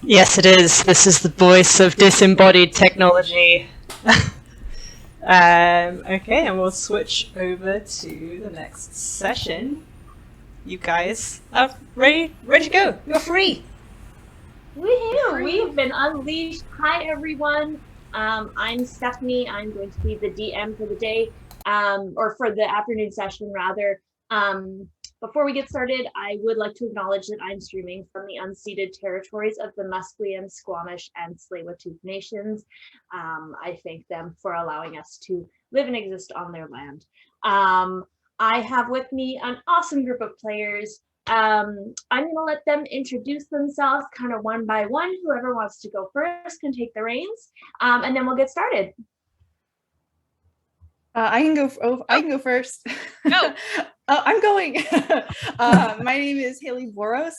Yes, it is. This is the voice of disembodied technology. Okay, and we'll switch over to the next session. You guys are ready to go. You're free. Woohoo! We've been unleashed. Hi, everyone. I'm Stephanie. I'm going to be the DM for the day, or for the afternoon session, rather. Before we get started, I would like to acknowledge that I'm streaming from the unceded territories of the Musqueam, Squamish, and Tsleil-Waututh nations. I thank them for allowing us to live and exist on their land. I have with me an awesome group of players. I'm going to let them introduce themselves kind of one by one. Whoever wants to go first can take the reins, and then we'll get started. I can go first. Go. I'm going. My name is Haley Boros.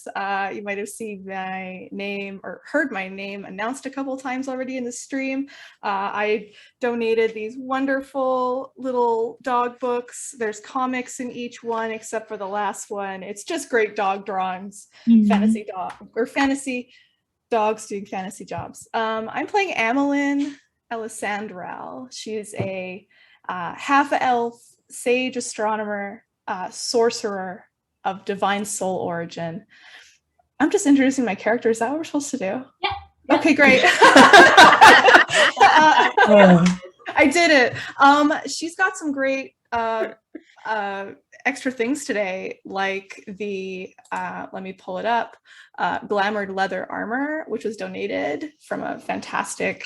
You might have seen my name or heard my name announced a couple times already in the stream. I donated these wonderful little dog books. There's comics in each one except for the last one. It's just great dog drawings, fantasy dogs doing fantasy jobs. I'm playing Amelin Elisandral. She's a half-elf, sage astronomer, sorcerer of divine soul origin. I'm just introducing my character. Is that what we're supposed to do? Yeah. Okay, great. I did it. She's got some great extra things today, like the, let me pull it up, glamored leather armor, which was donated from a fantastic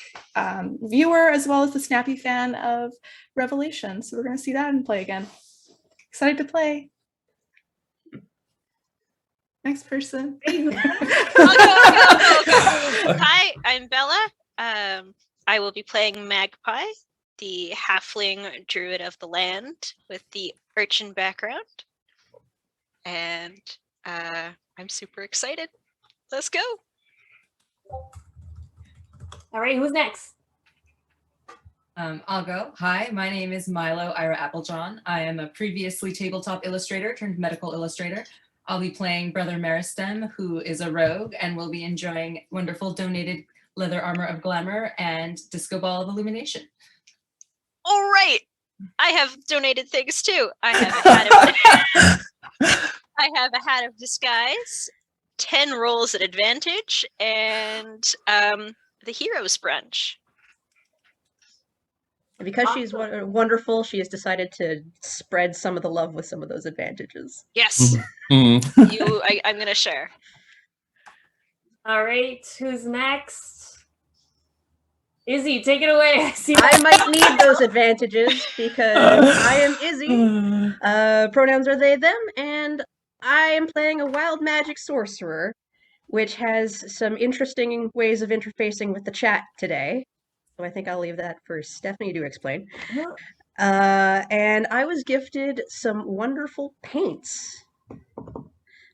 viewer, as well as the snappy fan of Revelation. So we're going to see that and play again. Excited to play. Next person. I'll go. Hi, I'm Bella. I will be playing Magpie, the halfling druid of the land with the urchin background. And I'm super excited. Let's go. All right, who's next? I'll go. Hi, my name is Milo Ira Applejohn. I am a previously tabletop illustrator turned medical illustrator. I'll be playing Brother Meristem, who is a rogue and will be enjoying wonderful donated leather armor of glamour and disco ball of illumination. All right. I have donated things too. I have a hat of disguise, 10 rolls at advantage, and the hero's brunch. And because she's wonderful, she has decided to spread some of the love with some of those advantages. Yes. I'm going to share. All right, who's next? Izzy, take it away. I might need those advantages because I am Izzy. Pronouns are they, them, and I am playing a wild magic sorcerer, which has some interesting ways of interfacing with the chat today. So I think I'll leave that for Stephanie to explain. And I was gifted some wonderful paints.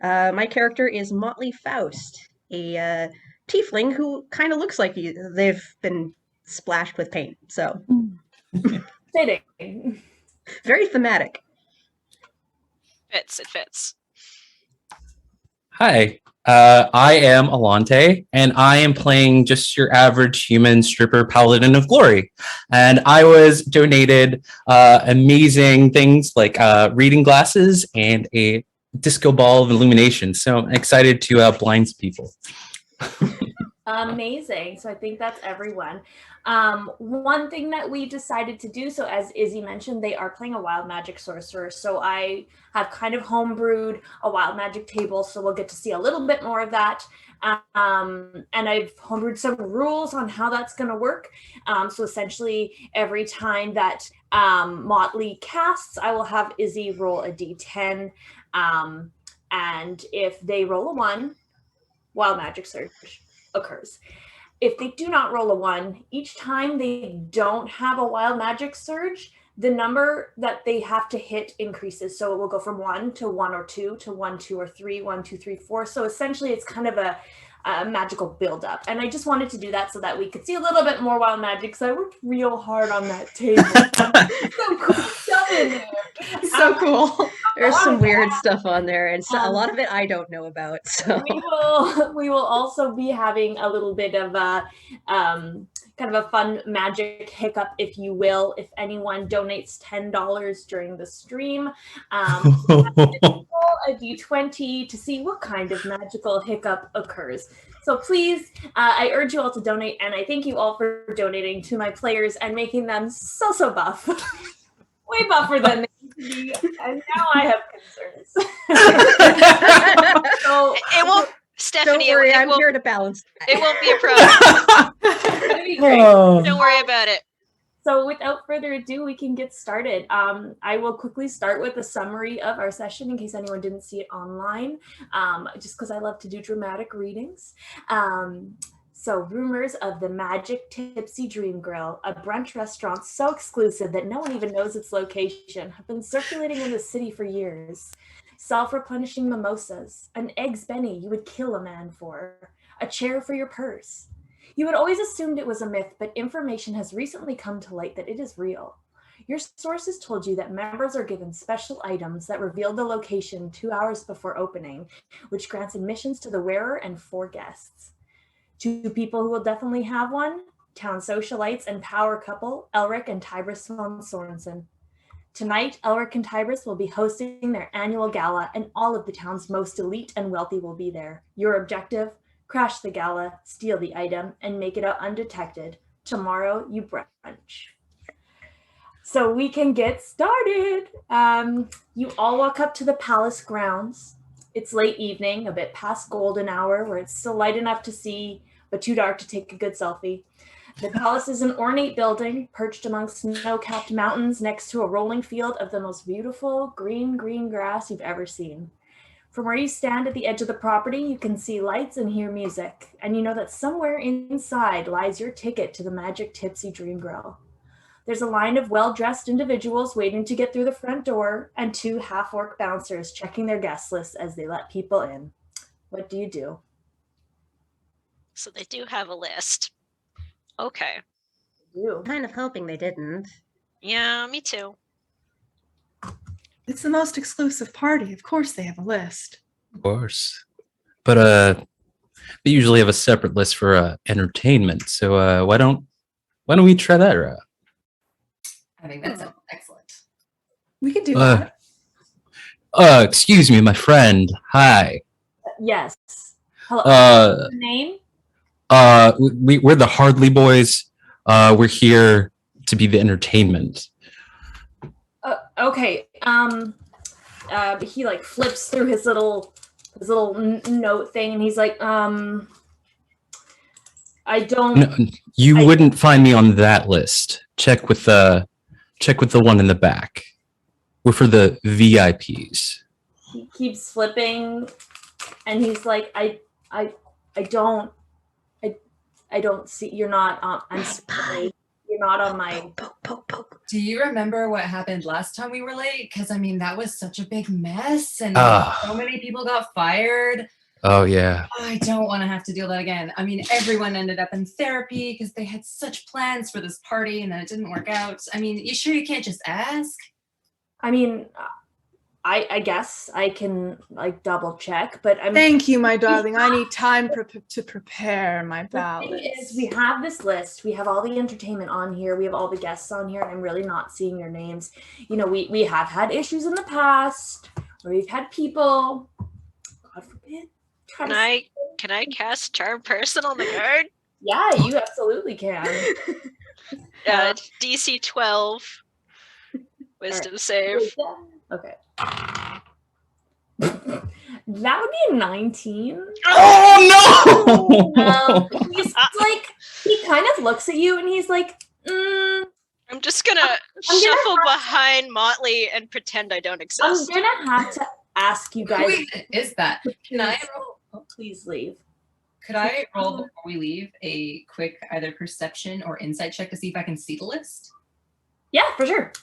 My character is Motley Faust, a tiefling who kind of looks like they've been splashed with paint. So Fitting. Very thematic. It fits. Hi, I am Alante, and I am playing just your average human stripper paladin of glory. And I was donated amazing things like reading glasses and a disco ball of illumination. So I'm excited to blind people. Amazing. So I think that's everyone. One thing that we decided to do, so as Izzy mentioned, they are playing a wild magic sorcerer. So I have kind of homebrewed a wild magic table, so we'll get to see a little bit more of that. And I've homebrewed some rules on how that's going to work. So essentially, every time that Motley casts, I will have Izzy roll a d10. And if they roll a 1, wild magic surge occurs. If they do not roll a 1, each time they don't have a wild magic surge, the number that they have to hit increases. So it will go from 1 to 1 or 2 to 1, 2 or 3, 1, 2, 3, 4. So essentially it's kind of a magical buildup. And I just wanted to do that so that we could see a little bit more wild magic, because I worked real hard on that table. So cool stuff in there. So cool. There's lot some of weird stuff on there, and a Um, lot of it I don't know about. So we will also be having a little bit of a kind of a fun magic hiccup, if you will. If anyone donates $10 during the stream, roll a d20 to see what kind of magical hiccup occurs. So please, I urge you all to donate, and I thank you all for donating to my players and making them so buff. Way buffer than they used to be, and now I have concerns. So It won't, Stephanie. don't worry, it I'm won't, here to balance that. It won't be a problem. it's gonna be great. Don't worry about it. So without further ado, we can get started. I will quickly start with a summary of our session in case anyone didn't see it online, just because I love to do dramatic readings. So rumors of the Magic Tipsy Dream Grill, a brunch restaurant so exclusive that no one even knows its location, have been circulating in the city for years. Self-replenishing mimosas, an eggs Benny you would kill a man for, a chair for your purse. You had always assumed it was a myth, but information has recently come to light that it is real. Your sources told you that members are given special items that reveal the location 2 hours before opening, which grants admissions to the wearer and 4 guests. 2 people who will definitely have one, town socialites and power couple, Elric and Tybris von Sorensen. Tonight, Elric and Tybris will be hosting their annual gala, and all of the town's most elite and wealthy will be there. Your objective? Crash the gala, steal the item, and make it out undetected. Tomorrow, you brunch. So we can get started. You all walk up to the palace grounds. It's late evening, a bit past golden hour, where it's still light enough to see, but too dark to take a good selfie. The palace is an ornate building perched among snow-capped mountains next to a rolling field of the most beautiful green grass you've ever seen. From where you stand at the edge of the property, you can see lights and hear music, and you know that somewhere inside lies your ticket to the Magic Tipsy Dream Grill. There's a line of well-dressed individuals waiting to get through the front door, and 2 half-orc bouncers checking their guest lists as they let people in. What do you do? So they do have a list. Okay. You. Kind of hoping they didn't. Yeah, me too. It's the most exclusive party. Of course they have a list. Of course. But they usually have a separate list for entertainment. So why don't we try that route? I think that sounds excellent. We could do that. Excuse me, my friend. Hi. Yes. Hello. What's your name? We're the Hardly Boys. We're here to be the entertainment. Okay. He like flips through his little note thing, and he's like, I don't. No, you wouldn't find me on that list. Check with the one in the back. We're for the VIPs. He keeps flipping, and he's like, I don't see. You're not. I'm sorry. You're not on my. Do you remember what happened last time we were late? Because I mean, that was such a big mess, and so many people got fired. Oh yeah. I don't want to have to deal with that again. I mean, everyone ended up in therapy because they had such plans for this party, and then it didn't work out. I mean, you sure you can't just ask? I mean, I guess I can like double check, but I'm. Thank you, my darling. I need time to prepare my The ballots. thing is, we have this list. We have all the entertainment on here. We have all the guests on here, and I'm really not seeing your names. You know, we have had issues in the past where we've had people, God forbid. Can I cast Charm Person on the guard? Yeah, you absolutely can. DC 12. Wisdom save. Okay. That would be a 19. Oh no! He's like, he kind of looks at you and he's like, I'm just gonna shuffle behind Motley and pretend I don't exist. I'm gonna have to ask you guys. Who is that? Can I roll? Please leave. Could I roll before we leave a quick either perception or insight check to see if I can see the list? Yeah, for sure.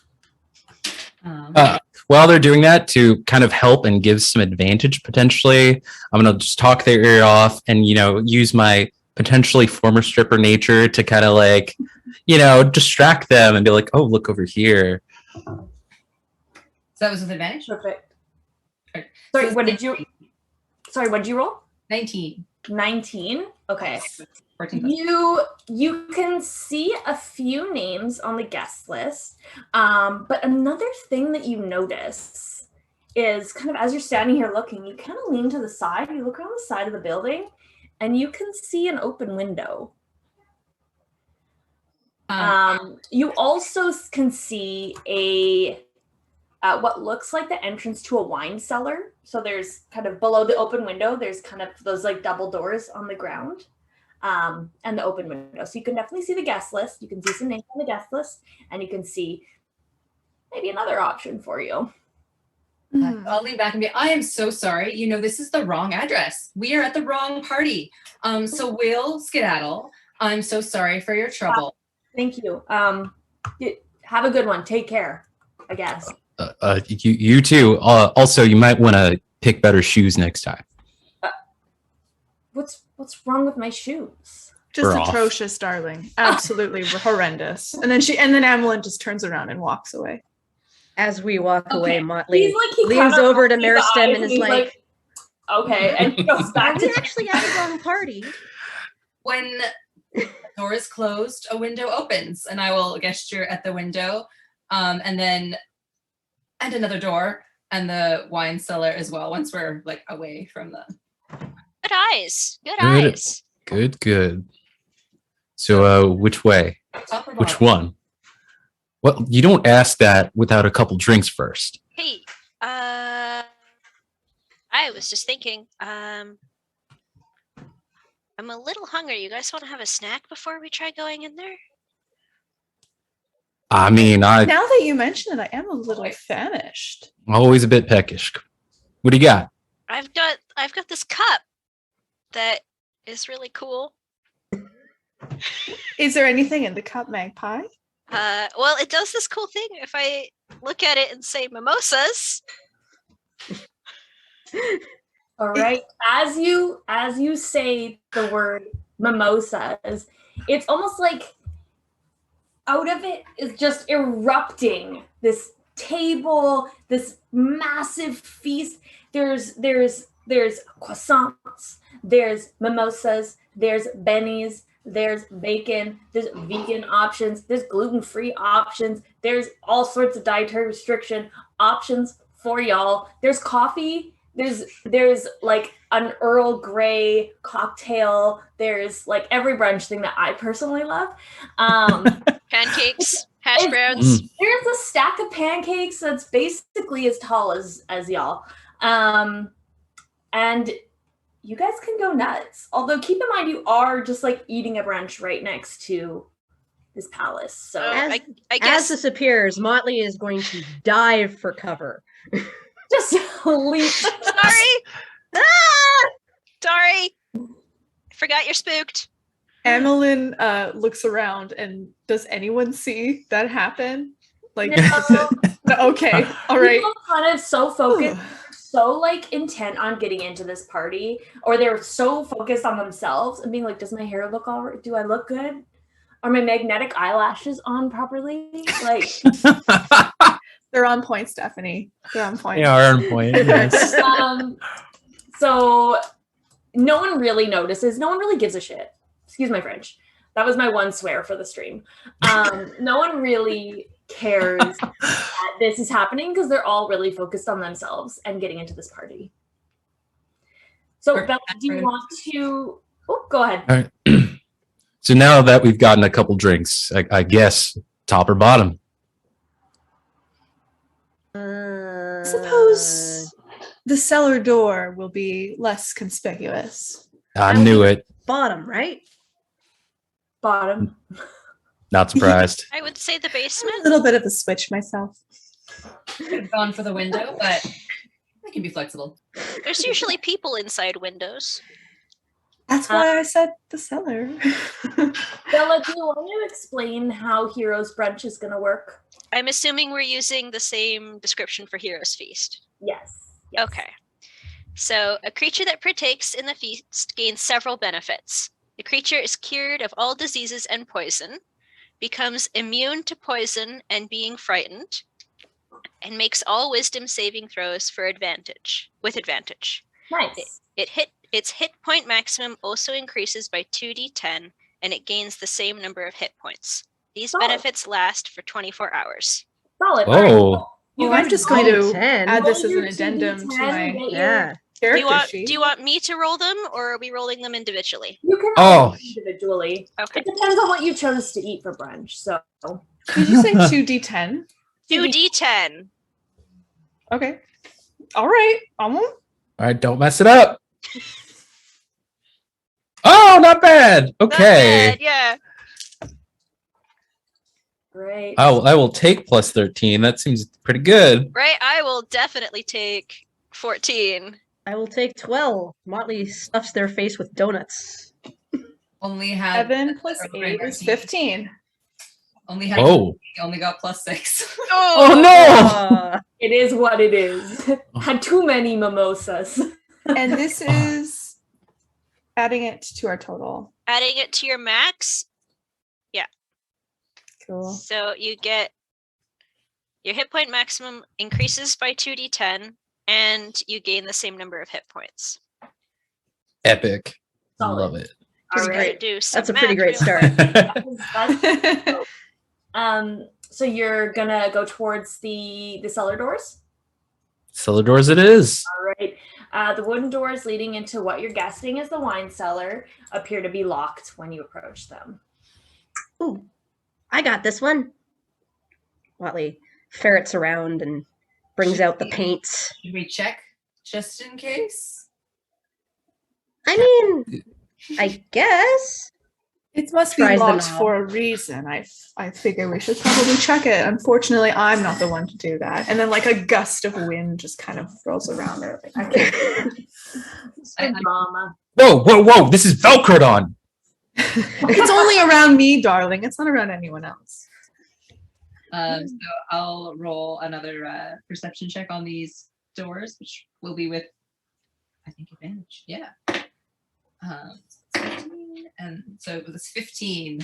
While they're doing that, to kind of help and give some advantage potentially, I'm gonna just talk their ear off and use my potentially former stripper nature to kind of like distract them and be like, oh, look over here. So that was with advantage? Perfect. Sorry, what did you roll? 19. 19. Okay. 14 plus. You can see a few names on the guest list, but another thing that you notice is kind of as you're standing here looking, you kind of lean to the side, you look around the side of the building, and you can see an open window. You also can see a what looks like the entrance to a wine cellar. So there's kind of below the open window, there's kind of those like double doors on the ground, and the open window. So you can definitely see the guest list. You can see some names on the guest list, and you can see maybe another option for you. I'll lean back and be, I am so sorry. You know, this is the wrong address. We are at the wrong party. So we'll skedaddle. I'm so sorry for your trouble. Thank you. Have a good one. Take care, I guess. You too. Also, you might want to pick better shoes next time. What's wrong with my shoes? Just We're off. atrocious, darling. Absolutely horrendous. And then Amelin just turns around and walks away. As we walk away, Okay. Motley He's like, he leans kinda over to rolls his Meristem eyes and is he's like, okay, and he goes "Are back we to actually at a wrong party?" When the door is closed, a window opens, and I will gesture at the window, and another door, and the wine cellar as well. Once we're like away from the. Good eyes. Good eyes. Good. So, which way? Top or Which bottom? one? Well, you don't ask that without a couple drinks first. Hey, I was just thinking, I'm a little hungry. You guys want to have a snack before we try going in there? I mean, I'm Now that you mention it, I am a little famished. always a bit peckish. What do you got? I've got this cup that is really cool. Is there anything in the cup, Magpie? Well, it does this cool thing. If I look at it and say mimosas, All right. As you say the word mimosas, it's almost like out of it is just erupting this table, this massive feast. There's croissants, there's mimosas, there's bennies, there's bacon, there's vegan options, there's gluten-free options, there's all sorts of dietary restriction options for y'all. There's coffee, there's like an Earl Grey cocktail, there's like every brunch thing that I personally love. pancakes, hash browns. There's a stack of pancakes that's basically as tall as y'all. And you guys can go nuts. Although keep in mind you are just like eating a brunch right next to this palace. So I As guess this appears, Motley is going to dive for cover. just leap. sorry. Sorry. Forgot you're spooked. Amelin looks around, and does anyone see that happen? Like, No. okay, all right. People kind of so focused, so like intent on getting into this party, or they're so focused on themselves and being like, does my hair look all right? Do I look good? Are my magnetic eyelashes on properly? Like, They're on point, Stephanie. They're on point. They are on point. Yes. so no one really notices. No one really gives a shit. Excuse my French. That was my one swear for the stream. No one really cares that this is happening because they're all really focused on themselves and getting into this party. So, Bella, do you want to? Oh, go ahead. All right. So now that we've gotten a couple drinks, I guess top or bottom. Suppose the cellar door will be less conspicuous. I knew it. Bottom, right? Bottom. Not surprised. I would say the A basement. little bit of a switch myself. I've gone for the window, but I can be flexible. There's usually people inside windows. That's why I said the cellar. Bella, do you want to explain how Heroes Brunch is going to work? I'm assuming we're using the same description for Hero's Feast. Yes. Okay. So, a creature that partakes in the feast gains several benefits. The creature is cured of all diseases and poison, becomes immune to poison and being frightened, and makes all wisdom saving throws with advantage. Nice. Its hit point maximum also increases by 2d10, and it gains the same number of hit points. These Solid. benefits last for 24 hours. Solid. Oh. All right. Well, guys I'm just going to 10. add this as Roll an your addendum to 2d10, my get your- Yeah. character sheet. Do you want me to roll them, or are we rolling them individually? You can Oh. roll individually. Okay. It depends on what you chose to eat for brunch. So Did you say 2d10? 2d10. Okay. All right. I won't. All right, don't mess it up. Oh, not bad. Not Okay. bad, yeah. great. I will take plus 13. That seems pretty good. Right, I will definitely take 14. I will take 12. Motley stuffs their face with donuts. Only had 7 plus 8 is 15. Only had Whoa. only got plus 6. Oh no! It is what it is. Had too many mimosas. And this is adding it to our total. Adding it to your max, Cool. so you get your hit point maximum increases by 2d10, and you gain the same number of hit points. Epic. Solid. Love it. All Pretty right. great. Do some That's a pretty math great real start. So you're gonna go towards the cellar doors. Cellar Doors it is. All right. The wooden doors leading into what you're guessing is the wine cellar appear to be locked when you approach them. Ooh, I got this one. Motley ferrets around and brings out the paints. Should we check just in case? I mean, I guess. It must be Tries the locked knob. for a reason. I figure we should probably check it. Unfortunately, I'm not the one to do that. And then like a gust of wind just kind of rolls around there. Like, I can't. Drama. Whoa! This is Velcroed on. It's only around me, darling. It's not around anyone else. So I'll roll another perception check on these doors, which will be with, I think, advantage. Yeah. 15, and so it was 15.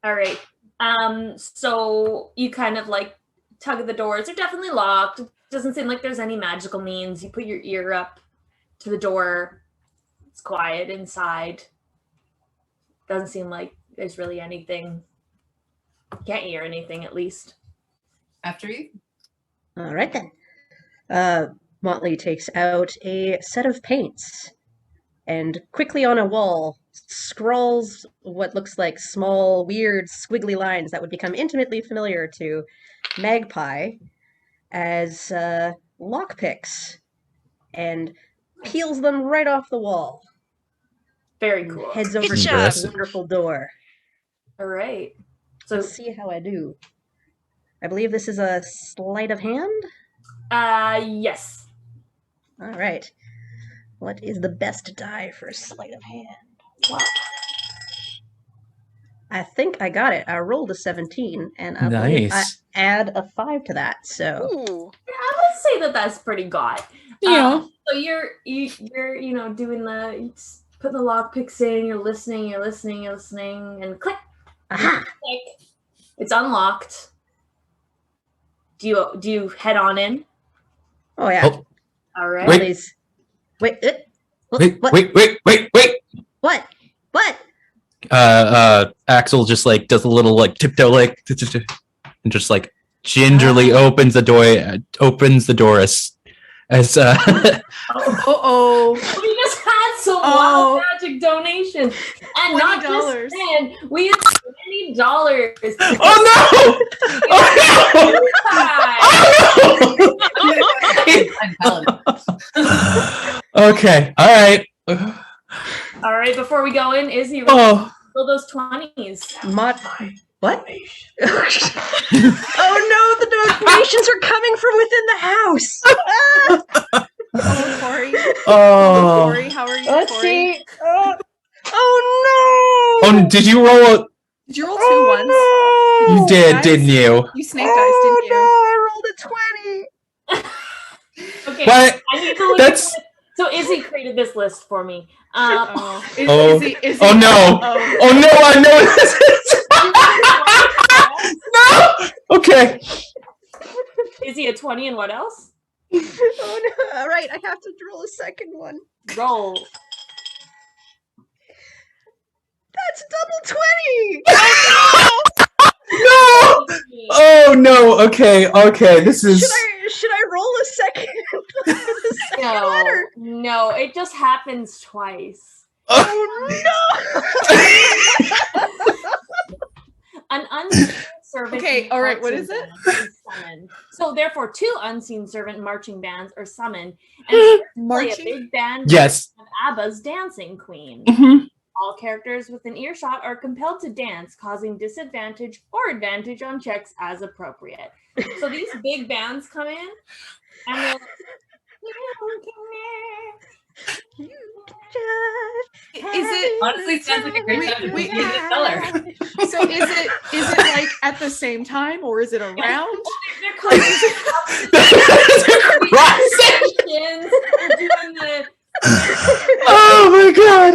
All right. So you kind of like tug at the doors. They're definitely locked. Doesn't seem like there's any magical means. You put your ear up to the door. It's quiet inside. Doesn't seem like there's really anything. Can't hear anything, at least. After you? All right then. Motley takes out a set of paints and quickly on a wall scrawls what looks like small, weird, squiggly lines that would become intimately familiar to Magpie as lockpicks and peels them right off the wall. Very And cool. heads over Good to job. this wonderful door. All right. So, Let's see how I do. I believe this is a sleight of hand. yes. All right. What is the best die for sleight of hand? Wow. I think I got it. I rolled a 17, and I believe I Nice. add a 5 to that. So Ooh. I would say that that's pretty good. Yeah. So you're doing you just put the lock picks in. You're listening, and click, aha! click. It's unlocked. Do you head on in? Oh yeah. Oh, All right. Wait. Please. Wait. Wait. What? What? Axel just like does a little like tiptoe like and just like gingerly opens the door as Uh-oh. We just had some Oh. wild magic donations, and not just $20. then. We had $20. Oh I'm paladin. no! Okay, all right. All right. Before we go in, Izzy, Oh, roll those 20s. What? Oh no! The donations are coming from within the house. Oh, Corey. oh, Corey, how are you, Let's Corey? see. Oh no! oh! Did you roll? Did you roll 2 ones? You did, Guys? didn't you? You snake dice, didn't you? I rolled a 20. Okay. What? I need to look That's- at this. So Izzy created this list for me. Oh. Oh. Is Oh, no. Oh. Oh no! I know this is no. Okay. Is he a 20 and what else? Oh no! All right, I have to roll a second one. Roll. That's double 20. No! Oh no! Okay, this is. Should I roll a second? The second letter? No, it just happens twice. Oh no! An unseen servant. Okay, all right, what is marching it? band is summoned. So therefore, 2 unseen servant marching bands are summoned, and play a Marching? big band Yes. of ABBA's Dancing Queen. Mhm. All characters within earshot are compelled to dance, causing disadvantage or advantage on checks as appropriate. So these big bands come in, and they're like, Is it Honestly, sounds like a great time to be in the cellar. so? Is it like at the same time, or is it around? they're kind of Oh my god!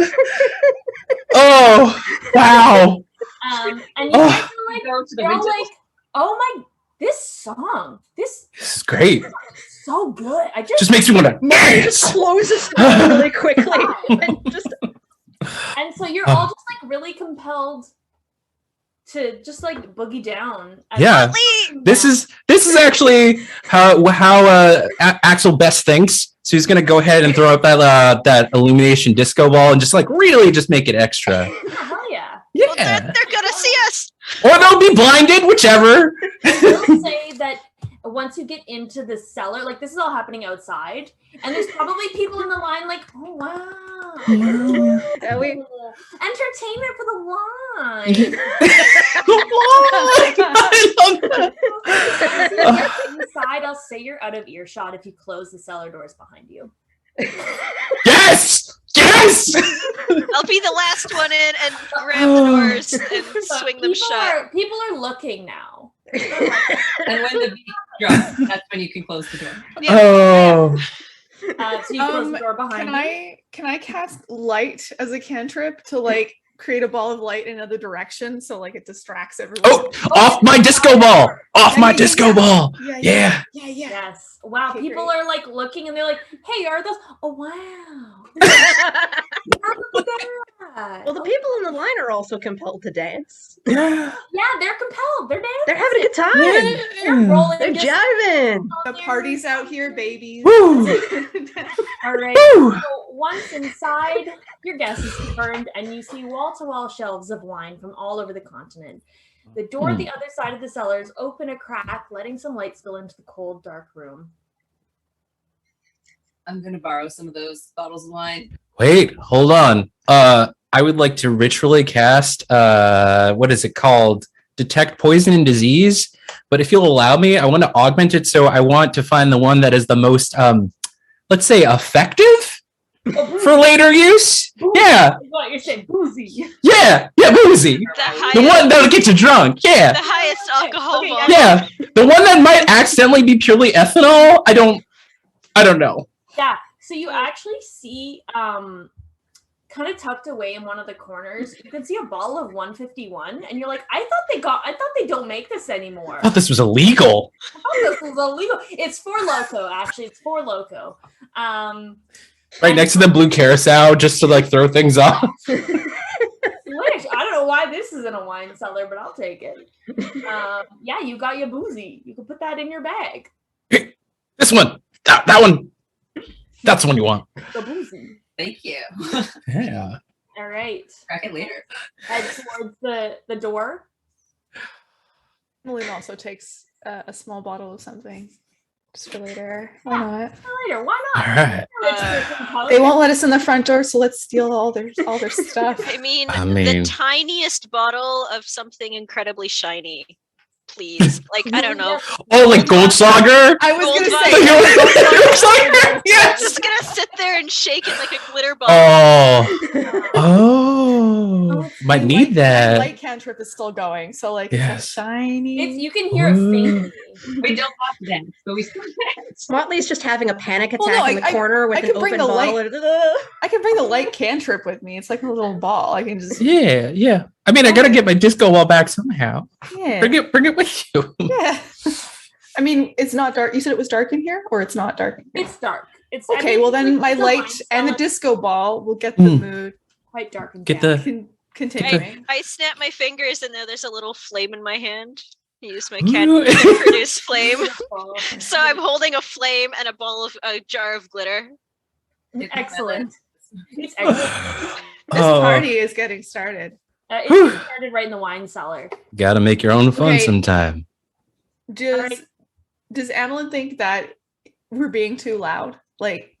Oh wow! and you Oh. guys are like, Go to the you're all window. like, oh my, this song, this This is great. is so good. I Just makes me want to Just dance. closes the door really quickly and just. and so you're all just like really compelled to just like boogie down. Yeah. This is actually how Axel best thinks. So he's gonna go ahead and throw up that illumination disco ball and just like really just make it extra. Hell yeah. Well, Yeah. they're gonna see us. Or they'll be blinded, whichever. I will say that once you get into the cellar, like this is all happening outside, and there's probably people in the line like, oh wow. Yeah, we. Entertainment for the line. I love that. Inside, I'll say you're out of earshot if you close the cellar doors behind you. Yes! Yes! I'll be the last one in and grab the doors and But swing them shut. People are looking now. And when the beat drops, that's when you can close the door. Oh. So you close the door behind you. Can I cast light as a cantrip to like create a ball of light in another direction so like it distracts everyone? Oh, off my disco ball! Off my Yeah. disco ball! Yeah. Yeah. Yes. Wow. Okay, People great. are like looking and they're like, hey, are those? Oh, wow. Well, the people in the line are also compelled to dance. Yeah. Yeah, they're compelled. They're dancing. They're having a good time. They're rolling. They're disc jiving. The on party's there. out here, babies. Woo! All right. Woo! So once inside, your guess is confirmed, and you see wall-to-wall shelves of wine from all over the continent. The door at the other side of the cellars open a crack, letting some light spill into the cold, dark room. I'm gonna borrow some of those bottles of wine. Wait, hold on. I would like to ritually cast what is it called? Detect poison and disease. But if you'll allow me, I want to augment it, so I want to find the one that is the most let's say effective for later use. Yeah. What you're saying, boozy. Yeah, boozy. The The highest, one that'll get you drunk. Yeah. the highest alcohol Okay, volume. Yeah. The one that might accidentally be purely ethanol. I don't know. Yeah. So you actually see, kind of tucked away in one of the corners, you can see a bottle of 151, and you're like, I thought they don't make this anymore. I thought this was illegal. I thought this was illegal. It's for Loco, actually. It's for Loco. Right next to the blue carousel, just to like throw things off. Which I don't know why this isn't a wine cellar, but I'll take it. Yeah, you got your boozy. You can put that in your bag. This one. That one. That's the one you want. The boozy. Thank you. Yeah. All right. Crack it later. Head towards the door. Emily also takes a small bottle of something just for later. Why not? Later, why not? All right. They won't let us in the front door, so let's steal all their stuff. I mean, I mean- the tiniest bottle of something incredibly shiny, please. Like, I don't know. Oh, like Goldsager? I was Gold gonna vibe. say Goldsager? I'm Yes. just gonna sit there and shake it like a glitter ball. Oh. Might need that. Light cantrip is still going, so like Yes. it's shiny. You can hear it faintly. We don't have to dance, but we still dance. Motley's just having a panic attack Well, no, in the I corner with I an could bring open the bottle. light. I can bring the light cantrip with me. It's like a little ball. I can just Yeah. I mean, I gotta get my disco ball back somehow. yeah. Bring it with you. Yeah. I mean, it's not dark. You said it was dark in here, or it's not dark in here? It's dark. It's Okay, well then my it's a light wine and the cellar, disco ball will get the mood quite dark and Get damp. the continuing. I snap my fingers and there's a little flame in my hand. I use my candy to produce flame. So I'm holding a flame and a jar of glitter. Excellent. It's excellent. This party is getting started. It started right in the wine cellar. Gotta make your own fun Okay. sometime. Does Amelin think that we're being too loud? Like,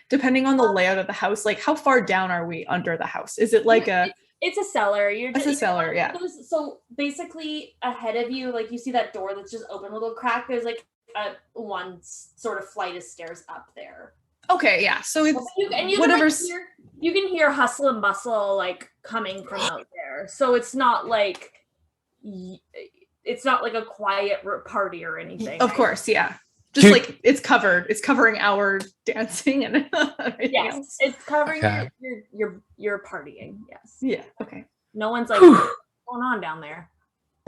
depending on the layout of the house, like how far down are we under the house? Is it like It's a cellar. It's a cellar, yeah. So basically, ahead of you, like you see that door that's just open, a little crack. There's like one sort of flight of stairs up there. Okay, yeah. So it's whatever's. You can hear hustle and bustle like coming from out there. So it's not like a quiet party or anything. Of course, yeah. Just like it's covered. It's covering our dancing and everything else. It's covering your partying. Yes. Yeah. Okay. No one's like, what's going on down there?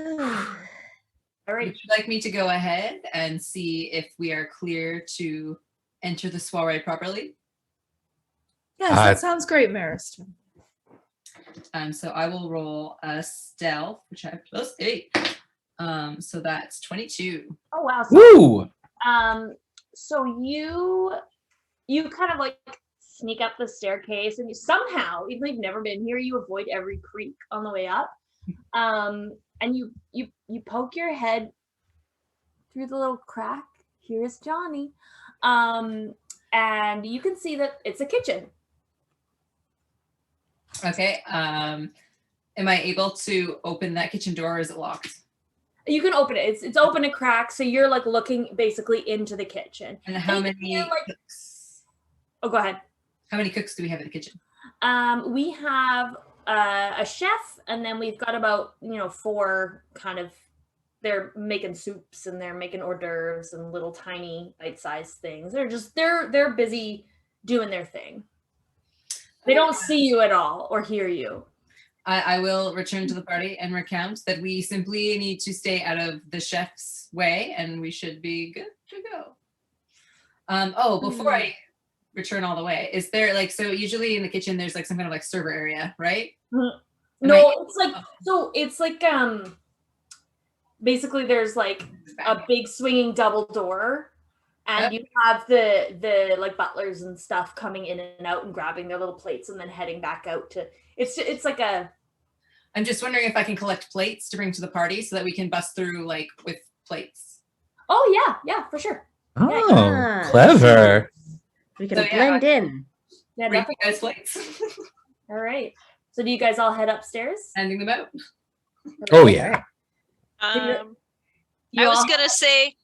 All right. Would you like me to go ahead and see if we are clear to enter the soiree properly? Yes, that sounds great, Mariston. So I will roll a stealth, which I have +8. So that's 22. Oh wow. Woo! So you kind of like sneak up the staircase, and you somehow, even though you've never been here, you avoid every creak on the way up. And you poke your head through the little crack. Here's Johnny. And you can see that it's a kitchen. Okay. Am I able to open that kitchen door, or is it locked? You can open it. It's open a crack, so you're like looking basically into the kitchen. And how many cooks? Oh, go ahead. How many cooks do we have in the kitchen? We have a chef, and then we've got about 4 kind of. They're making soups and they're making hors d'oeuvres and little tiny bite-sized things. They're busy doing their thing. They don't see you at all or hear you. I will return to the party and recount that we simply need to stay out of the chef's way, and we should be good to go. Before I return all the way, is there so usually in the kitchen there's some kind of server area, right? No, it's like basically there's a big swinging double door, and you have the butlers and stuff coming in and out and grabbing their little plates and then heading back out to. It's like a. I'm just wondering if I can collect plates to bring to the party so that we can bust through with plates. Oh yeah, for sure. Oh, Yeah. clever. We can blend in. Yeah, Bring definitely. you guys plates. All right. So do you guys all head upstairs? Handing them out. Oh yeah. I was gonna say,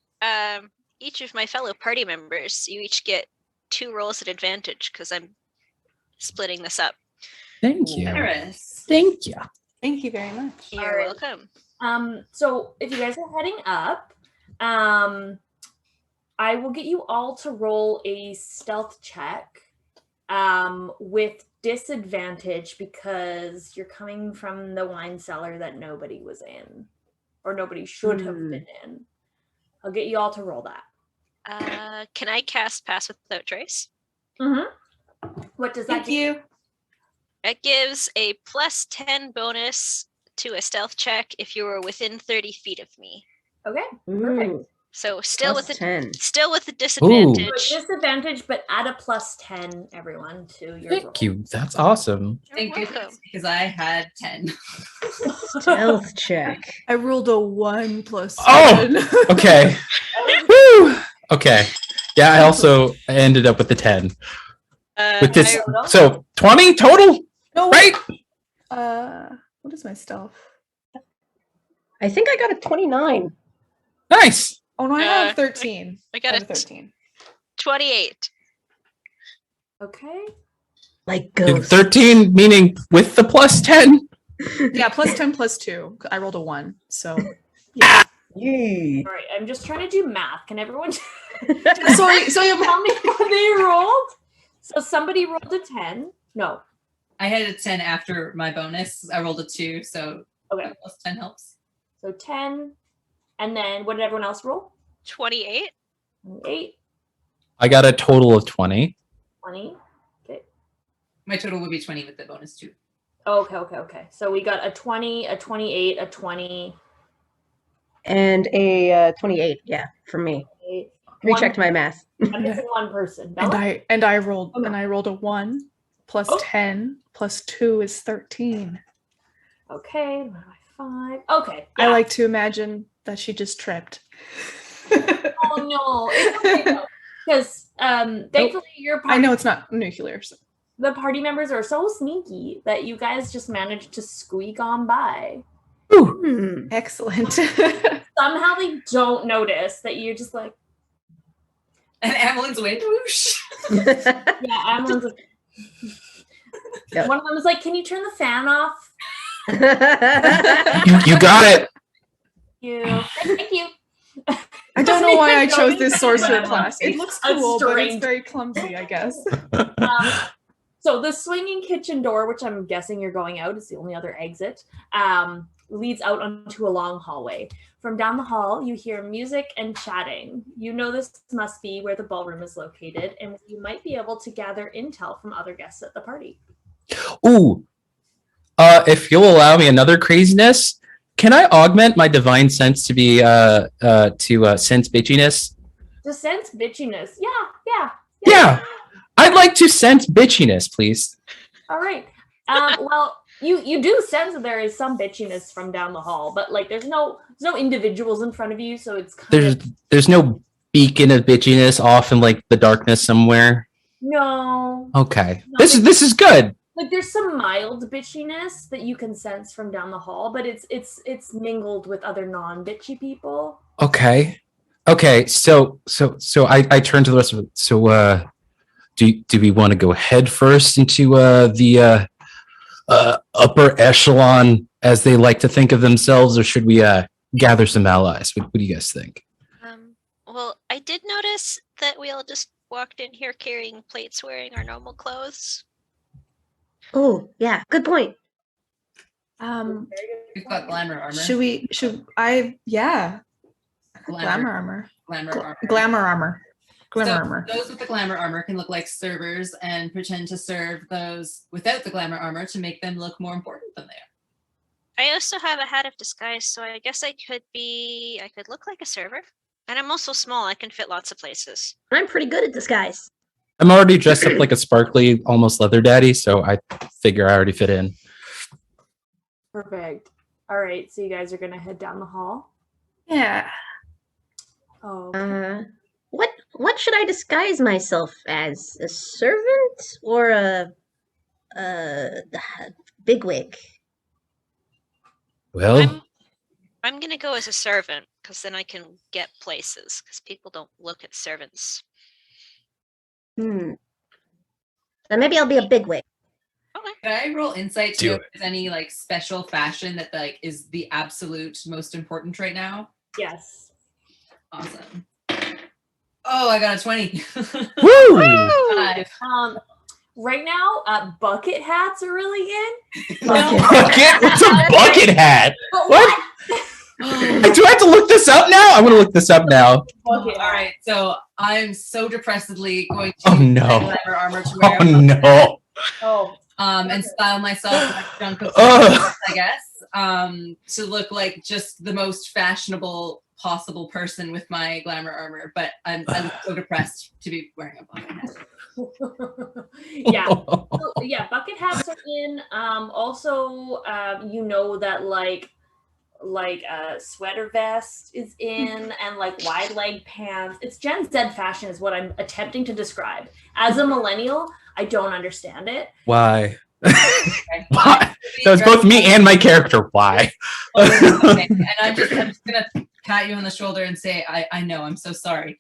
each of my fellow party members, you each get 2 rolls at advantage because I'm splitting this up. Thank you. Generous. Thank you. Thank you very much. You're welcome. So if you guys are heading up, I will get you all to roll a stealth check with disadvantage because you're coming from the wine cellar that nobody was in or nobody should have been in. I'll get you all to roll that. Can I cast Pass Without Trace? Mm-hmm. What does that Thank you. It gives a +10 bonus to a stealth check if you were within 30 feet of me. Okay, perfect. Ooh, So still with +10. the disadvantage. So disadvantage, but add a +10, everyone, to your roll. Thank you. That's awesome. You're Thank welcome. goodness, because I had 10. Stealth check. I rolled a 1 + Oh! 7. Okay. Woo! Okay. Yeah, I also ended up with the 10. With this, so 20 total, No, right? What is my stealth? I think I got a 29. Nice. Oh no, I have 13. I got I a have 13. 28. Okay. Like ghosts. 13 meaning with the +10. Yeah, +10 +2. I rolled a 1, so Yay. All right. I'm just trying to do math. Can everyone sorry. So you have tell me what they rolled? So somebody rolled a 10. No. I had a 10 after my bonus. I rolled a 2, so Okay. +10 helps. So 10. And then what did everyone else roll? 28. 8, I got a total of 20. 20. Okay. My total would be 20 with the bonus too. Okay. So we got a 20, a 28, a 20. And a 28, yeah, for me. Rechecked my math. I'm missing one person. Bella? And I rolled Oh, no. and I rolled a 1 plus Oh. 10 plus 2 is 13. Okay, 5. Okay. I yeah. like to imagine that she just tripped. Oh no, it's okay though. Because thankfully your party, I know it's not nuclear. So. the party members are so sneaky that you guys just managed to squeak on by. Hmm. Excellent. Somehow they don't notice that you're just like, And Evelyn's went whoosh. yeah, everyone's like, Yep. one of them is like, can you turn the fan off? You got it. Thank you. I don't know why I chose this It's sorcerer class. It it's looks a cool, but it's strange- very clumsy, I guess. So the swinging kitchen door, which I'm guessing you're going out, is the only other exit, leads out onto a long hallway. From down the hall, you hear music and chatting. You know this must be where the ballroom is located, and you might be able to gather intel from other guests at the party. Ooh. If you'll allow me another craziness, can I augment my divine sense to be to sense bitchiness? To sense bitchiness. Yeah. I'd like to sense bitchiness, please. All right. Well, you do sense that there is some bitchiness from down the hall, but like there's no individuals in front of you, so it's kind There's no beacon of bitchiness off in like the darkness somewhere. no. Okay. No, This is good. Like there's some mild bitchiness that you can sense from down the hall, but it's mingled with other non-bitchy people. Okay. So I turn to the rest of it. So do we want to go head first into the upper echelon as they like to think of themselves, or should we gather some allies? What do you guys think? Well, I did notice that we all just walked in here carrying plates wearing our normal clothes. Oh, yeah, good point. We've got glamour armor. Yeah. Glamour armor. Glamour armor. So those with the glamour armor can look like servers and pretend to serve those without the glamour armor to make them look more important than they are. I also have a hat of disguise, so I guess I could look like a server. And I'm also small, I can fit lots of places. I'm pretty good at disguise. I'm already dressed up like a sparkly, almost leather daddy, so I figure I already fit in. Perfect. All right, so you guys are gonna head down the hall. Yeah. Oh. What should I disguise myself as? A servant or a bigwig? Well, I'm gonna go as a servant because then I can get places because people don't look at servants. Then maybe I'll be a bigwig. Okay. Can I roll insight to Do know it. if there's any like special fashion that like is the absolute most important right now? Yes. Awesome. Oh, I got a 20. woo! 5. Right now, bucket hats are really in. Bucket? What's a bucket hat? But What? Do I have to look this up now? I'm gonna look this up now. All right, so I'm so depressingly going to Oh, use no. my glamour armor to wear Oh no! Oh. and style myself like a chunk of Ugh. I guess, to look like just the most fashionable possible person with my glamour armor. But I'm so depressed to be wearing a bucket hat. Yeah. So, yeah, bucket hats are in. Also, you know that like a sweater vest is in, and like wide leg pants. It's Gen Z fashion is what I'm attempting to describe. As a millennial, I don't understand it. Why? Okay. Why? That was both me and my character. Why? Okay. And I'm just gonna pat you on the shoulder and say, I know, I'm so sorry.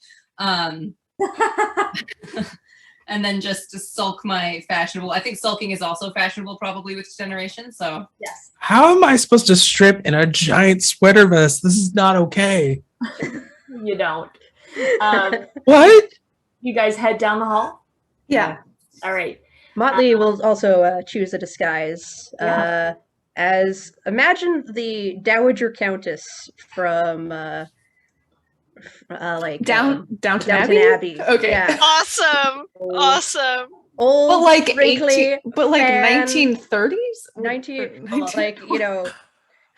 And then just to sulk my fashionable. I think sulking is also fashionable probably with this generation. So Yes. How am I supposed to strip in a giant sweater vest? This is not okay. You don't. What? You guys head down the hall? Yeah. All right. Motley will also choose a disguise. Yeah. As imagine the Dowager Countess from like Downton Downton Abbey. Abbey. Okay. Yeah. Awesome. Awesome. Old, But like wrinkly, 18, but like fan, 1930s. 19, 19 like Oh.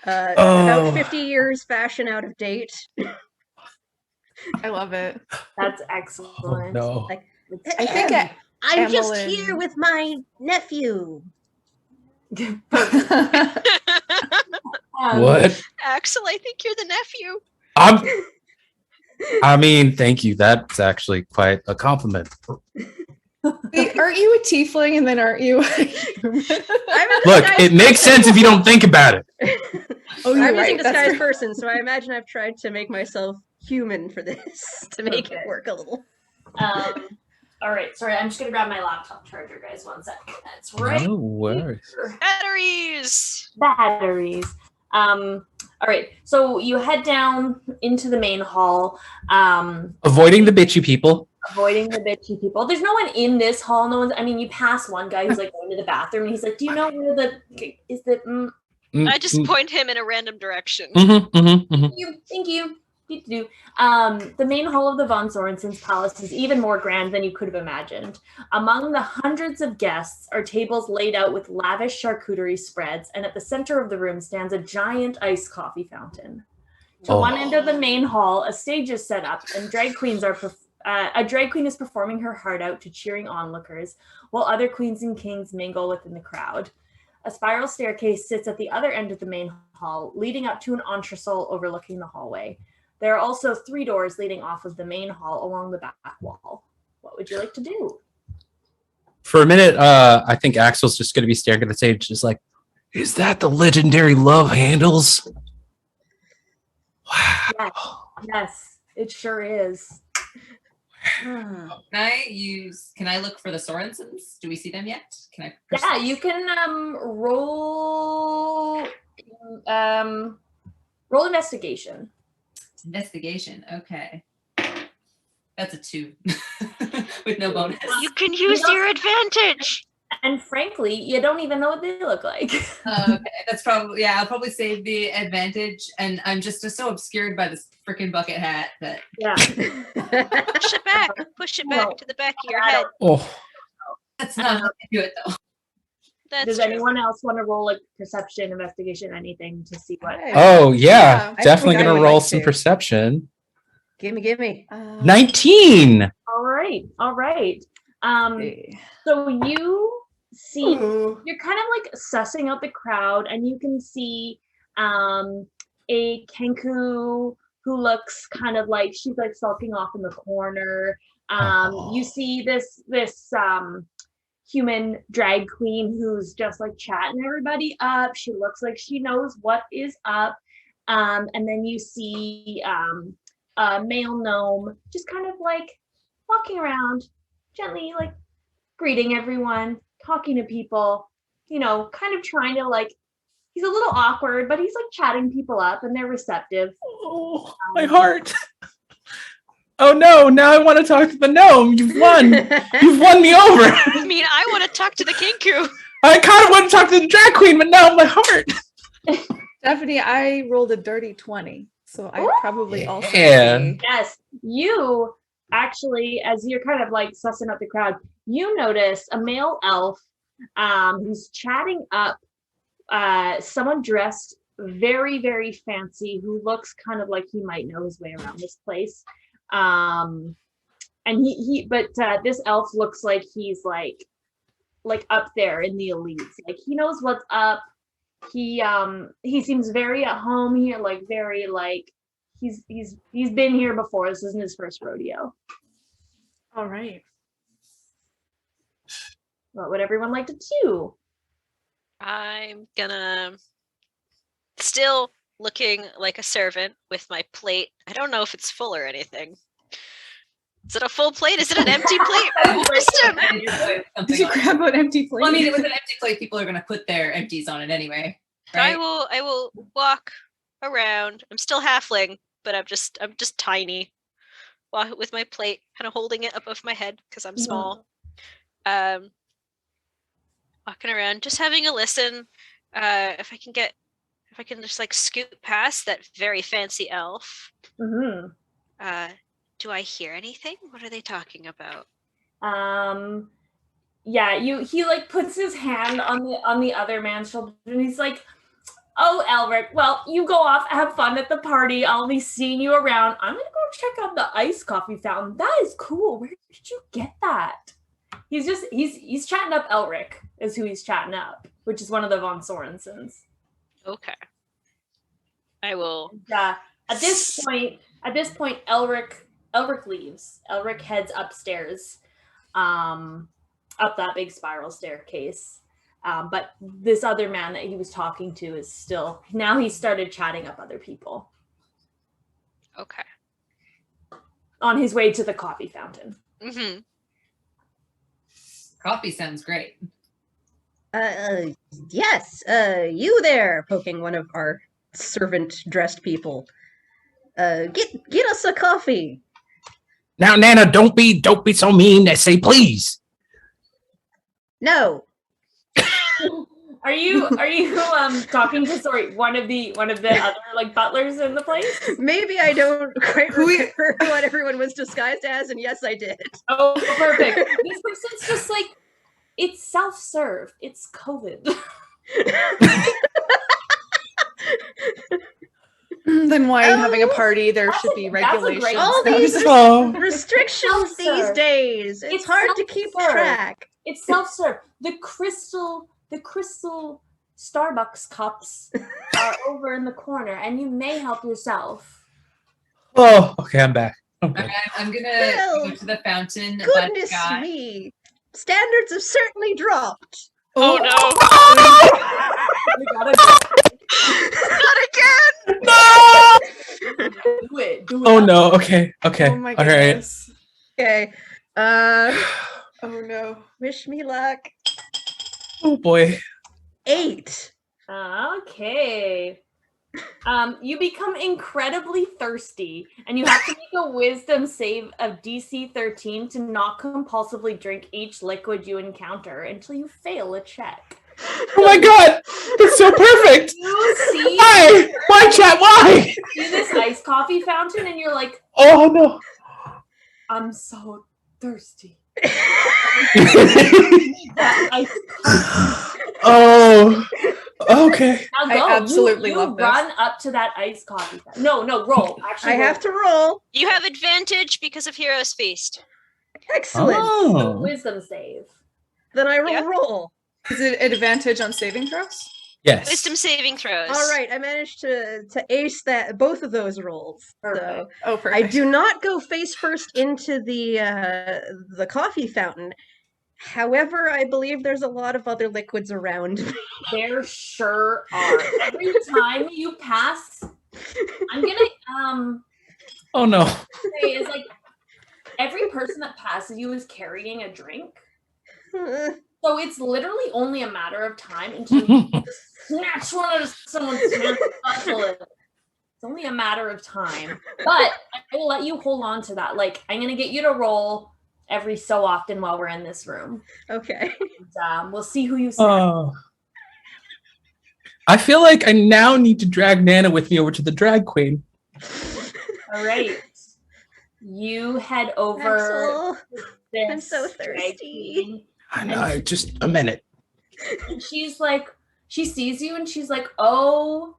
about 50 years fashion out of date. I love it. That's Oh, excellent. no. Like, I think I'm just Emmeline- here with my nephew. What? Axel, I think you're the nephew. I mean, thank you. That's actually quite a compliment. Wait, aren't you a tiefling and then aren't you a human? Look, it makes sense if you don't think about it. Oh, you're I'm right. using That's disguised true. person, so I imagine I've tried to make myself human for this to make it Okay. work a little. All right, sorry, I'm just gonna grab my laptop charger, guys. 1 second. That's right. No worries. here. Batteries. Batteries. All right, so you head down into the main hall. Avoiding the bitchy people. Avoiding the bitchy people. There's no one in this hall. No one's. I mean, you pass one guy who's like going to the bathroom, and he's like, "Do you know where the is the?" I just point him in a random direction. Thank you. Do. The main hall of the von Sorenson's palace is even more grand than you could have imagined. Among the hundreds of guests are tables laid out with lavish charcuterie spreads, and at the center of the room stands a giant iced coffee fountain. To one end of the main hall, a stage is set up, and drag queens are a drag queen is performing her heart out to cheering onlookers, while other queens and kings mingle within the crowd. A spiral staircase sits at the other end of the main hall, leading up to an entresol overlooking the hallway. There are also 3 doors leading off of the main hall along the back wall. What would you like to do? For a minute, I think Axel's just going to be staring at the stage, just like, is that the legendary love handles? Wow. Yes, it sure is. Can I look for the Sorensons? Do we see them yet? Can I? Yeah, you can roll investigation. Investigation. Okay. That's a 2 with no bonus. You can use your advantage. And frankly, you don't even know what they look like. Okay, that's probably, yeah, I'll probably save the advantage. And I'm just so obscured by this freaking bucket hat that. Yeah. Push it back. Push it back to the back of your head. Oh, That's not how I do it though. That's Does true. anyone else want to roll like perception, investigation, anything to see what? oh yeah. I Definitely think I going to would roll like some to. perception. Gimme. 19. All right. Okay. So you see, Ooh. you're kind of like sussing out the crowd, and you can see a Kenku who looks kind of like she's like sulking off in the corner. You see this human drag queen who's just like chatting everybody up. She looks like she knows what is up. And then you see a male gnome just kind of like walking around gently, like greeting everyone, talking to people, kind of trying to like, he's a little awkward, but he's like chatting people up and they're receptive. Oh, my heart. Oh no, now I want to talk to the gnome. You've won. You've won me over. I mean, I want to talk to the Kinku. I kind of want to talk to the drag queen, but now my heart. Stephanie, I rolled a dirty 20, so I probably also. Yeah. say- Yes, you actually, as you're kind of like sussing up the crowd, you notice a male elf who's chatting up someone dressed very, very fancy who looks kind of like he might know his way around this place. And this elf looks like he's like up there in the elites. Like he knows what's up. He seems very at home here, like very like he's been here before. This isn't his first rodeo. All right. What would everyone like to do? I'm gonna still looking like a servant with my plate. I don't know if it's full or anything. Is it a full plate? Is it an empty plate? Did you grab an empty plate? Well, I mean, it was an empty plate. People are going to put their empties on it anyway. Right? I will walk around. I'm still halfling, but I'm just tiny. Walk with my plate, kind of holding it above my head because I'm small. Walking around, just having a listen. If I can just like scoot past that very fancy elf. Mm-hmm. Do I hear anything? What are they talking about? Yeah, he like puts his hand on the other man's shoulder and he's like, "Oh, Elric, well, you go off, have fun at the party. I'll be seeing you around. I'm gonna go check out the iced coffee fountain. That is cool. Where did you get that?" He's chatting up Elric is who he's chatting up, which is one of the von Sorensens. Okay. I will. At this point, Elric leaves. Elric heads upstairs, up that big spiral staircase. But this other man that he was talking to is still, now he started chatting up other people. Okay. On his way to the coffee fountain. Mm-hmm. Coffee sounds great. Yes, you there, poking one of our servant-dressed people. Get us a coffee. Now, Nana, don't be so mean. Say please. No. Are you talking to one of the other like butlers in the place? Maybe I don't quite remember what everyone was disguised as, and yes, I did. Oh, perfect. This person's just like, it's self-serve. It's COVID. Then why are you having a party? There should be regulations. All these restrictions these days. It's hard to keep track. It's self-serve. The crystal Starbucks cups are over in the corner, and you may help yourself. Oh, okay, I'm back. Okay. Right, I'm gonna go to the fountain. Goodness me. Standards have certainly dropped. Oh no! We gotta go. Not again! No! Do it. Oh no! Okay. Oh my All right. goodness. Okay. Oh no. Wish me luck. Oh boy. 8. Okay. You become incredibly thirsty, and you have to make a wisdom save of DC 13 to not compulsively drink each liquid you encounter until you fail a check. Oh my god! That's so perfect! You see Why? Why, chat? Why? see this iced coffee fountain, and you're like, Oh no! I'm so thirsty. Oh. Okay. Now go. I absolutely you love this. run up to that iced coffee fountain. No, roll. Actually, I have to roll. You have advantage because of Hero's Feast. Excellent. Oh. Wisdom save. Then I Yeah. roll. Is it an advantage on saving throws? Yes. Wisdom saving throws. All right, I managed to ace both of those rolls. So Perfect. Oh, perfect. I do not go face first into the coffee fountain. However, I believe there's a lot of other liquids around me. There sure are. Every time you pass, I'm gonna Oh no. say is like every person that passes you is carrying a drink. So it's literally only a matter of time until you snatch one out of someone's hand. It's only a matter of time. But I will let you hold on to that. Like, I'm gonna get you to roll every so often while we're in this room. Okay. And, we'll see who you snatch. Oh. I feel like I now need to drag Nana with me over to the drag queen. All right. You head over. Axel, This I'm so drag thirsty. queen, I know, just a minute. and she's like, she sees you and she's like, "Oh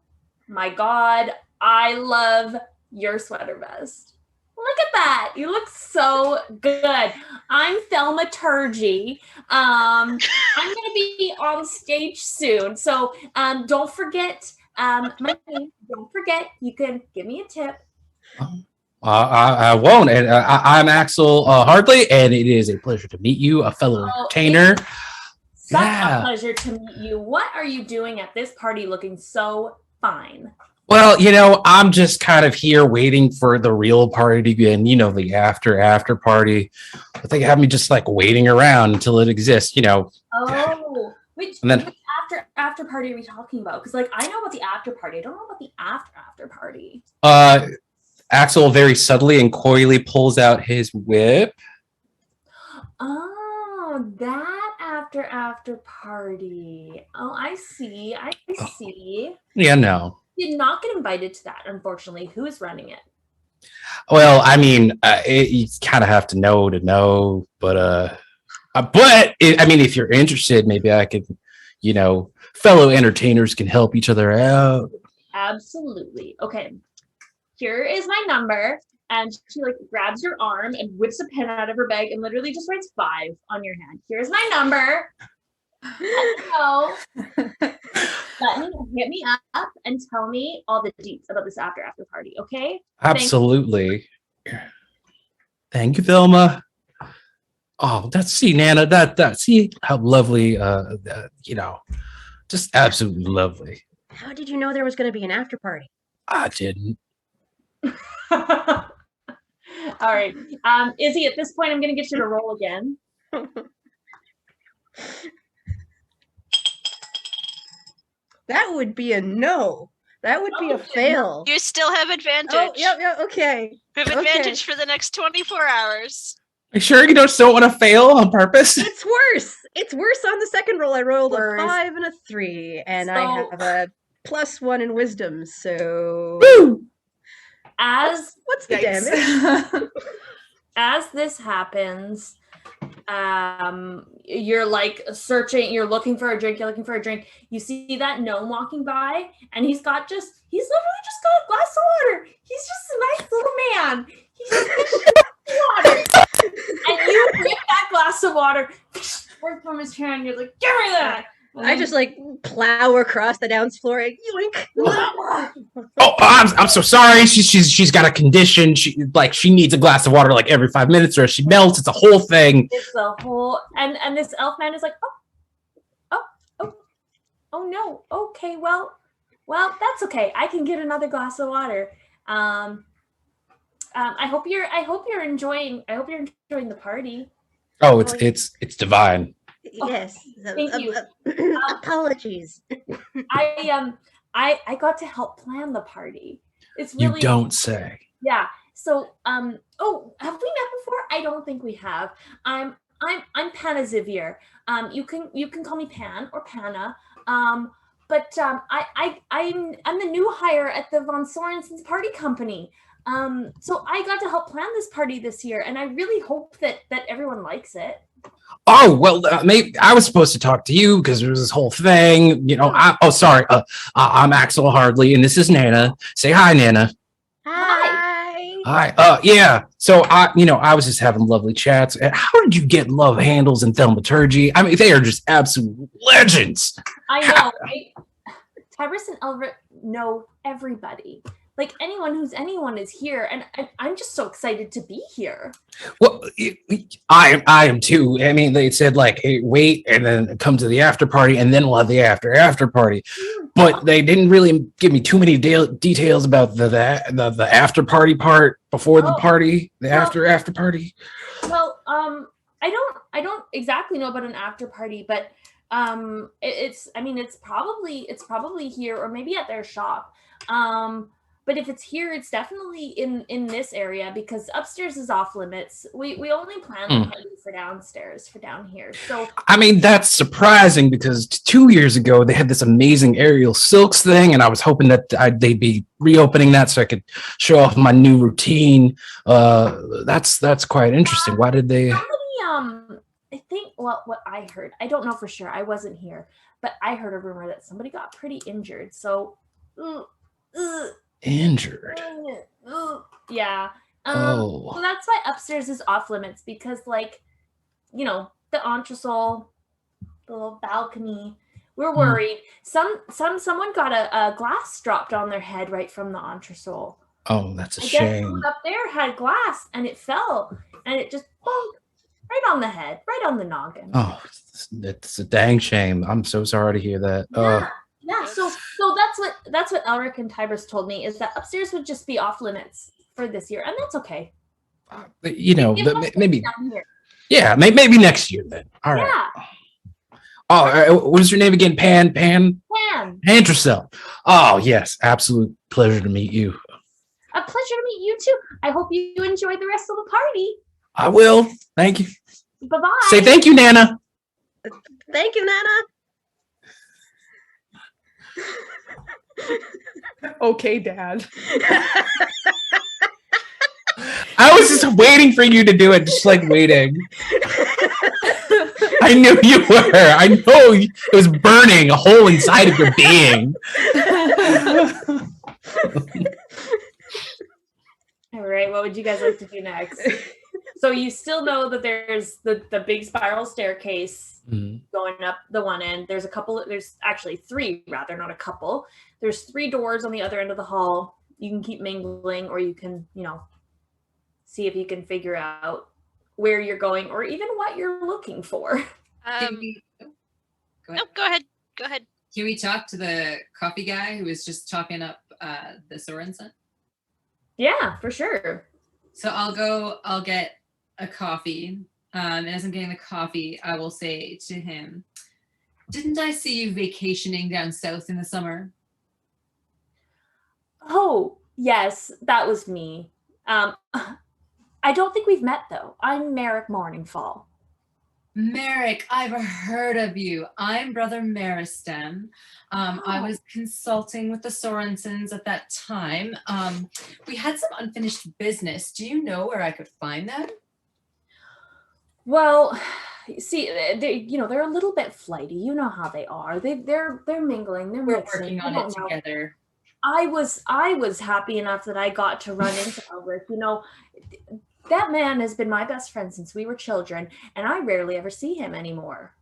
my god, I love your sweater vest. Look at that. You look so good. I'm Thaumaturgy. I'm gonna be on stage soon. So don't forget my name. Don't forget, you can give me a tip." I won't. And I'm Axel Hardley, and it is a pleasure to meet you, a fellow entertainer. Such Yeah. a pleasure to meet you. What are you doing at this party looking so fine? Well, I'm just kind of here waiting for the real party to begin, the after party. But they have me just like waiting around until it exists, Oh, which And then- after party are we talking about? Because I know about the after party. I don't know about the after party. Axel very subtly and coyly pulls out his whip. Oh, that after party. Oh, I see. I see. Yeah, no. Did not get invited to that, unfortunately. Who is running it? Well, I mean, you kind of have to know, but I mean, if you're interested, maybe I could, fellow entertainers can help each other out. Absolutely. Okay. Here is my number. And she like grabs your arm and whips a pen out of her bag and literally just writes 5 on your hand. Here's my number. So hit me up and tell me all the deets about this after party, okay? Absolutely. Thank you, Velma. Oh, Nana, see how lovely, just absolutely lovely. How did you know there was going to be an after party? I didn't. All right. Izzy, at this point, I'm going to get you to roll again. That would be a no. That would be a fail. You still have advantage. Oh, yeah, okay. You have advantage for the next 24 hours. Are you sure you don't want to fail on purpose? It's worse. It's worse on the second roll. I rolled a 5 and a 3, and I have a +1 in wisdom, so... Woo! What's the damage? As this happens, you're like searching, you're looking for a drink, you see that gnome walking by, and he's literally just got a glass of water. He's just a nice little man. He's just water. And you grip that glass of water right from his hand, you're like, give me that. I just like plow across the dance floor and yoink. Oh, I'm so sorry. She's got a condition. She needs a glass of water like every 5 minutes or she melts. It's a whole thing. It's a whole and this elf man is like, oh no. Okay, well, that's okay. I can get another glass of water. I hope you're enjoying the party. Oh, it's divine. Yes. Thank you. Apologies. I got to help plan the party. It's really, you don't say. Yeah. So have we met before? I don't think we have. I'm Panna Zivier. You can call me Pan or Panna. But I'm the new hire at the Von Sorenson's party company. So I got to help plan this party this year, and I really hope that everyone likes it. Oh, well, maybe I was supposed to talk to you because there was this whole thing, sorry. I'm Axel Hardley, and this is Nana. Say hi, Nana. Hi. Yeah. So I was just having lovely chats. And how did you get love handles and thaumaturgy? I mean, they are just absolute legends. I know. Tybris and Elrit know everybody. Like anyone is here, and I'm just so excited to be here. Well, I am too. I mean, they said like, hey, wait, and then come to the after party, and then we'll have the after party. But they didn't really give me too many details about the after party part before the party, after party. Well, I don't exactly know about an after party, but it's probably here or maybe at their shop. But if it's here, it's definitely in this area because upstairs is off limits. We only plan the party for downstairs, for down here. So I mean, that's surprising because 2 years ago they had this amazing aerial silks thing, and I was hoping that they'd be reopening that so I could show off my new routine. That's quite interesting. Why did they? I think what I heard. I don't know for sure. I wasn't here, but I heard a rumor that somebody got pretty injured. So. Injured. Yeah. So that's why upstairs is off limits because, the entresol, the little balcony. We're worried. Someone got a glass dropped on their head right from the entresol. Oh, that's a I shame. guess someone up there had glass and it fell and it just bonked right on the head, right on the noggin. Oh, it's a dang shame. I'm so sorry to hear that. Yeah, so that's what Elric and Tybris told me is that upstairs would just be off limits for this year, and that's okay. Maybe. Yeah, maybe next year then. All right. Yeah. Oh, what is your name again? Pan. Antracell. Oh yes, absolute pleasure to meet you. A pleasure to meet you too. I hope you enjoy the rest of the party. I will. Thank you. Bye-bye. Say thank you, Nana. Thank you, Nana. Okay, Dad. I was just waiting for you to do it, just like waiting. I knew you were. I know it was burning a hole inside of your being. All right, what would you guys like to do next? So you still know that there's the big spiral staircase going up the one end. There's actually 3 rather, not a couple. There's 3 doors on the other end of the hall. You can keep mingling, or you can, see if you can figure out where you're going or even what you're looking for. Go ahead. No, go ahead. Go ahead. Can we talk to the coffee guy who was just talking up the Sorensen? Yeah, for sure. So I'll get a coffee. And as I'm getting the coffee, I will say to him, didn't I see you vacationing down south in the summer? Oh, yes, that was me. I don't think we've met, though. I'm Merrick Morningfall. Merrick, I've heard of you. I'm Brother Meristem. I was consulting with the Sorensens at that time. We had some unfinished business. Do you know where I could find them? Well, see, they're a little bit flighty. You know how they are. They're mingling. They're We're mixing. working on it together. I was happy enough that I got to run into Elric. That man has been my best friend since we were children, and I rarely ever see him anymore.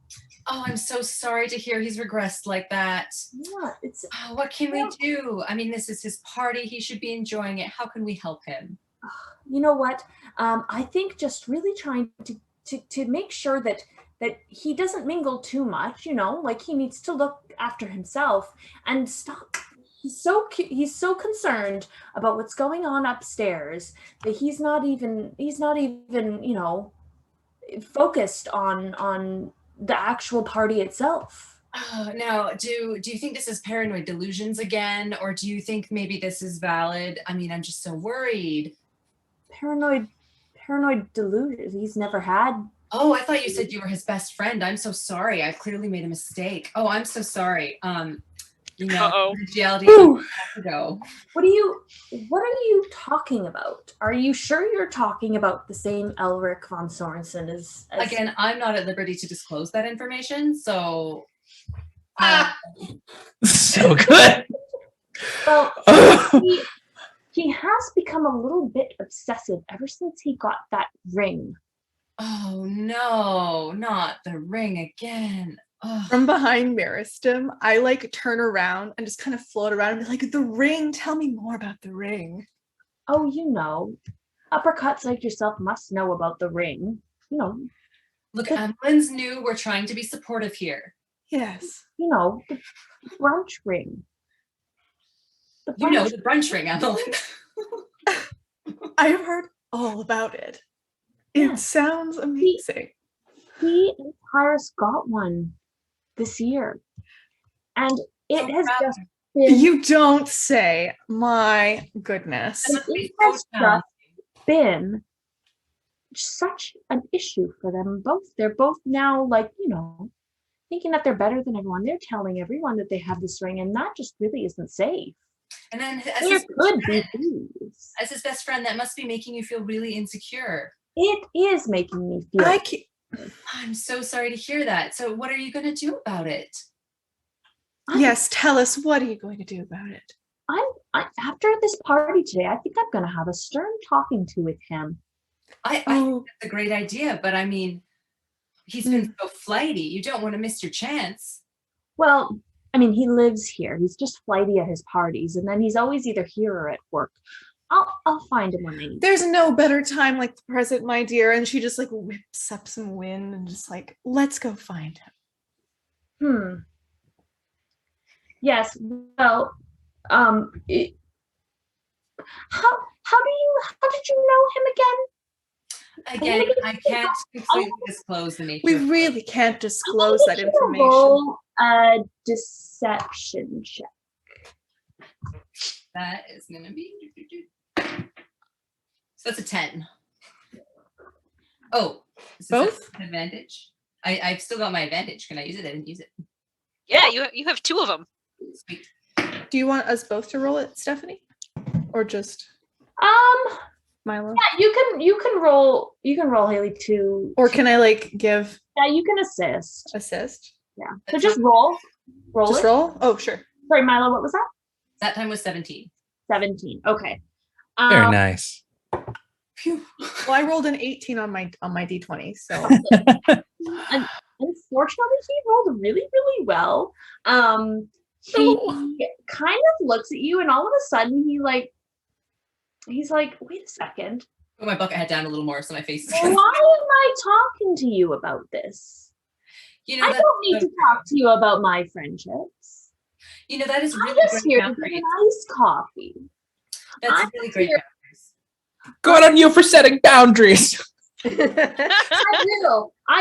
Oh, I'm so sorry to hear he's regressed like that. Yeah, what can we do? I mean, this is his party. He should be enjoying it. How can we help him? You know what? I think just really trying to make sure that he doesn't mingle too much. Like he needs to look after himself and stop. He's so concerned about what's going on upstairs that he's not even focused on the actual party itself. Now, do you think this is paranoid delusions again, or do you think maybe this is valid? I mean, I'm just so worried. Paranoid delusions. He's never had. Oh, I thought you said you were his best friend. I'm so sorry. I clearly made a mistake. Oh, I'm so sorry. Reality. Go. What are you talking about? Are you sure you're talking about the same Elric von Sorensen as Again, I'm not at liberty to disclose that information, so so good. Well, he has become a little bit obsessive ever since he got that ring. Oh no, not the ring again. Ugh. From behind Meristem, I turn around and just kind of float around and be like, the ring, tell me more about the ring. Oh, uppercuts like yourself must know about the ring. Look, Emmeline's new. We're trying to be supportive here. Yes. The brunch ring. The brunch ring, Emmeline. I have heard all about it. Yeah. It sounds amazing. He and Tyrus got one this year. And it has just been... You don't say. My goodness. It has just been such an issue for them both. They're both now thinking that they're better than everyone. They're telling everyone that they have this ring, and that just really isn't safe. And then as his best friend, that must be making you feel really insecure. It is making me feel... I'm so sorry to hear that. So what are you going to do about it? Yes, tell us, what are you going to do about it? After this party today, I think I'm going to have a stern talking to with him. I think that's a great idea, but I mean, he's been so flighty. You don't want to miss your chance. Well, I mean, he lives here. He's just flighty at his parties, and then he's always either here or at work. I'll find him when I need. There's no better time like the present, my dear. And she just whips up some wind and just let's go find him. Yes. Well, how did you know him again? Again, I can't completely disclose the nature. We really can't disclose that information. Roll a deception check. That is going to be... So that's a 10. Oh, both? Advantage? I've still got my advantage. Can I use it? I didn't use it. Yeah, you have 2 of them. Sweet. Do you want us both to roll it, Stephanie? Or just Milo? Yeah, you can roll Haley too. Or can I like give Yeah, you can assist. assist? Yeah. So just roll. Just it. roll? Oh, sure. Sorry, Milo, what was that? That time was 17. 17. Okay. Very nice. Phew. Well, I rolled an 18 on my D20, so Unfortunately, he rolled really, really well. He kind of looks at you, and all of a sudden, he's like, wait a second. Put my bucket hat down a little more so my face is. Why am I talking to you about this? You know, I don't need to talk to you about my friendships. You know, that is I'm really just great here to get boundaries. an iced coffee. That's I'm really great here- boundaries. Good on you for setting boundaries. I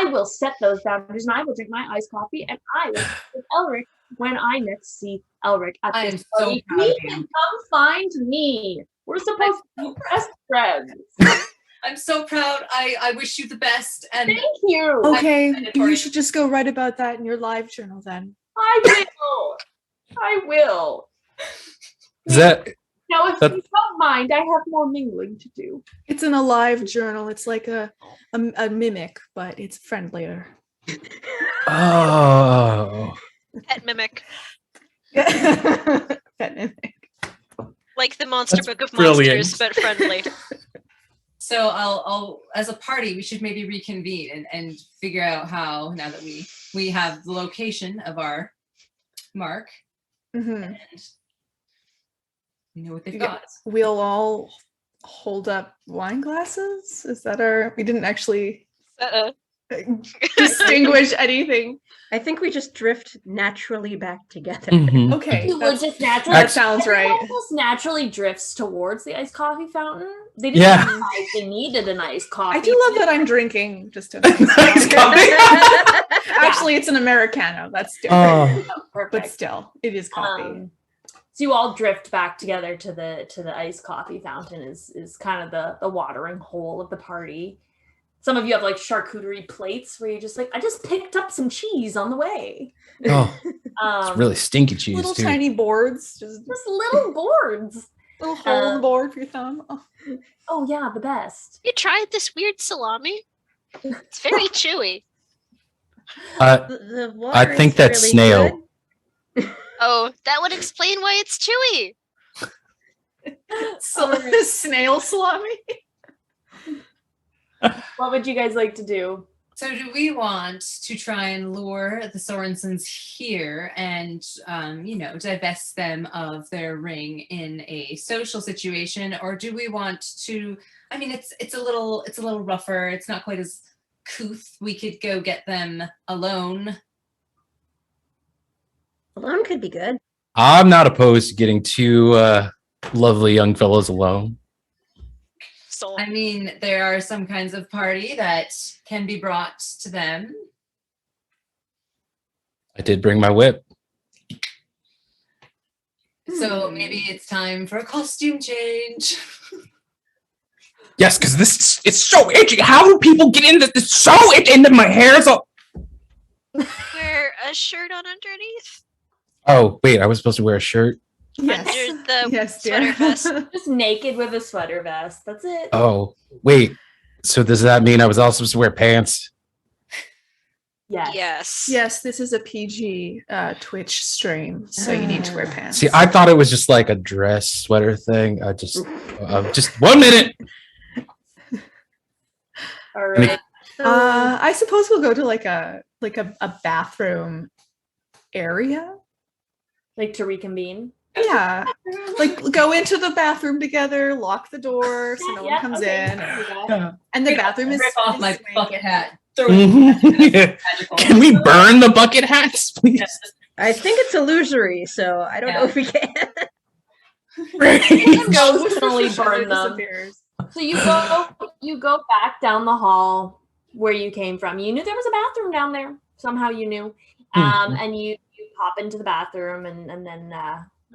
will set those boundaries, and I will drink my iced coffee, and I will speak with Elric when I next see Elric at I am this so party. proud He of can you. come find me. We're supposed to be best friends. I'm so proud. I wish you the best. And Thank you. okay. Mandatory. You should just go write about that in your live journal then. I will. I will. Is that Now, if That- you don't mind, I have more mingling to do. It's in a live journal. It's like a mimic, but it's friendlier. oh Pet mimic. Pet mimic. Like the Monster That's Book of brilliant. Monsters, but friendly. so I'll as a party, we should maybe reconvene and figure out how, now that we have the location of our mark Mhm. and we know what they've Yeah. got. We'll all hold up wine glasses. Is that our? We didn't actually distinguish anything. I think we just drift naturally back together. Mhm. Okay, You would that's- just naturally. that sounds Everyone right. just naturally drifts towards the iced coffee fountain. They didn't Yeah. realize they needed an iced coffee. I do love that I'm drinking just a Iced coffee? Actually, it's an Americano. That's different. Oh, Perfect. But still, it is coffee. So you all drift back together to the iced coffee fountain is kind of the watering hole of the party. Some of you have like charcuterie plates where you're just like, I just picked up some cheese on the way. oh, it's really stinky cheese Little too. tiny boards, just Just little boards. little hole in the board for your thumb. Oh. Oh yeah, the best. You tried this weird salami? It's very chewy. The water I think is that's really snail. good. Oh, that would explain why it's chewy. Snail salami. What would you guys like to do? So do we want to try and lure the Sorensens here and, divest them of their ring in a social situation? Or do we want to, it's a little rougher. It's not quite as couth. We could go get them alone. Alone could be good. I'm not opposed to getting two lovely young fellows alone. So I mean, there are some kinds of party that can be brought to them. I did bring my whip. So maybe it's time for a costume change. Yes, because it's so itchy. How do people get into this? So itchy into my hair. Is all... wear a shirt on underneath. Oh wait, I was supposed to wear a shirt. Yes. Under the Yes, sweater dear. vest. Just naked with a sweater vest. That's it. Oh wait, so does that mean I was also supposed to wear pants? Yes. Yes. Yes, this is a PG Twitch stream, so you need to wear pants. See, I thought it was just like a dress sweater thing. Just 1 minute. All right. I suppose we'll go to like a bathroom area. Like to reconvene. Yeah, like go into the bathroom together, lock the door so no one Yeah, comes okay. in, Yeah. and the bathroom is. Rip off is my swanky. bucket hat. Throw it. Magical. Can we burn the bucket hats, please? I think it's illusory, so I don't know if we can. Ghosts can only It burn them. disappears. So you go back down the hall where you came from. You knew there was a bathroom down there. Somehow you knew. And you pop into the bathroom and then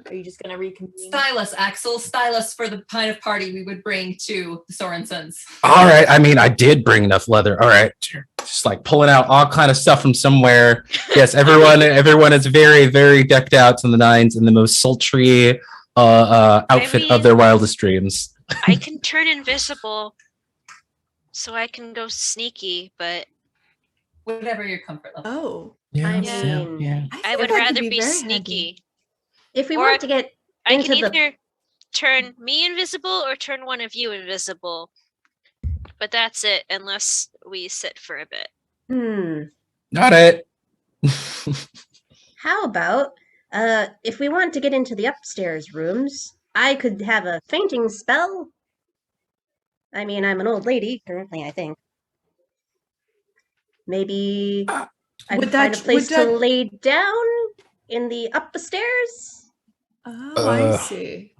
are you just gonna reconvene? Style us, Axel. Style us for the kind of party we would bring to the Sorensens. All right. I mean, I did bring enough leather. All right. Just like pulling out all kind of stuff from somewhere. Yes, everyone is very, very decked out to the nines in the most sultry outfit of their wildest dreams. I can turn invisible, so I can go sneaky, but Whatever your comfort level. Oh, I Yeah. mean, yeah. I think would that could rather be be very sneaky. handy. if we Or want to get I into can the either turn me invisible or turn one of you invisible. But that's it, unless we sit for a bit. Got it. how about if we want to get into the upstairs rooms, I could have a fainting spell. I mean, I'm an old lady currently, I think. Maybe I would could find a that- place would to that- lay down in the upstairs. Oh, I Uh. see.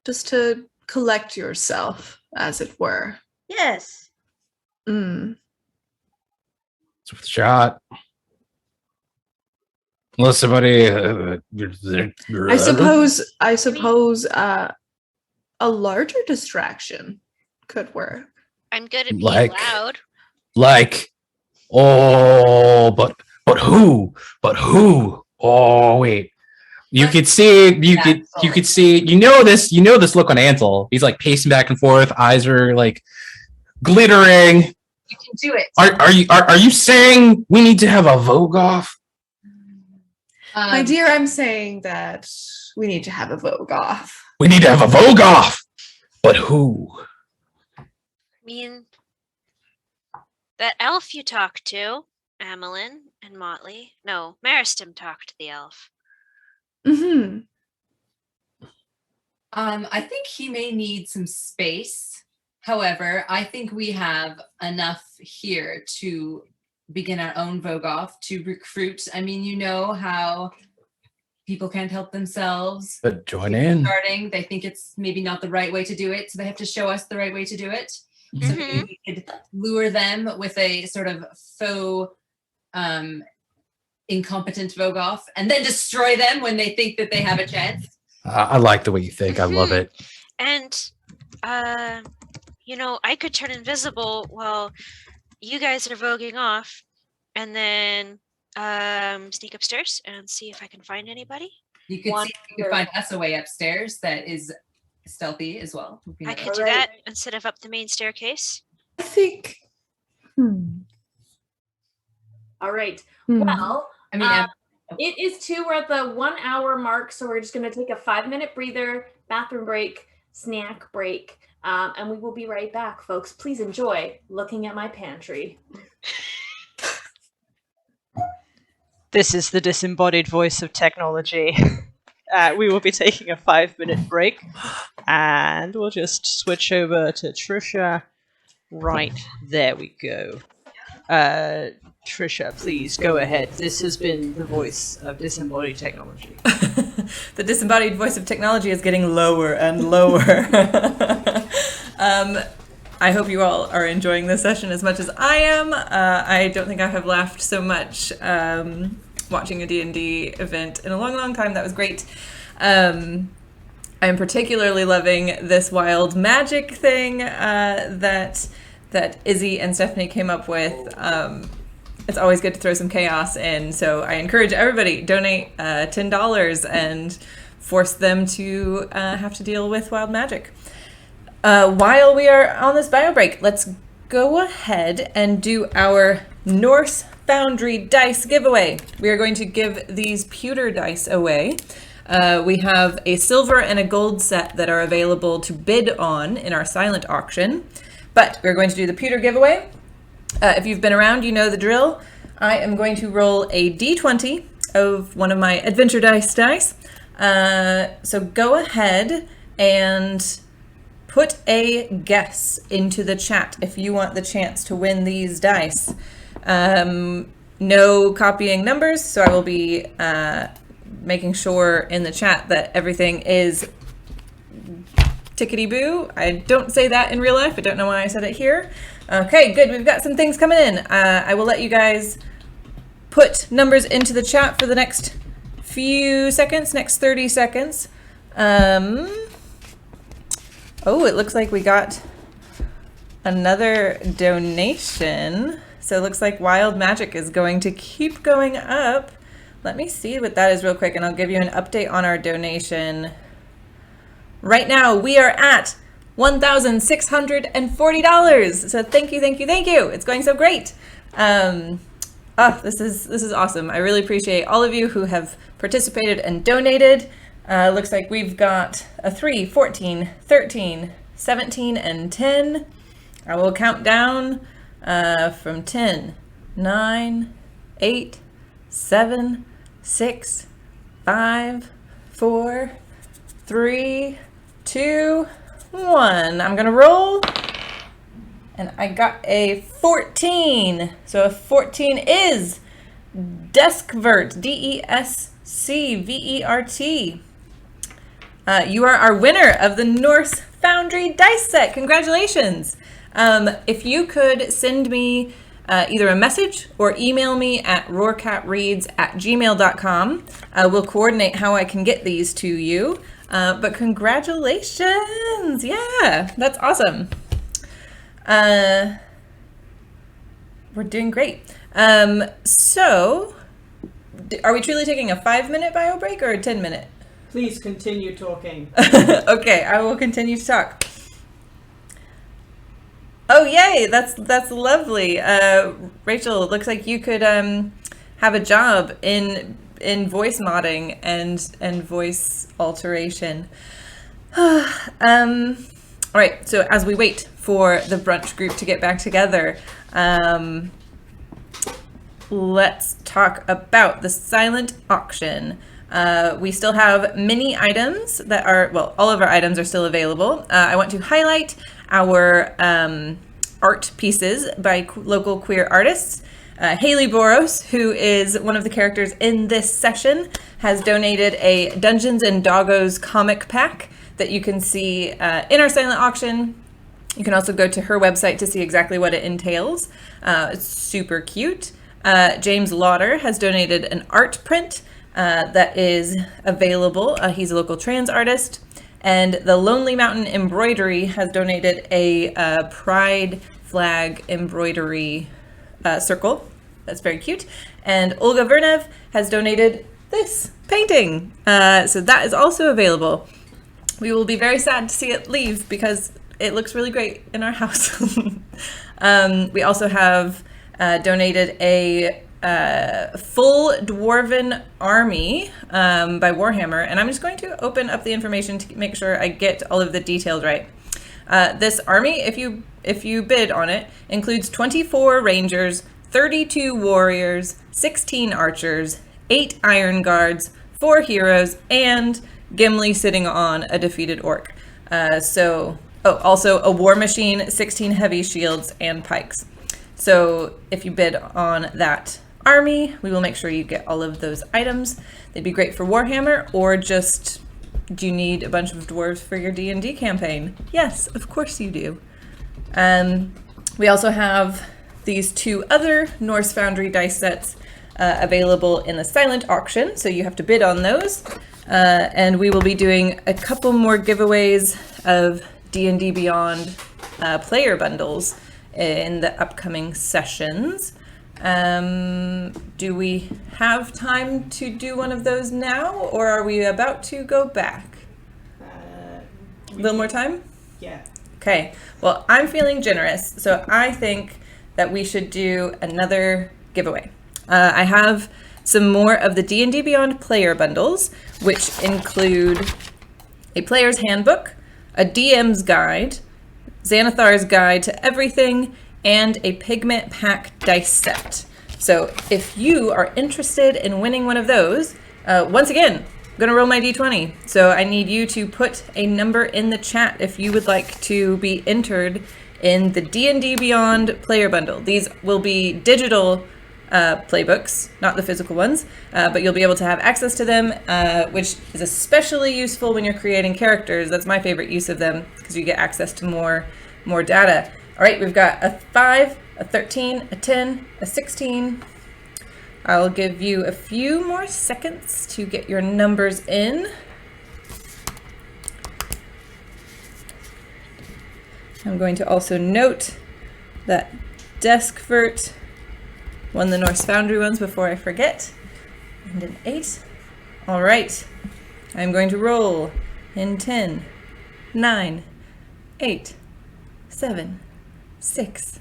Just to collect yourself, as it were. Yes. Mm. It's worth a shot. Unless somebody. I suppose a larger distraction could work. I'm good at being Like- loud. Like, oh, but who? But who? Oh, wait. You But- could see, you Axel. could see, you know this look on Ansel. He's like pacing back and forth, eyes are like glittering. You can do it. Are you saying we need to have a Vogue off? My dear, I'm saying that we need to have a Vogue off. We need to have a Vogue off. But who? I mean, that elf you talked to, Amelin and Motley. No, Maristem talked to the elf. Mm-hmm. I think he may need some space. However, I think we have enough here to begin our own Vogue off to recruit. I mean, you know how people can't help themselves. But join in. Starting, they think it's maybe not the right way to do it, so they have to show us the right way to do it. So maybe we could lure them with a sort of faux incompetent Vogue off and then destroy them when they think that they have a chance. I like the way you think. I love it. And, I could turn invisible while you guys are voguing off, and then sneak upstairs and see if I can find anybody. You could see if you could find us a way upstairs that is stealthy as well. Would be I nice. could do that instead of up the main staircase. I think. All right. Hmm. Well, I mean, it is 2. We're at the 1 hour mark, so we're just going to take a 5-minute breather, bathroom break, snack break, and we will be right back, folks. Please enjoy looking at my pantry. This is the disembodied voice of technology. We will be taking a 5-minute break, and we'll just switch over to Trisha. Right, there we go. Trisha, please go ahead. This has been the voice of disembodied technology. The disembodied voice of technology is getting lower and lower. I hope you all are enjoying this session as much as I am. I don't think I have laughed so much watching a D&D event in a long, long time. That was great. I'm particularly loving this wild magic thing that Izzy and Stephanie came up with. It's always good to throw some chaos in, so I encourage everybody, donate $10 and force them to have to deal with wild magic. While we are on this bio break, let's go ahead and do our Norse Foundry dice giveaway. We are going to give these pewter dice away. We have a silver and a gold set that are available to bid on in our silent auction, but we're going to do the pewter giveaway. If you've been around, you know the drill. I am going to roll a d20 of one of my adventure dice. So go ahead and put a guess into the chat if you want the chance to win these dice. No copying numbers, so I will be making sure in the chat that everything is tickety-boo. I don't say that in real life. I don't know why I said it here. Okay, good. We've got some things coming in. I will let you guys put numbers into the chat for the next few seconds, next 30 seconds. Oh, it looks like we got another donation. So it looks like Wild Magic is going to keep going up. Let me see what that is real quick, and I'll give you an update on our donation. Right now, we are at $1,640. So thank you, thank you, thank you. It's going so great. This is awesome. I really appreciate all of you who have participated and donated. Looks like we've got a 3, 14, 13, 17, and 10. I will count down from 10, 9, 8, 7, 6, 5, 4, 3, 2, 1. I'm gonna roll, and I got a 14. So a 14 is Deskvert, Deskvert. You are our winner of the Norse Foundry dice set. Congratulations. If you could send me either a message or email me at roarcatreads@gmail.com. We'll coordinate how I can get these to you. But congratulations. Yeah, that's awesome. We're doing great. So, are we truly taking a 5-minute bio break or a 10-minute? Please continue talking. Okay, I will continue to talk. Oh, yay! That's lovely. Rachel, it looks like you could have a job in voice modding and voice alteration. All right. So as we wait for the brunch group to get back together, let's talk about the silent auction. We still have many items that are, well, all of our items are still available. I want to highlight our art pieces by local queer artists. Haley Boros, who is one of the characters in this session, has donated a Dungeons and Doggos comic pack that you can see in our silent auction. You can also go to her website to see exactly what it entails. It's super cute. James Lauder has donated an art print that is available. He's a local trans artist. And the Lonely Mountain Embroidery has donated a pride flag embroidery circle. That's very cute. And Olga Vernev has donated this painting. So that is also available. We will be very sad to see it leave because it looks really great in our house. We also have donated a full dwarven army by Warhammer, and I'm just going to open up the information to make sure I get all of the details right. This army, if you bid on it, includes 24 rangers, 32 warriors, 16 archers, 8 iron guards, 4 heroes, and Gimli sitting on a defeated orc. Also a war machine, 16 heavy shields, and pikes. So if you bid on that army, we will make sure you get all of those items. They'd be great for Warhammer, or just, do you need a bunch of dwarves for your D&D campaign? Yes, of course you do. We also have these 2 other Norse Foundry dice sets available in the silent auction, so you have to bid on those. And we will be doing a couple more giveaways of D&D Beyond player bundles in the upcoming sessions. Do we have time to do one of those now, or are we about to go back? A little more time? Yeah. Okay, well, I'm feeling generous, so I think that we should do another giveaway. I have some more of the D&D Beyond player bundles, which include a player's handbook, a DM's guide, Xanathar's guide to everything, and a pigment pack dice set. So if you are interested in winning one of those, once again, I'm gonna roll my d20. So I need you to put a number in the chat if you would like to be entered in the D&D Beyond player bundle. These will be digital playbooks, not the physical ones, but you'll be able to have access to them, which is especially useful when you're creating characters. That's my favorite use of them, because you get access to more data. All right, we've got a 5, a 13, a 10, a 16. I'll give you a few more seconds to get your numbers in. I'm going to also note that Deskvert won the Norse Foundry ones before I forget. And an 8. All right, I'm going to roll in 10, 9, 8, 7, 6,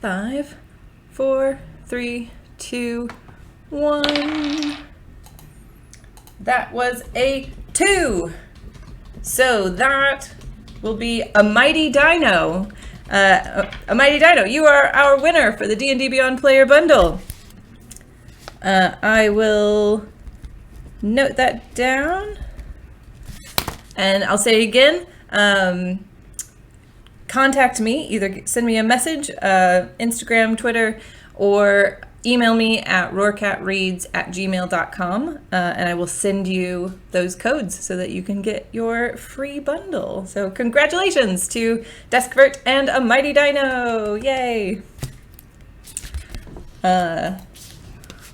5, 4, 3, 2, 1. That was a 2. So that will be a Mighty Dino. A Mighty Dino, you are our winner for the D&D Beyond Player Bundle. I will note that down. And I'll say again, contact me, either send me a message, Instagram, Twitter, or email me at roarcatreads@gmail.com, and I will send you those codes so that you can get your free bundle. So congratulations to Deskvert and a Mighty Dino! Yay!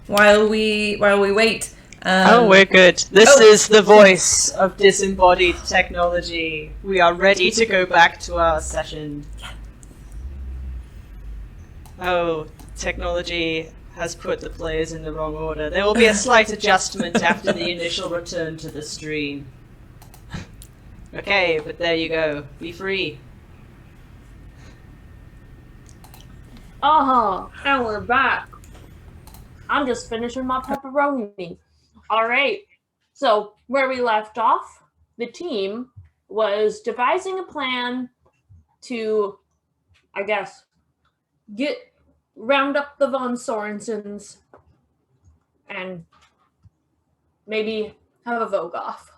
While we wait. We're good. This is the voice of disembodied technology. We are ready to go back to our session. Oh, technology has put the players in the wrong order. There will be a slight adjustment after the initial return to the stream. Okay, but there you go. Be free. And we're back. I'm just finishing my pepperoni. All right. So where we left off, the team was devising a plan to, I guess, round up the Von Sorensens and maybe have a Vogue off.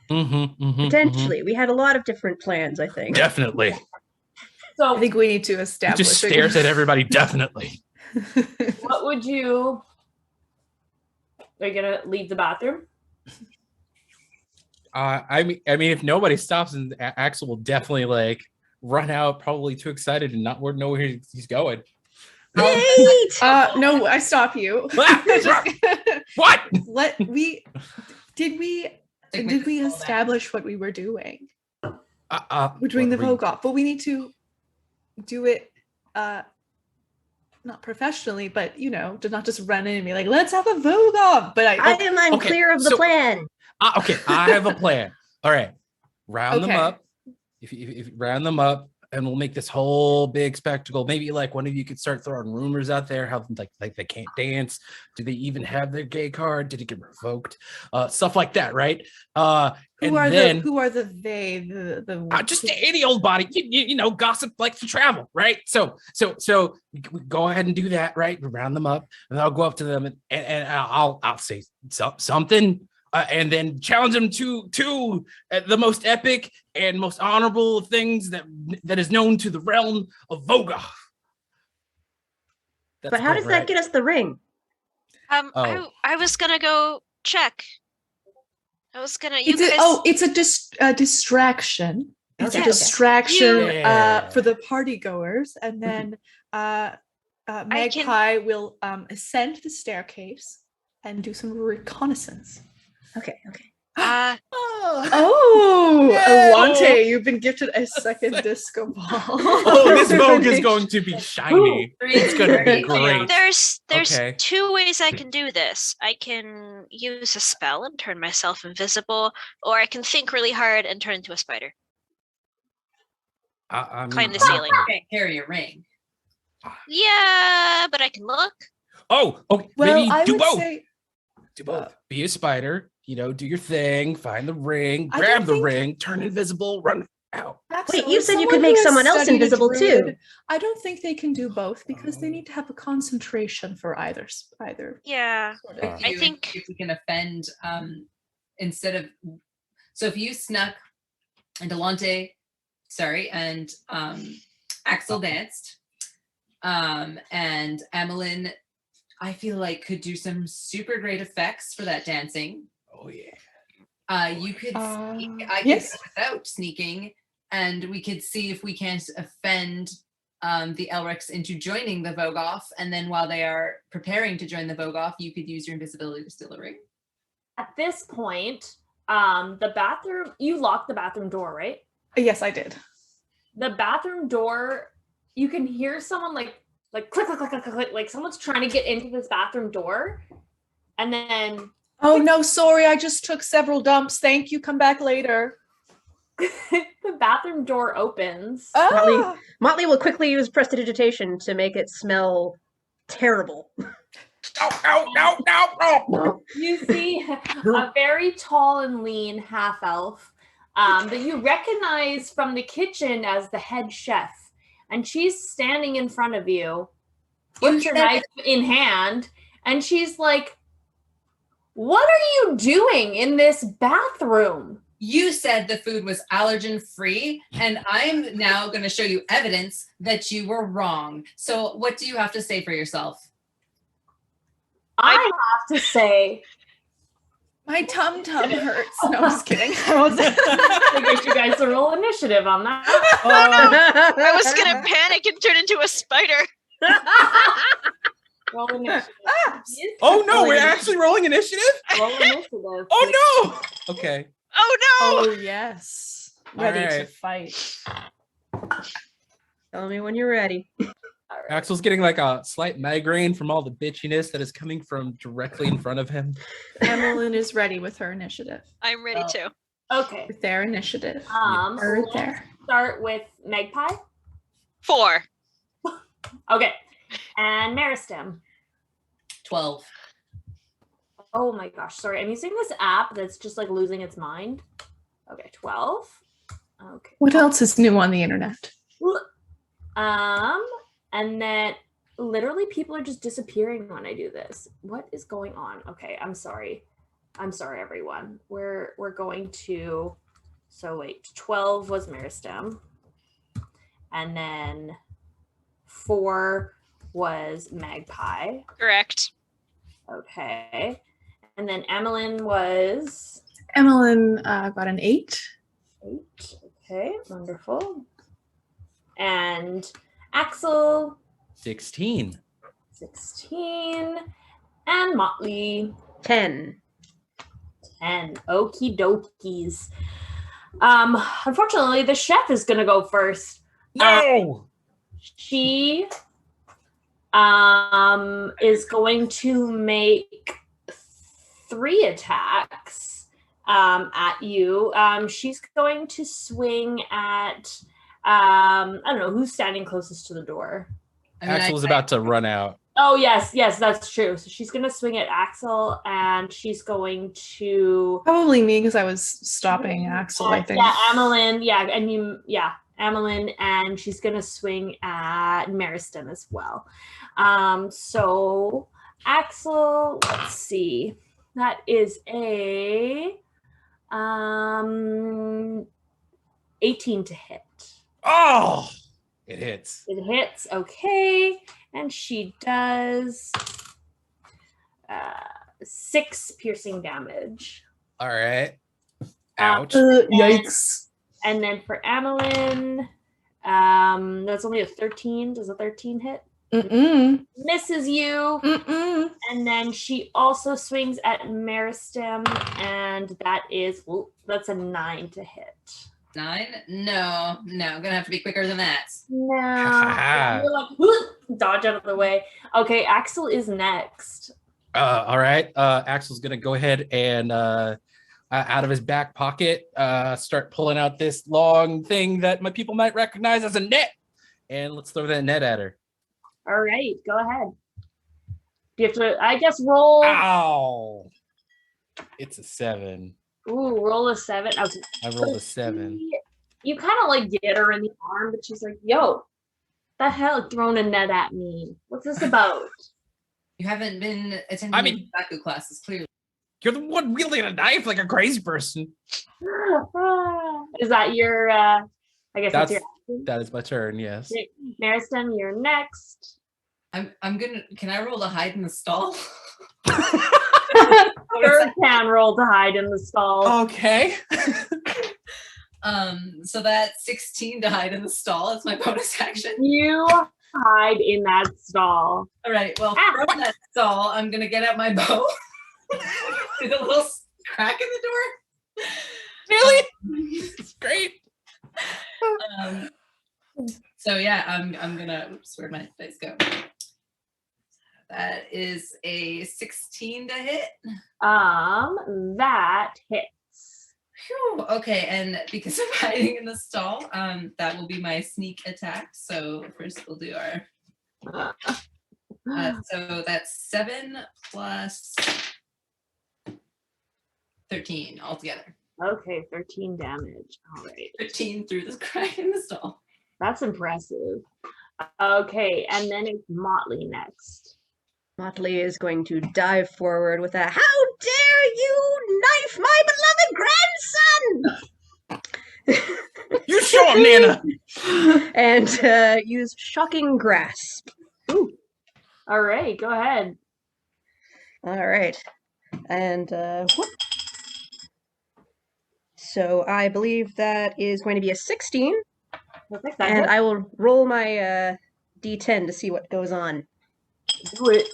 Potentially. We had a lot of different plans, I think. Definitely. So I think we need to establish. Just stares at everybody. Definitely. what would you... Are you going to leave the bathroom? I mean, if nobody stops, and Axel will definitely like run out, probably too excited and not know where he's going. Wait! No, I stop you. What? Did we establish what we were doing? We're doing the Vogue off, but we need to do it not professionally, but to not just run in and be like, let's have a Vogue off. But I am unclear of the plan. Okay, I have a plan. All right, round them up. If you round them up, and we'll make this whole big spectacle. Maybe like one of you could start throwing rumors out there, how like they can't dance. Do they even have their gay card? Did it get revoked? Stuff like that, right? Who are the they? The just any old body. You know, gossip likes to travel, right? So we go ahead and do that, right? We round them up, and I'll go up to them and I'll say something. And then challenge them to the most epic and most honorable things that is known to the realm of Vogoth. But how does that get us the ring? I was gonna go check. I was gonna. It's a distraction. It's a distraction for the party goers, and then Magpie will ascend the staircase and do some reconnaissance. Okay. Alante, you've been gifted a second disco ball. This Vogue is going to be shiny. It's going to be great. There's 2 ways I can do this. I can use a spell and turn myself invisible, or I can think really hard and turn into a spider. Climb the ceiling. You can't carry a ring. Yeah, but I can look. Oh, okay. Well, maybe do both. Do both. Uh, Be a spider. Do your thing. Find the ring. Grab the ring. Turn invisible. Run out. Wait, you said you could make someone else invisible too. I don't think they can do both because they need to have a concentration for either. Yeah, I think if we can offend, instead of, so if you snuck and Delante, and Axel danced, and Amelin, I feel like could do some super great effects for that dancing. Oh yeah. You could sneak. I could yes. go without sneaking, and we could see if we can't offend the Elrics into joining the Vogue off, and then while they are preparing to join the Vogue off, you could use your invisibility to steal a ring. At this point, the bathroom, you locked the bathroom door, right? Yes, I did. The bathroom door, you can hear someone like click, click, click, click, click, like someone's trying to get into this bathroom door. And then... Oh, no, sorry. I just took several dumps. Thank you. Come back later. the bathroom door opens. Ah! Motley will quickly use prestidigitation to make it smell terrible. No. You see a very tall and lean half elf that you recognize from the kitchen as the head chef. And she's standing in front of you, butcher knife in hand, and she's like, "What are you doing in this bathroom?" You said the food was allergen free, and I'm now going to show you evidence that you were wrong. So, what do you have to say for yourself? I have to say, My tum hurts. No, I'm just kidding. I was I get you guys to roll initiative on that. I was gonna panic and turn into a spider. Roll initiative. Oh no, we're actually rolling initiative? Roll initiative. Oh no! Okay. Oh no! Oh yes. Ready to Alright. fight. Tell me when you're ready. Axel's getting like a slight migraine from all the bitchiness that is coming from directly in front of him. Emmeline is ready with her initiative. I'm ready too. Okay. With their initiative. Right Let's there. start with Magpie. 4. Okay. And Meristem. 12. Oh my gosh, sorry. I'm using this app that's just like losing its mind. Okay, 12. Okay. What else is new on the internet? And then literally people are just disappearing when I do this. What is going on? Okay, I'm sorry. I'm sorry, everyone. We're going to, so wait, 12 was Meristem. And then 4 was Magpie. Correct. Okay. And then Emmeline was Emmeline got an 8. 8. Okay, wonderful. And Axel, 16. 16. And Motley, 10. 10. Okie dokies. Unfortunately, the chef is gonna go first. No! She is going to make 3 attacks at you. She's going to swing at I don't know who's standing closest to the door. Axel's about to run out. Oh yes, that's true. So she's gonna swing at Axel, and she's going to Probably me because I was stopping Axel, I think. Yeah, Emmeline. Emmeline, and she's gonna swing at Meristem as well. So Axel, let's see, that is a 18 to hit. Oh! It hits. It hits, okay, and she does 6 piercing damage. All right. Ouch. Yikes. And then for Emmeline, that's only a 13. Does a 13 hit? Mm-mm. Misses you. Mm-mm. And then she also swings at Meristem, and that's a 9 to hit. 9? No. I'm gonna have to be quicker than that. No. You're like, dodge out of the way. Okay, Axel is next. All right. Axel's gonna go ahead and out of his back pocket, start pulling out this long thing that my people might recognize as a net. And let's throw that net at her. All right, go ahead. You have to, I guess, roll. Ow! It's a 7. Ooh, roll a 7. Okay. I rolled a 7. You kind of like get her in the arm, but she's like, yo, the hell throwing a net at me? What's this about? You haven't been attending Boogaloo classes, clearly. You're the one wielding a knife like a crazy person. Is that your, I guess that's your action? That is my turn, yes. Meristem, you're next. Can I roll to hide in the stall? Sure can roll to hide in the stall. Okay. So that's 16 to hide in the stall. That's my bonus action. You hide in that stall. All right. Well, from that stall, I'm gonna get out my bow. There's a little crack in the door. Really? It's great. So yeah, I'm gonna. Oops, where'd my dice go? That is a 16 to hit. That hits. Phew. Okay, and because I'm hiding in the stall, that will be my sneak attack. So first we'll do our. So that's 7 plus 13 altogether. Okay, 13 damage. All right. 13 through the crack in the stall. That's impressive. Okay, and then it's Motley next. Motley is going to dive forward with a "How dare you knife my beloved grandson!" You show him, Nana. and use Shocking Grasp. Ooh. All right, go ahead. All right. And whoop. So I believe that is going to be a 16. Perfect. And I will roll my D10 to see what goes on. Do it.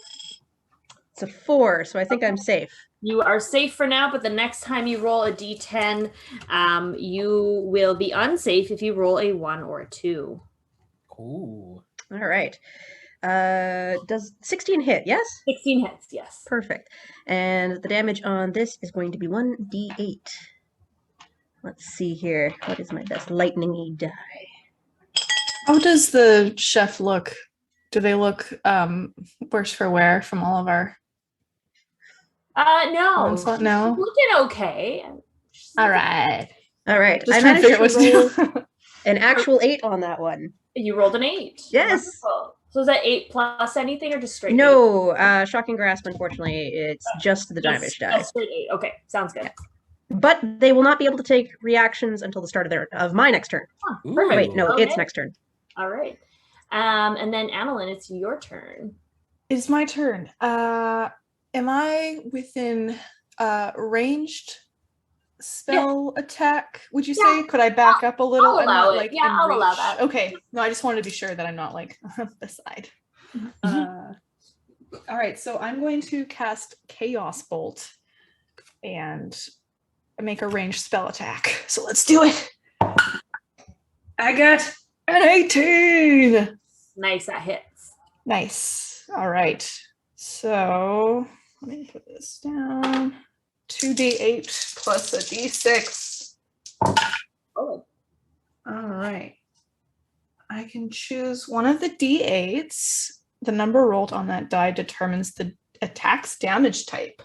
It's a 4, so I think I'm safe. You are safe for now, but the next time you roll a d10, you will be unsafe if you roll a 1 or a 2. Ooh. All right. Does 16 hit, yes? 16 hits, yes. Perfect. And the damage on this is going to be 1d8. Let's see here. What is my best lightning-y die? How does the chef look? Do they look worse for wear from all of our No. onslaught? No. She's looking okay. All right. All right. Just I trying to figure out managed what to to roll do. an actual 8 on that one. You rolled an 8. Yes. Wonderful. So is that 8 plus anything or just straight? No, Shocking Grasp, unfortunately, it's just the damage die. Just straight 8. Okay, sounds good. But they will not be able to take reactions until the start of my next turn. Huh, Ooh. perfect. Wait, no, Okay. it's next turn. All right. And then Amelin, it's your turn. It's my turn. Am I within ranged spell attack? Would you say? Could I back up a little? I'll allow not it. like Yeah, in I'll allow reach. that. Okay. No, I just wanted to be sure that I'm not like on the side. All right, so I'm going to cast Chaos Bolt and make a ranged spell attack. So let's do it. I got an 18. Nice, that hits. Nice. All right. So let me put this down. 2d8 plus a d6. Oh. All right. I can choose one of the d8s. The number rolled on that die determines the attack's damage type.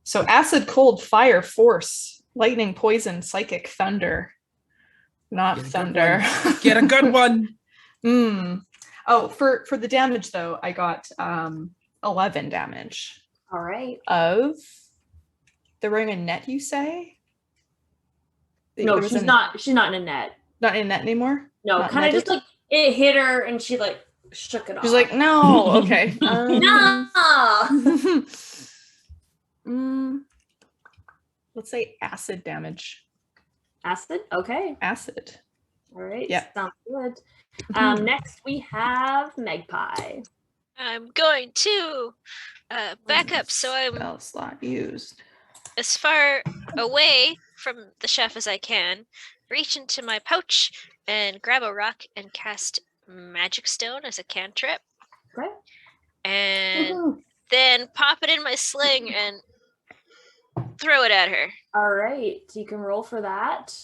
So acid, cold, fire, force, lightning, poison, psychic, thunder. Not Get a good thunder. Get a good one. Oh, for the damage though, I got 11 damage. All right. Of they're wearing a net, you say? No, she's not. She's not in a net. Not in a net anymore? No, Not kind of netted? just like it hit her, and she like shook it off. She's like, no, okay. no. Let's say acid damage. Acid. Okay. Acid. All right. Yeah. Sounds good. Next we have Magpie. I'm going to back up so I'm Spell slot used. as far away from the chef as I can, reach into my pouch and grab a rock and cast Magic Stone as a cantrip. Okay. And then pop it in my sling and throw it at her. All right. So you can roll for that.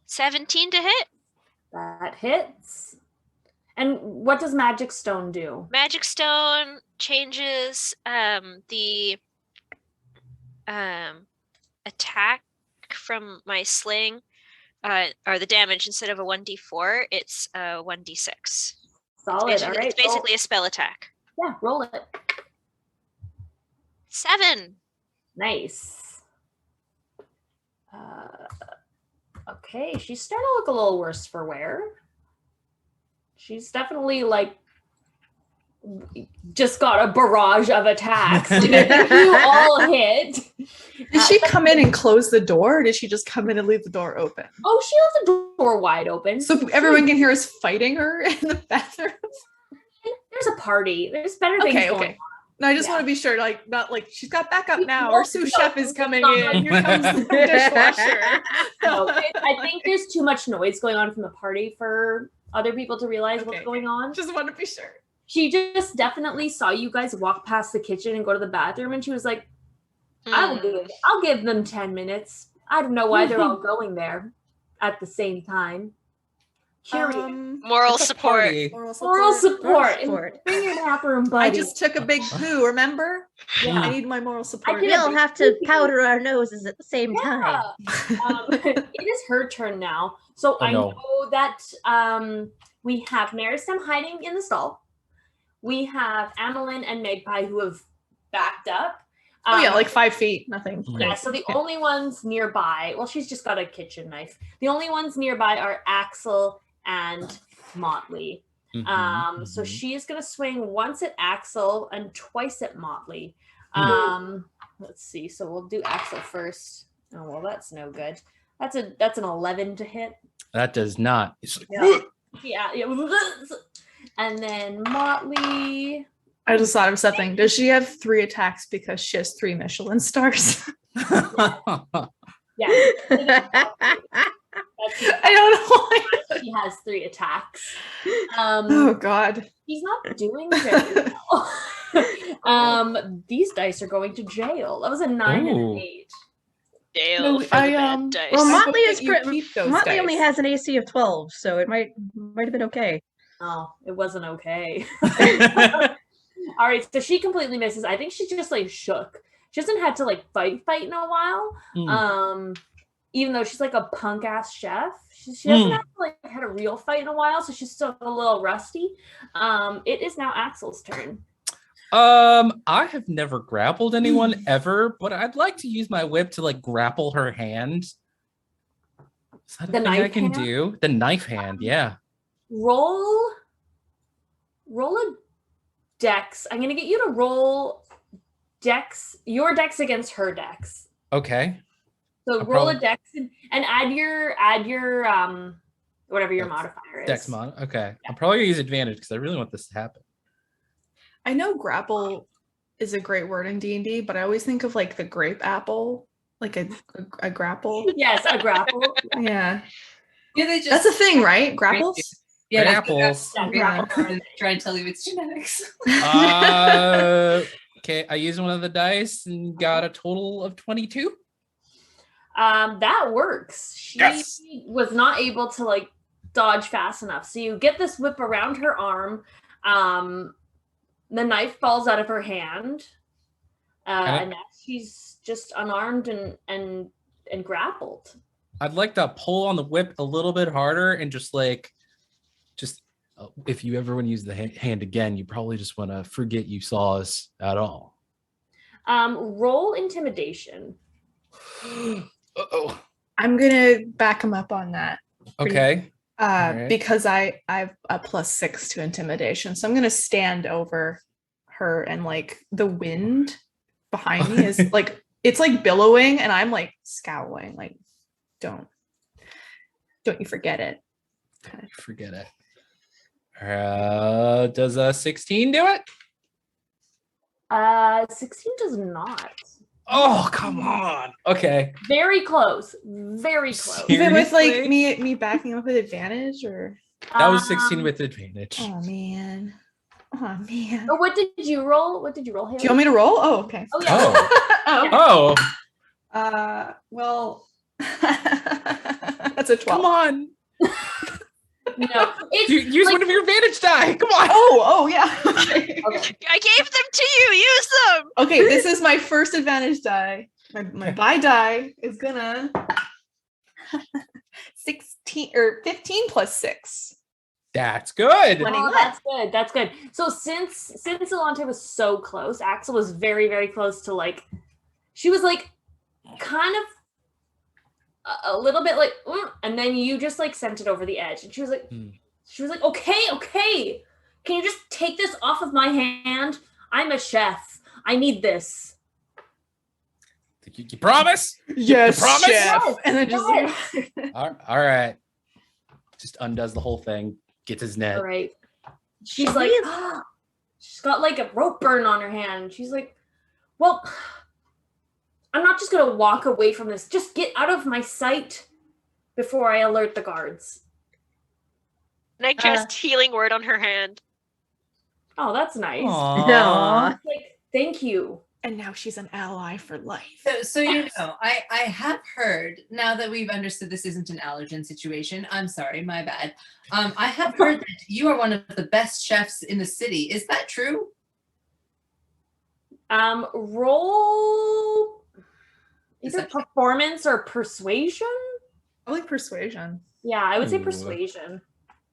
17 to hit. That hits. And what does Magic Stone do? Magic Stone changes the attack from my sling, or the damage. Instead of a 1d4, it's a 1d6. Solid. It's All right. basically a spell attack. Yeah, roll it. 7. Nice. Okay, she's starting to look a little worse for wear. She's definitely like just got a barrage of attacks. Like, you all hit. Did she come in and close the door, or did she just come in and leave the door open? Oh, she left the door wide open. So everyone can hear us fighting her in the bathroom? There's a party. There's better things going on. No, I just Yeah. want to be sure, like, not like she's got backup now, No, or sous no, chef is coming no, in. Here comes the dishwasher. No, I think there's too much noise going on from the party for other people to realize what's Okay. going on. Just want to be sure. She just definitely saw you guys walk past the kitchen and go to the bathroom, and she was like, I'll give them 10 minutes. I don't know why they're all going there at the same time. Curious. Moral It's a support. party. Moral support. support. Bring your bathroom, buddy. I just took a big poo, remember? Yeah. I need my moral support. did. We all have to powder our noses at the same time. It is her turn now. So Oh, I no. know that we have Maristem hiding in the stall. We have Amelin and Magpie who have backed up. Oh yeah, like 5 feet, nothing. Yeah, so the only ones nearby, well, she's just got a kitchen knife. The only ones nearby are Axel and Motley. So she is going to swing once at Axel and twice at Motley. Let's see. So we'll do Axel first. Oh, well, that's no good. That's an 11 to hit. That does not. It's like, Yeah. And then Motley. I just thought of something. Does she have 3 attacks because she has 3 Michelin stars? Yeah. I don't know. She has 3 attacks. Oh God. He's not doing very well. These dice are going to jail. That was a 9 and Ooh. an 8. Jail No, for the bad dice. Well, I Motley hope is that you keep those Motley only dice. has an AC of 12, so it might have been okay. Oh, it wasn't okay. All right, so she completely misses. I think she's just like shook. She hasn't had to like fight in a while. Even though she's like a punk ass chef, she hasn't had to, like had a real fight in a while, so she's still a little rusty. It is now Axel's turn. I have never grappled anyone ever, but I'd like to use my whip to like grapple her hand. Is that a The thing I knife can hand? do? The knife hand, yeah. Roll a dex. I'm gonna get you to roll your dex against her dex. Okay. So I'll roll a probably- dex and add your whatever your modifier is. Dex mod. Okay. I'm probably gonna use advantage because I really want this to happen. I know grapple is a great word in D&D, but I always think of like the grape apple, like a grapple. Yes, a grapple. Yeah. Yeah, they just That's a thing, right? Grapples? Yeah, they Grapples. Yeah, Yeah. grapple. and try and tell you it's genetics. Okay, I used one of the dice and got a total of 22. That works. She Yes. was not able to like dodge fast enough. So you get this whip around her arm. The knife falls out of her hand. And now she's just unarmed and grappled. I'd like to pull on the whip a little bit harder and just if you ever want to use the hand again, you probably just want to forget you saw us at all. Roll intimidation. Uh-oh. I'm gonna back him up on that. Okay. Alright. Because I've a +6 to intimidation. So I'm gonna stand over her, and like the wind behind me is like it's like billowing, and I'm like scowling, like don't you forget it. Forget it. Does a 16 do it? 16 does not. Oh, come on. Okay. Very close. Very close. Even with like Seriously? me backing up with advantage, or That was 16 with advantage. oh man. Oh, what did you roll? What did you roll, Haley? Do you want me to roll? Oh, okay. Oh, yeah. Oh, Well, that's a 12. come on. No, it's Use like- one of your advantage die. Come on. Oh, yeah. Okay. Okay. I gave them to you. Use them. Okay, this is my first advantage die. My buy die is gonna 16 or 15 plus 6. That's good. Oh, that's good. That's good. So since Alante was so close, Axel was very, very close to like, she was like kind of a little bit like, and then you just like sent it over the edge, and she was like, okay, can you just take this off of my hand? I'm a chef. I need this. You promise? Yes, promise? chef. And then just All right. Just undoes the whole thing. Gets his net. All right. She's like, she's got like a rope burn on her hand. She's like, well, I'm not just gonna walk away from this. Just get out of my sight before I alert the guards. And I cast healing word on her hand. Oh, that's nice. Aw. Like, thank you. And now she's an ally for life. So you know, I have heard, now that we've understood this isn't an allergen situation, I'm sorry, my bad. I have heard that you are one of the best chefs in the city. Is that true? Roll either performance or persuasion. I like persuasion. Yeah, I would say Ooh. persuasion.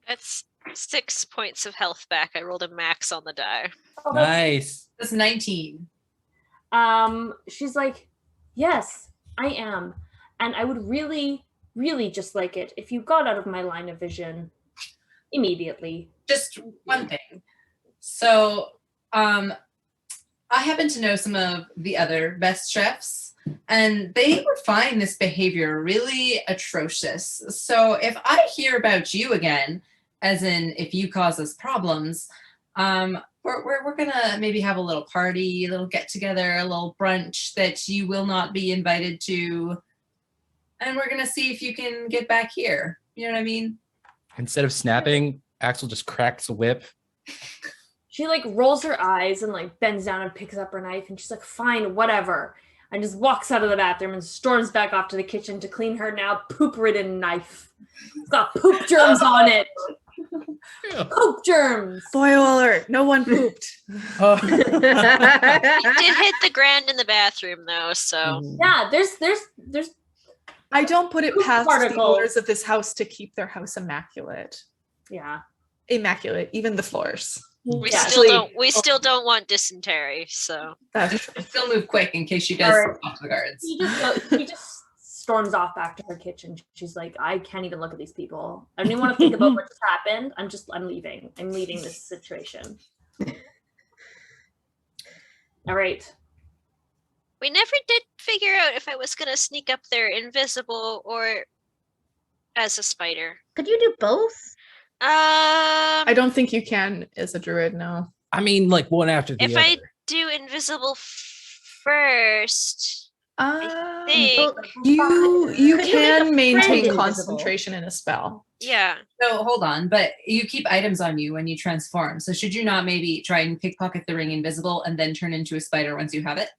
That's 6 points of health back. I rolled a max on the die. Oh, that's- Nice. That's 19. She's like, yes, I am. And I would really, really just like it if you got out of my line of vision immediately. Just one thing. So, I happen to know some of the other best chefs, and they would find this behavior really atrocious. So if I hear about you again, as in if you cause us problems, we're gonna maybe have a little party, a little get together, a little brunch that you will not be invited to, and we're gonna see if you can get back here. You know what I mean? Instead of snapping, Axel just cracks a whip. She like rolls her eyes and like bends down and picks up her knife, and she's like, fine, whatever. And just walks out of the bathroom and storms back off to the kitchen to clean her now poop-ridden knife. It's got poop germs on it. Poop germs. Spoiler alert, no one pooped. Oh. It did hit the grand in the bathroom though, so Yeah, there's I don't put it Poop past the particles. owners of this house to keep their house immaculate. yeah. Immaculate, even the floors. we Yeah. still don't want dysentery, so That's true. Still move quick in case she does Alright. talk to the guards. He just storms off back to her kitchen. She's like, I can't even look at these people. I don't even want to think about what just happened. I'm leaving. I'm leaving this situation. All right. we never did figure out if I was gonna sneak up there invisible or as a spider. Could you do both? I don't think you can as a druid, no. I mean, like one after the If other. I do invisible first, think. You Could you make a can friend maintain invisible? concentration in a spell. yeah. So hold on, but you keep items on you when you transform. So should you not maybe try and pickpocket the ring invisible and then turn into a spider once you have it?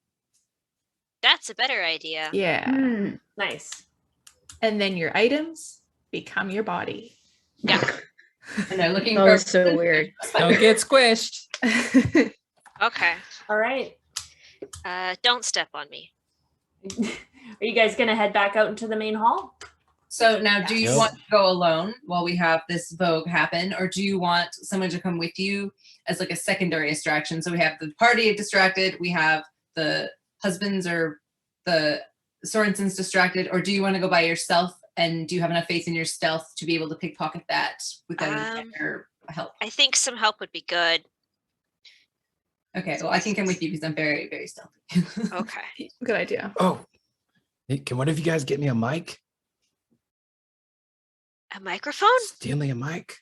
That's a better idea. Yeah. Hmm. Nice. And then your items become your body. Yeah. And they're looking Oh, for it's so weird. Don't get squished. Okay. All right. Don't step on me. Are you guys gonna head back out into the main hall? So now, do you Yep. want to go alone while we have this vogue happen, or do you want someone to come with you as like a secondary distraction? So we have the party distracted, we have the husbands or the Sorensens distracted, or do you want to go by yourself? And do you have enough faith in your stealth to be able to pickpocket that without your help? I think some help would be good. Okay, well I can come with you because I'm very, very stealthy. Okay. Good idea. Oh, hey, can one of you guys get me a mic? A microphone? Stanley, a mic?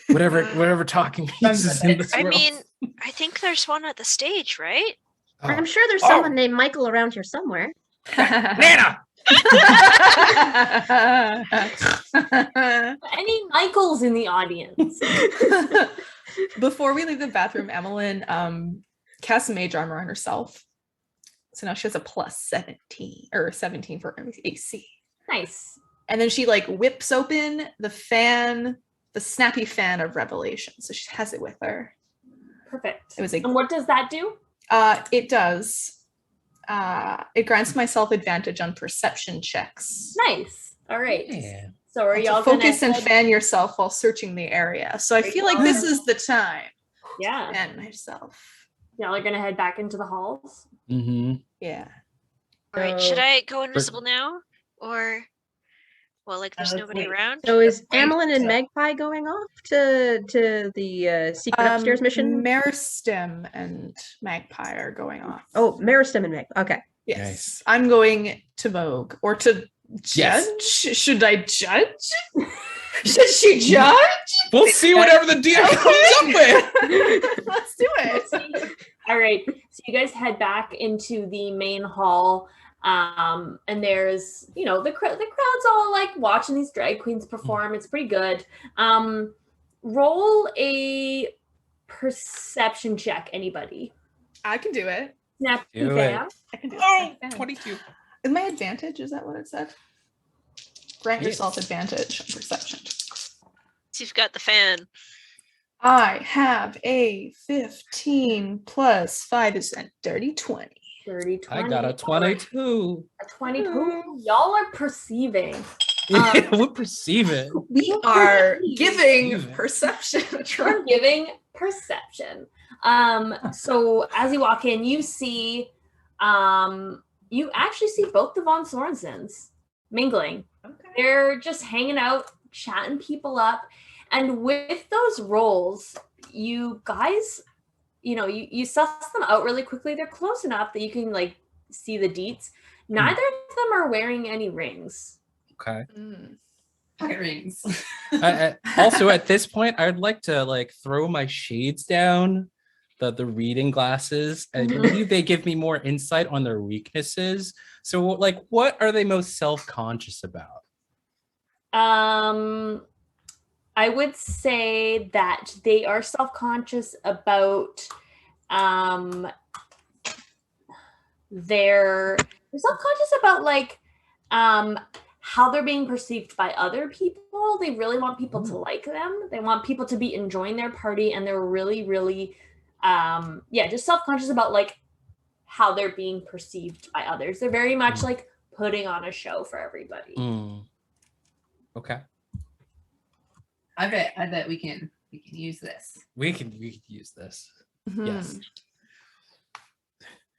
Whatever talking pieces in this I world. mean, I think there's one at the stage, right? Oh. I'm sure there's Oh. someone named Michael around here somewhere. Nana! Any Michaels in the audience? Before we leave the bathroom, Emmeline casts mage armor on herself. So now she has a plus 17 or 17 for AC. Nice. And then she like whips open the fan, the snappy fan of revelation. So she has it with her. Perfect. It was a And what does that do? it does. It grants myself advantage on perception checks. Nice. All right. Yeah. So are To y'all focus gonna and fan yourself while searching the area. So I feel like this is the time. Yeah. And myself. Y'all are gonna head back into the halls. Mm-hmm. Yeah. All right. Should So- I go invisible now, or well, like there's let's nobody wait. around? So is Wait, Amelin and so- Magpie going off to the secret upstairs mission? Meristem and Magpie are going off. Oh, Meristem and Magpie. Okay. Yes. Nice. I'm going to Vogue or to judge. Yes. Should I judge? Should she judge? We'll see whatever the DM comes up with. Let's do it. All right. So you guys head back into the main hall. And there's, the crowd's all like watching these drag queens perform. It's pretty good. Roll a perception check, anybody. I can do it. Snappy Do Bam. I can do it. Oh, Yeah. 22. Is my advantage? Is that what it said? Grant Yes. yourself advantage on perception. So you've got the fan. I have a 15 plus 5 is a dirty 20. 30, 20. I got a 22. A 22. Y'all are perceiving. we perceive it. We are giving Even. perception a try. You're giving perception. So as you walk in, you see, you actually see both the Von Sorensens mingling. Okay. They're just hanging out, chatting people up. And with those rolls, you guys, you suss them out really quickly. They're close enough that you can like see the deets. Neither of them are wearing any rings. Okay. Pocket rings. Also, at this point, I'd like to like throw my shades down, the reading glasses. I believe they give me more insight on their weaknesses. So, like, what are they most self-conscious about? I would say that they are self-conscious about they're self-conscious about like how they're being perceived by other people. They really want people to like them. They want people to be enjoying their party, and they're really, really just self-conscious about like how they're being perceived by others. They're very much like putting on a show for everybody. Okay. I bet we can use this. We can use this. Mhm. Yes.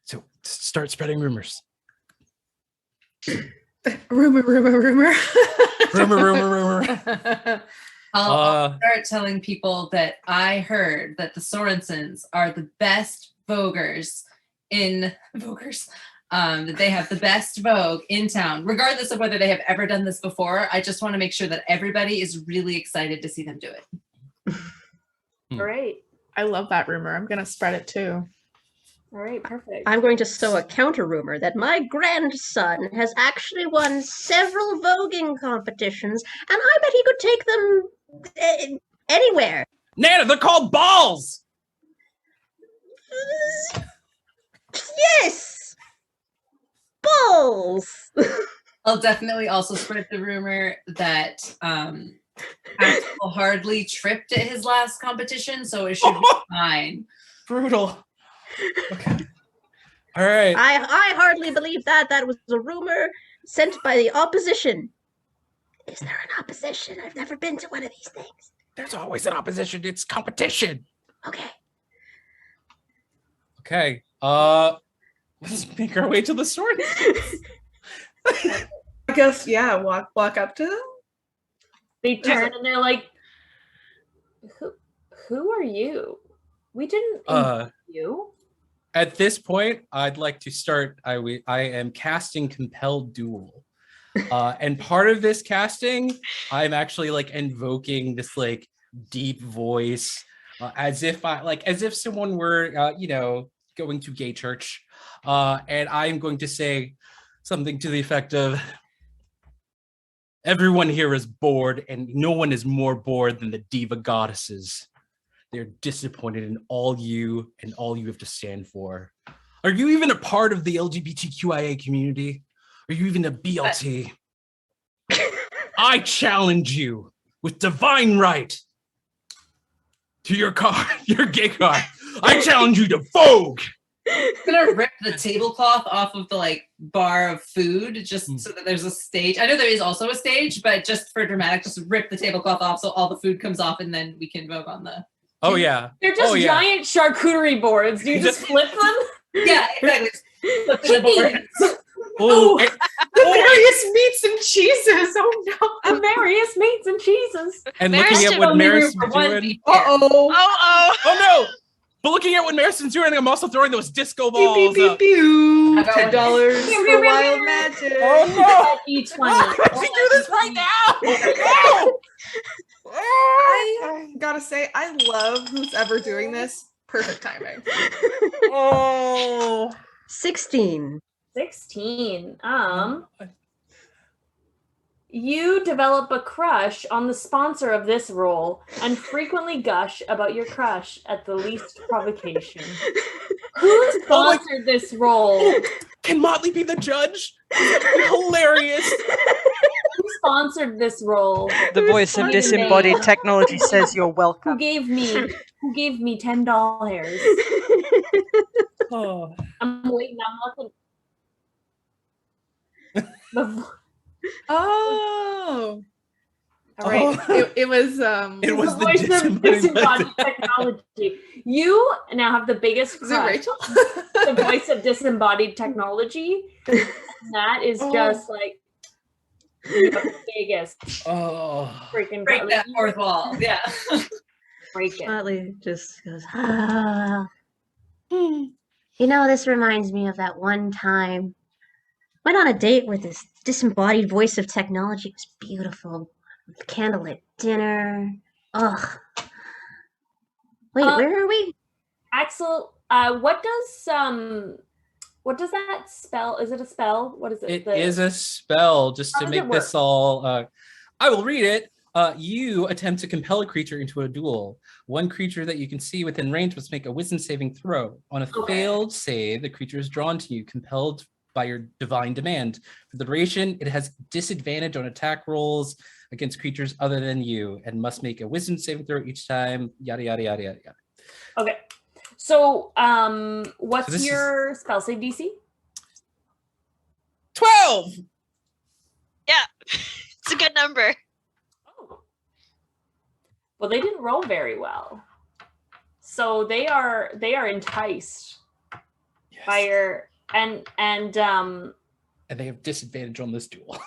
So start spreading rumors. Rumor. Rumor. I'll start telling people that I heard that the Sorensens are the best voguers that they have the best vogue in town, regardless of whether they have ever done this before. I just want to make sure that everybody is really excited to see them do it. All right. I love that rumor. I'm gonna spread it too. All right, perfect. I'm going to sow a counter rumor that my grandson has actually won several voguing competitions, and I bet he could take them anywhere. Nana, they're called balls. Yes! Balls! I'll definitely also spread the rumor that Axel hardly tripped at his last competition, so it should be fine. Brutal. Okay. All right. I hardly believe that. That was a rumor sent by the opposition. Is there an opposition? I've never been to one of these things. There's always an opposition. It's competition. Okay. Okay. Let's make our way to the sword. I guess walk up to them. They turn and they're like, "Who are you? We didn't invite you." At this point, I'd like to start. I am casting Compelled Duel, and part of this casting, I'm actually like invoking this like deep voice, as if someone were going to gay church, and I'm going to say something to the effect of, "Everyone here is bored, and no one is more bored than the diva goddesses. They're disappointed in all you have to stand for. Are you even a part of the LGBTQIA community? Are you even a BLT? I challenge you with divine right to your gay card. I challenge you to vogue." I'm gonna rip the tablecloth off of the like bar of food just so that there's a stage. I know there is also a stage, but just for dramatic, just rip the tablecloth off so all the food comes off, and then we can vogue on the. Oh yeah. They're just giant charcuterie boards. Do you just flip them? Yeah, exactly. Flip the board. Oh, The various meats and cheeses. Oh no. The various meats and cheeses. and looking at what Only room Marison's for one doing. beef. Uh-oh. Oh, Oh no! But looking at what Marison's doing, I'm also throwing those disco balls. Pew, pew, up. pew, pew. I got one. $10 Pew, for pew, pew, wild pew. magic. Oh E20. no! We do this right now! No! I gotta say, I love who's ever doing this. Perfect timing. Oh! 16. 16. You develop a crush on the sponsor of this role and frequently gush about your crush at the least provocation. Who sponsored this role? Can Motley be the judge? That would be hilarious. Who sponsored this role? The voice of disembodied technology says you're Who welcome. gave me $10 hairs? Oh. I'm waiting. I'm looking. Oh. All right. It was It was The voice of disembodied technology. You now have the biggest was it crush. Rachel? The voice of disembodied technology. And that is just like the biggest freaking Break that fourth wall. Yeah. break it. Motley just goes, You know, this reminds me of that one time. Went on a date with this disembodied voice of technology. It was beautiful. With candlelit dinner. Ugh. Wait, where are we? Axel, what does that spell? Is it a spell? What is it? It is a spell, just How to does make it this all I will read it. You attempt to compel a creature into a duel. One creature that you can see within range must make a wisdom saving throw. On a failed save, the creature is drawn to you, compelled by your divine demand. For the duration, it has disadvantage on attack rolls against creatures other than you, and must make a wisdom saving throw each time. Yada yada yada yada yada. Okay. So, what's So this your spell save DC? 12. Yeah, it's a good number. Oh. Well, they didn't roll very well. So they are enticed by your and they have disadvantage on this duel.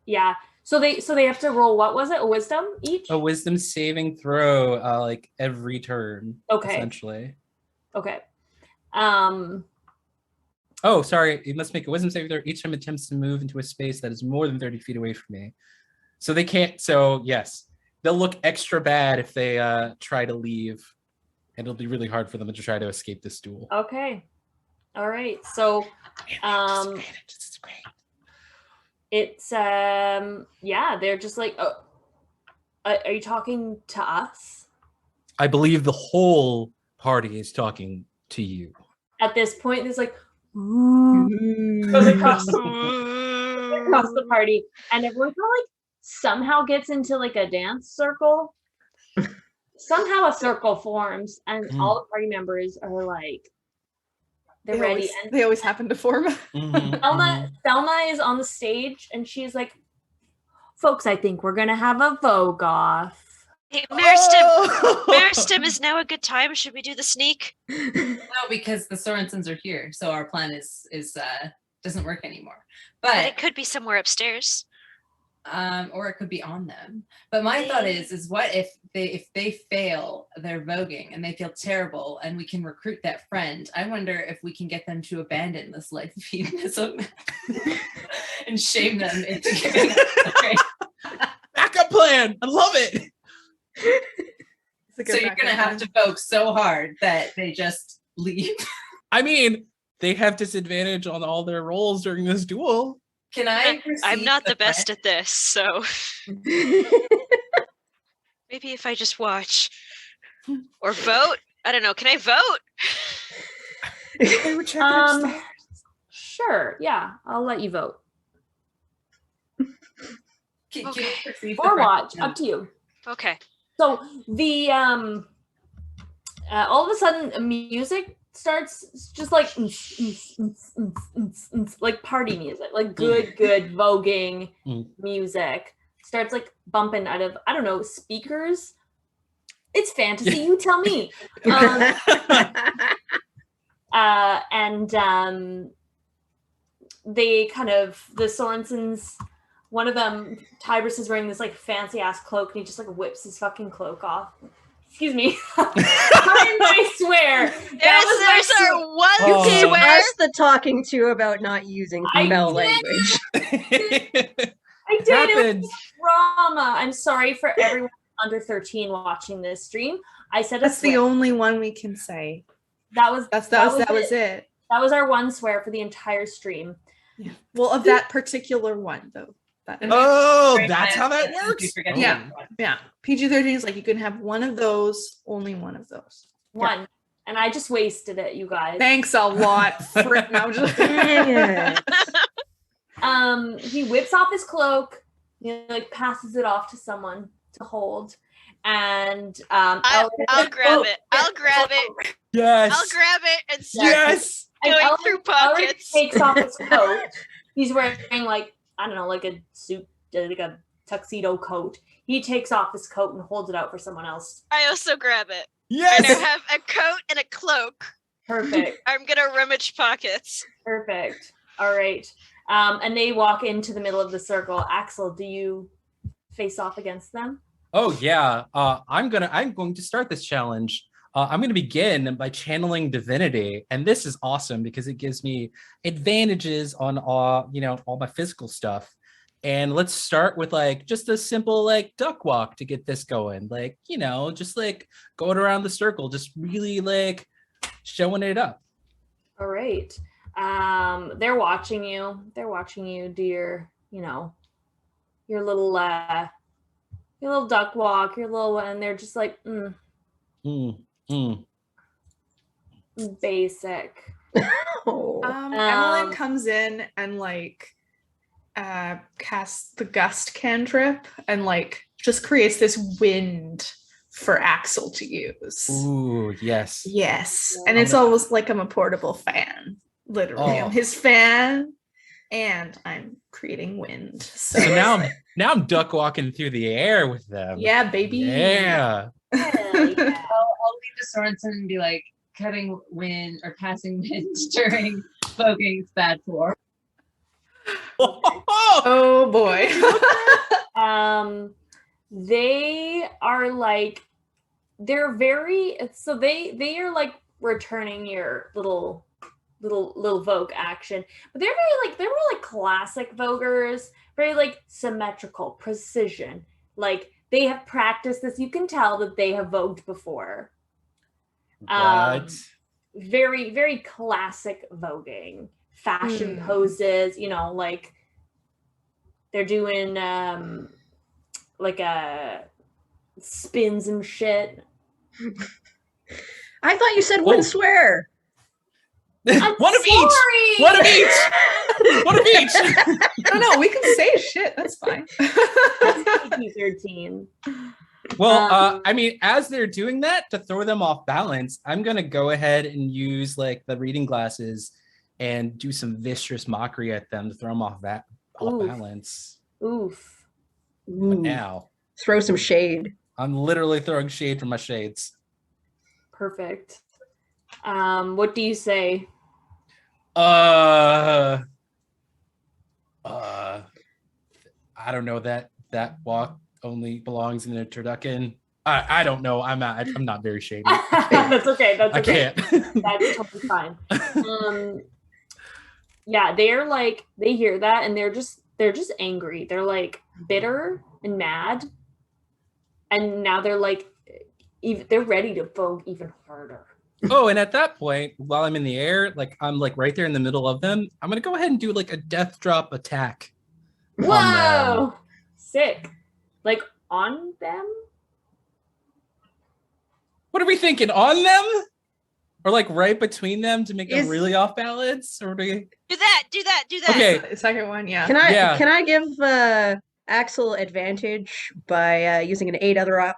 yeah. So they have to roll, what was it? A wisdom each? A wisdom saving throw, like every turn. Okay. Essentially. Okay. Oh, sorry. You must make a wisdom saving throw each time it attempts to move into a space that is more than 30 feet away from me. So they can't. So yes, they'll look extra bad if they try to leave, and it'll be really hard for them to try to escape this duel. Okay. All right. So This is great. it's yeah, they're just like, oh, are you talking to us? I believe the whole party is talking to you. At this point, there's like goes across the party, and everyone kind of like somehow gets into like a dance circle. Somehow a circle forms, and all the party members are like, they're ready. And They always happen to form. Thelma is on the stage, and she's like, "Folks, I think we're gonna have a Vogue off." Hey, Meristem, is now a good time? Should we do the sneak? No, because the Sorensens are here, so our plan is doesn't work anymore. But But it could be somewhere upstairs. or it could be on them. But my thought is what if they fail their voguing and they feel terrible, and we can recruit that friend? I wonder if we can get them to abandon this life of hedonism and shame them into giving up. Backup plan. I love it. So you're gonna have to vogue so hard that they just leave. I mean, they have disadvantage on all their rolls during this duel. Can I? I'm not the best threat? at this, so maybe if I just watch or vote. I don't know. Can I vote? They were checking upstairs. Sure, yeah, I'll let you vote Can Okay. you perceive the or threat? watch. Up to you. Okay. So the all of a sudden music starts, just like like party music, like good voguing music starts like bumping out of, I don't know, speakers. It's fantasy, you tell me. They kind of, the Sorensens, one of them, Tybris, is wearing this like fancy ass cloak, and he just like whips his fucking cloak off. Excuse me. I swear. There's our one You gave swear. us the talking to about not using I spell did. language. I did. It Happens. was trauma. I'm sorry for everyone under 13 watching this stream. I said a That's the swear. only one we can say. That was That was it. That was our one swear for the entire stream. Yeah. Well, of that particular one though. Oh, Very that's how that nice. works. Forget Yeah. that. Yeah. PG-13 is like you can have one of those, only one of those. One. And I just wasted it, you guys. Thanks a lot. Frick. No, I'm just Dang it. He whips off his cloak, like passes it off to someone to hold. And I'll grab it. I'll grab it. Yes. I'll grab it and start Yes. And going Elric- through Elric pockets. takes off his coat. He's wearing like, I don't know, like a suit, like a tuxedo coat. He takes off his coat and holds it out for someone else. I also grab it. Yes. And I have a coat and a cloak. Perfect. I'm gonna rummage pockets. Perfect. All right. And they walk into the middle of the circle. Axel, do you face off against them? Oh yeah. I'm going to start this challenge. I'm going to begin by channeling divinity, and this is awesome because it gives me advantages on all my physical stuff. And let's start with like just a simple like duck walk to get this going. Like, just like going around the circle, just really like showing it up. All right. They're watching you. They're watching you do your little duck walk, your little one, and they're just like, basic. Oh. Emmeline comes in and like casts the gust cantrip and like just creates this wind for Axel to use. Ooh, yes. Yes. And it's almost like I'm a portable fan. Literally. Oh. I'm his fan and I'm creating wind. So, So now I'm duck walking through the air with them. yeah, baby. Yeah. Hell yeah. I'll leave the Sorensen and be like cutting wind or passing wind during voguing's bad form. Oh boy. They are like, they're very, so they are like returning your little Vogue action, but they're very like classic Voguers, very like symmetrical precision. Like they have practiced this. You can tell that they have Vogued before. What? Very, very classic voguing, fashion poses, like they're doing like spins and shit. I thought you said wouldn't swear. I'm One of each. sorry! One of each. One of each. No, we can say shit. That's fine. PG-13. Well, I mean, as they're doing that, to throw them off balance, I'm gonna go ahead and use like the reading glasses and do some vicious mockery at them to throw them off Oof. balance. Oof. But now Throw some shade. I'm literally throwing shade from my shades. Perfect. What do you say? I don't know, that walk only belongs in a turducken. I don't know. I'm not very shady. That's okay. That's I okay. can't. That's totally fine. Yeah, they're like, they hear that and they're just angry. They're like bitter and mad. And now they're like, they're ready to vogue even harder. Oh, and at that point, while I'm in the air, like I'm like right there in the middle of them, I'm gonna go ahead and do like a death drop attack. on them. Whoa! Sick. Like on them? What are we thinking? On them? Or like right between them to make them Is- really off balance? Or do we... Do that. Okay. The second one, yeah. Can I Yeah. can I give Axel advantage by using an 8 other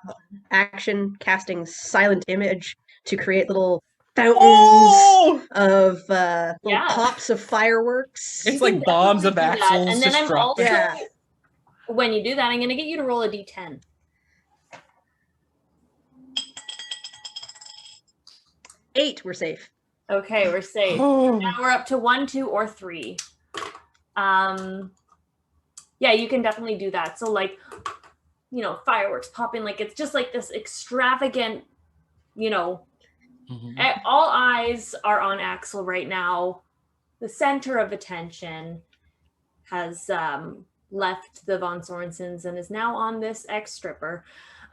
action, casting Silent Image to create little fountains Oh! of little Yeah. pops of fireworks? It's like bombs of Definitely do that. Axels And then just I'm dropping. also, Yeah. when you do that, I'm going to get you to roll a d10. 8, we're safe. Okay, we're safe. Oh. Now we're up to 1, 2, or 3. Yeah, you can definitely do that. So like, fireworks popping, like it's just like this extravagant, Mhm. all eyes are on Axel right now. The center of attention has left the Von Sorensens and is now on this ex-stripper.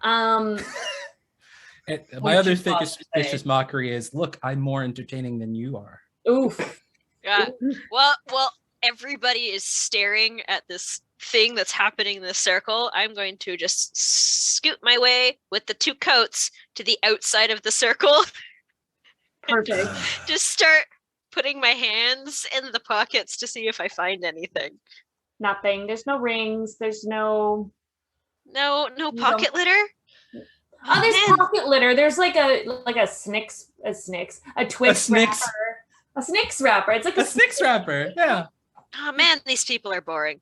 And my Which other is thickest odd to say. vicious mockery is, look, I'm more entertaining than you are. Oof. Yeah. Well, everybody is staring at this thing that's happening in the circle, I'm going to just scoot my way with the 2 coats to the outside of the circle. Perfect. Just start putting my hands in the pockets to see if I find anything. Nothing. There's no rings. There's no. No pocket litter? Oh, there's Man. pocket litter. There's like a Twix Snicks. wrapper. A Snicks wrapper. It's like A Snicks wrapper. Yeah. Oh man, these people are boring.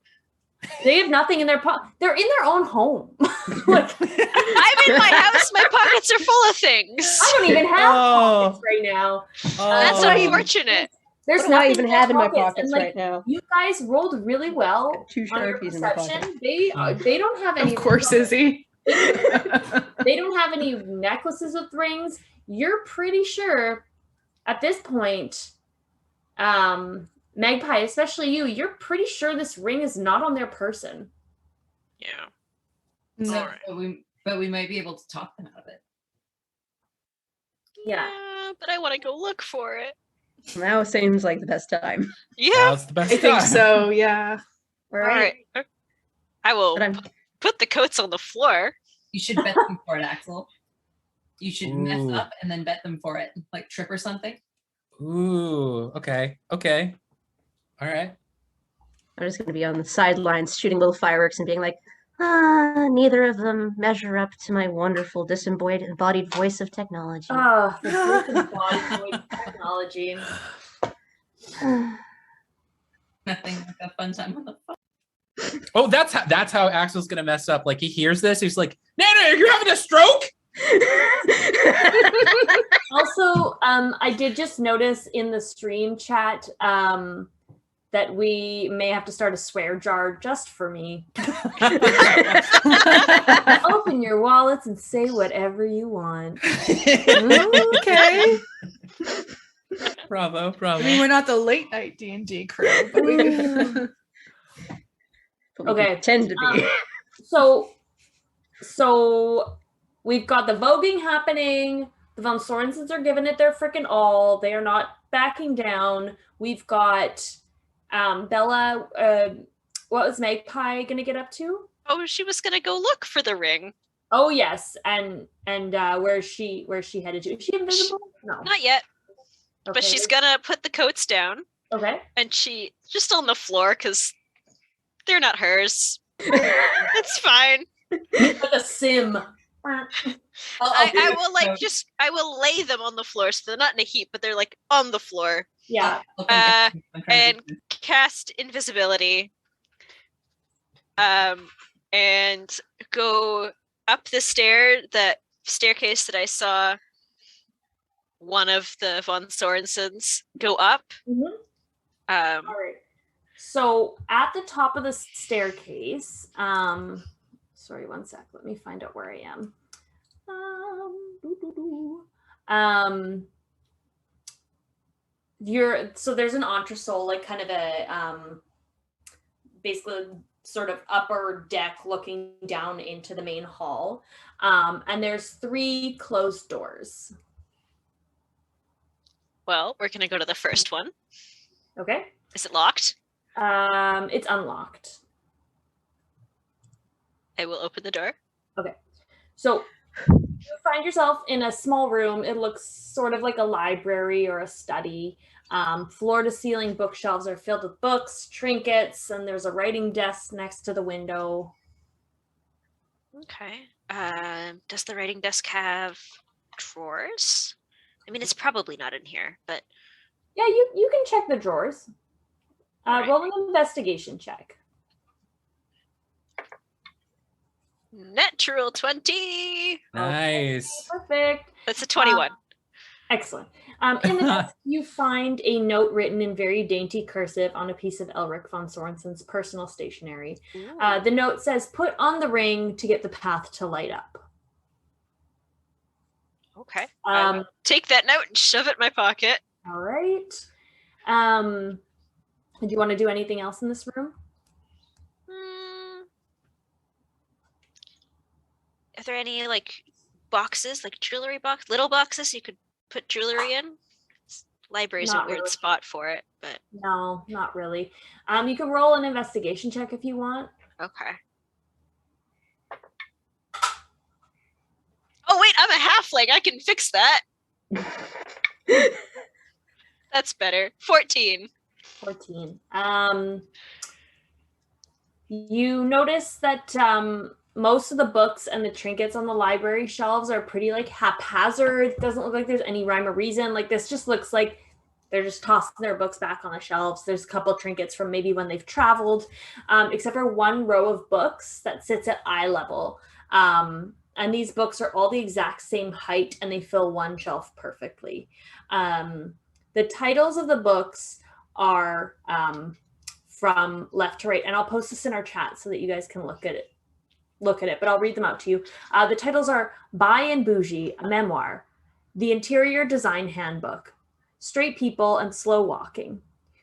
They have nothing in their pocket. They're in their own home. Like, I'm in my house. My pockets are full of things. I don't even have pockets right now. That's Oh. unfortunate. There's What do I nothing even in have in my pockets. pockets And, like, right now? you guys rolled really well. 2 on your Sharpies in my pocket. perception. They don't have any. Of course, Izzy. They don't have any necklaces with rings. You're pretty sure at this point, Magpie, especially you're pretty sure this ring is not on their person. Yeah. No. Alright. But we might be able to talk them out of it. Yeah. But I want to go look for it. Now seems like the best time. Yeah. That's the best I think time. so, yeah. All All right. right. I will But I'm put the coats on the floor. You should bet them for it, Axel. You should mess Ooh. up and then bet them for it, like trip or something. Ooh, okay. All right. I'm just gonna be on the sidelines shooting little fireworks and being like, neither of them measure up to my wonderful disembodied voice of technology. Oh, the disembodied technology. Nothing like a fun time on the phone. Oh, that's how Axel's gonna mess up. Like he hears this, he's like, Nana, you're having a stroke? Also, I did just notice in the stream chat that we may have to start a swear jar just for me. Open your wallets and say whatever you want. Okay. Bravo. I mean, we're not the late night D&D crew, but we But we Okay, tend to be. So we've got the voguing happening. The Von Sorensens are giving it their freaking all. They are not backing down. We've got Bella. What was Magpie gonna get up to? Oh, she was gonna go look for the ring. Oh yes, and where's she headed to? Is she invisible? No. Not yet, Okay. but she's gonna put the coats down, Okay. and she just on the floor because they're not hers. It's fine. Like a sim. I will I will lay them on the floor so they're not in a heap, but they're like on the floor. Yeah. And cast invisibility. And go up the staircase that I saw one of the Von Sorensens go up. Mhm. All right. So at the top of the staircase, sorry, one sec. Let me find out where I am. There's an entresol, like kind of a basically sort of upper deck looking down into the main hall. And there's 3 closed doors. Well, we're gonna go to the first one. Okay. Is it locked? It's unlocked. I will open the door. Okay. So you find yourself in a small room. It looks sort of like a library or a study. Floor to ceiling bookshelves are filled with books, trinkets, and there's a writing desk next to the window. Okay. Does the writing desk have drawers? I mean, it's probably not in here, but Yeah, you can check the drawers. Alright. Roll an investigation check. natural 20. Nice. Perfect. That's a 21. Excellent. In the desk, you find a note written in very dainty cursive on a piece of Elric von Sorensen's personal stationery. The note says, "Put on the ring to get the path to light up." Okay. I will take that note and shove it in my pocket. All right. Do you want to do anything else in this room? Are there any like boxes, like jewelry little boxes you could put jewelry in? Library's Not a weird really. spot for it, but No, not really. You can roll an investigation check if you want. Okay. Oh wait, I'm a halfling. I can fix that. That's better. 14. 14. You notice that most of the books and the trinkets on the library shelves are pretty like haphazard. It doesn't look like there's any rhyme or reason. Like this just looks like they're just tossing their books back on the shelves. There's a couple trinkets from maybe when they've traveled, except for one row of books that sits at eye level. And these books are all the exact same height and they fill one shelf perfectly. The titles of the books are from left to right, and I'll post this in our chat so that you guys can look at it, but I'll read them out to you. The titles are Bi and Bougie, a memoir, The Interior Design Handbook, Straight People and Slow Walking,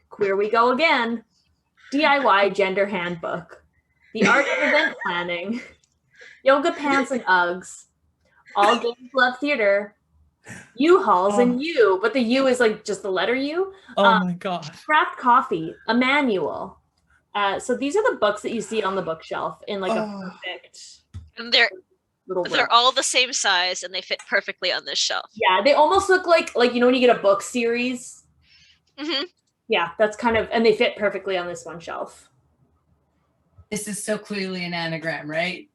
Queer We Go Again, DIY Gender Handbook, The Art of Event Planning, Yoga Pants and Uggs, All Games Love Theater, U-Hauls and U, but the U is like just the letter U. Oh my god. Craft Coffee, a manual. So these are the books that you see on the bookshelf in like a perfect. And they're little all the same size and they fit perfectly on this shelf. Yeah, they almost look like you know when you get a book series. Mm-hmm. Yeah, that's kind of, and they fit perfectly on this one shelf. This is so clearly an anagram, right?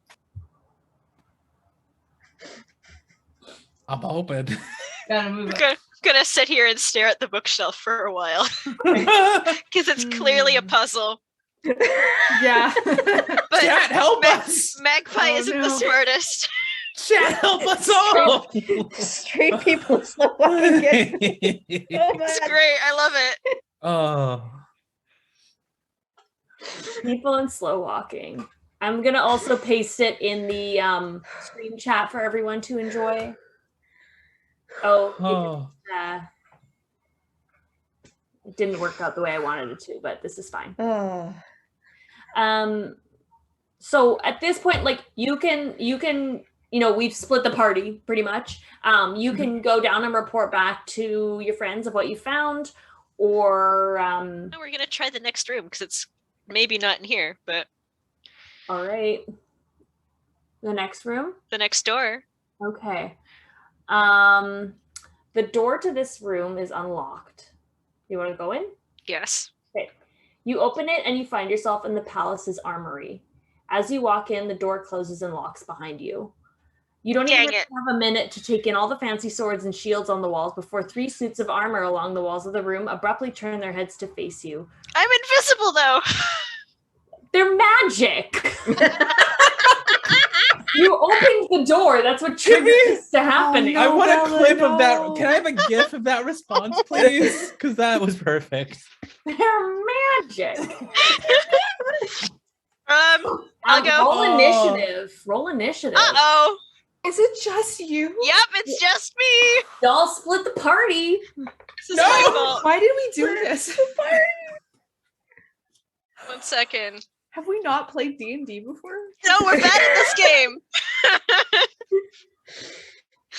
I'm hoping. Gotta move it. Gonna sit here and stare at the bookshelf for a while because it's clearly a puzzle. Yeah. But Chat, help us! Magpie isn't the smartest. Chat, help us all! Straight people slow walking. It's great. I love it. Oh. People and slow walking. I'm gonna also paste it in the stream chat for everyone to enjoy. It didn't work out the way I wanted it to, but this is fine. So at this point, like you can, we've split the party pretty much. You can go down and report back to your friends of what you found, or No, we're gonna try the next room because it's maybe not in here, but all right. The next room? The next door. Okay. The door to this room is unlocked. You want to go in? Yes. Okay. You open it and you find yourself in the palace's armory. As you walk in, the door closes and locks behind you. You don't even have a minute to take in all the fancy swords and shields on the walls before 3 suits of armor along the walls of the room abruptly turn their heads to face you. I'm invisible though. They're magic. You opened the door. That's what triggers this to happening. I want a clip of that. Can I have a GIF of that response, please? Because that was perfect. They're magic. I'll go. Roll initiative. Roll initiative. Uh-oh. Is it just you? Yep, it's just me. Y'all split the party. This is my fault. Why did we do this? 1 second. Have we not played D&D before? No, we're bad at this game.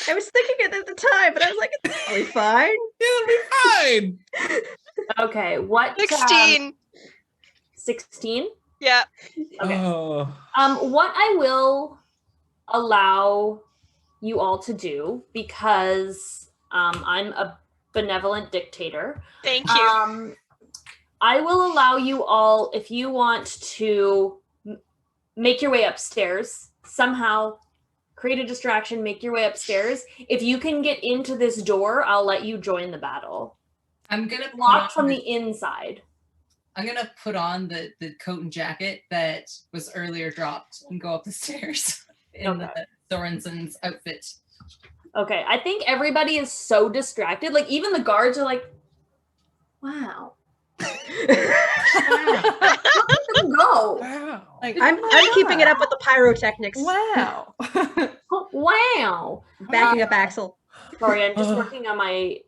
I was thinking it at the time, but I was like, it's probably fine. It'll be fine. Okay, what? 16. 16? Yeah. Okay. Oh. What I will allow you all to do, because I'm a benevolent dictator. Thank you. I will allow you all, if you want to make your way upstairs, somehow create a distraction, make your way upstairs. If you can get into this door, I'll let you join the battle. I'm gonna lock from the inside. I'm gonna put on the coat and jacket that was earlier dropped and go up the stairs in the Sorensen's outfit. Okay, I think everybody is so distracted. Like even the guards are like, "Wow." Go. Wow. Like, I'm keeping it up with the pyrotechnics. Wow. Wow. Backing up Axel. Sorry, I'm just working on my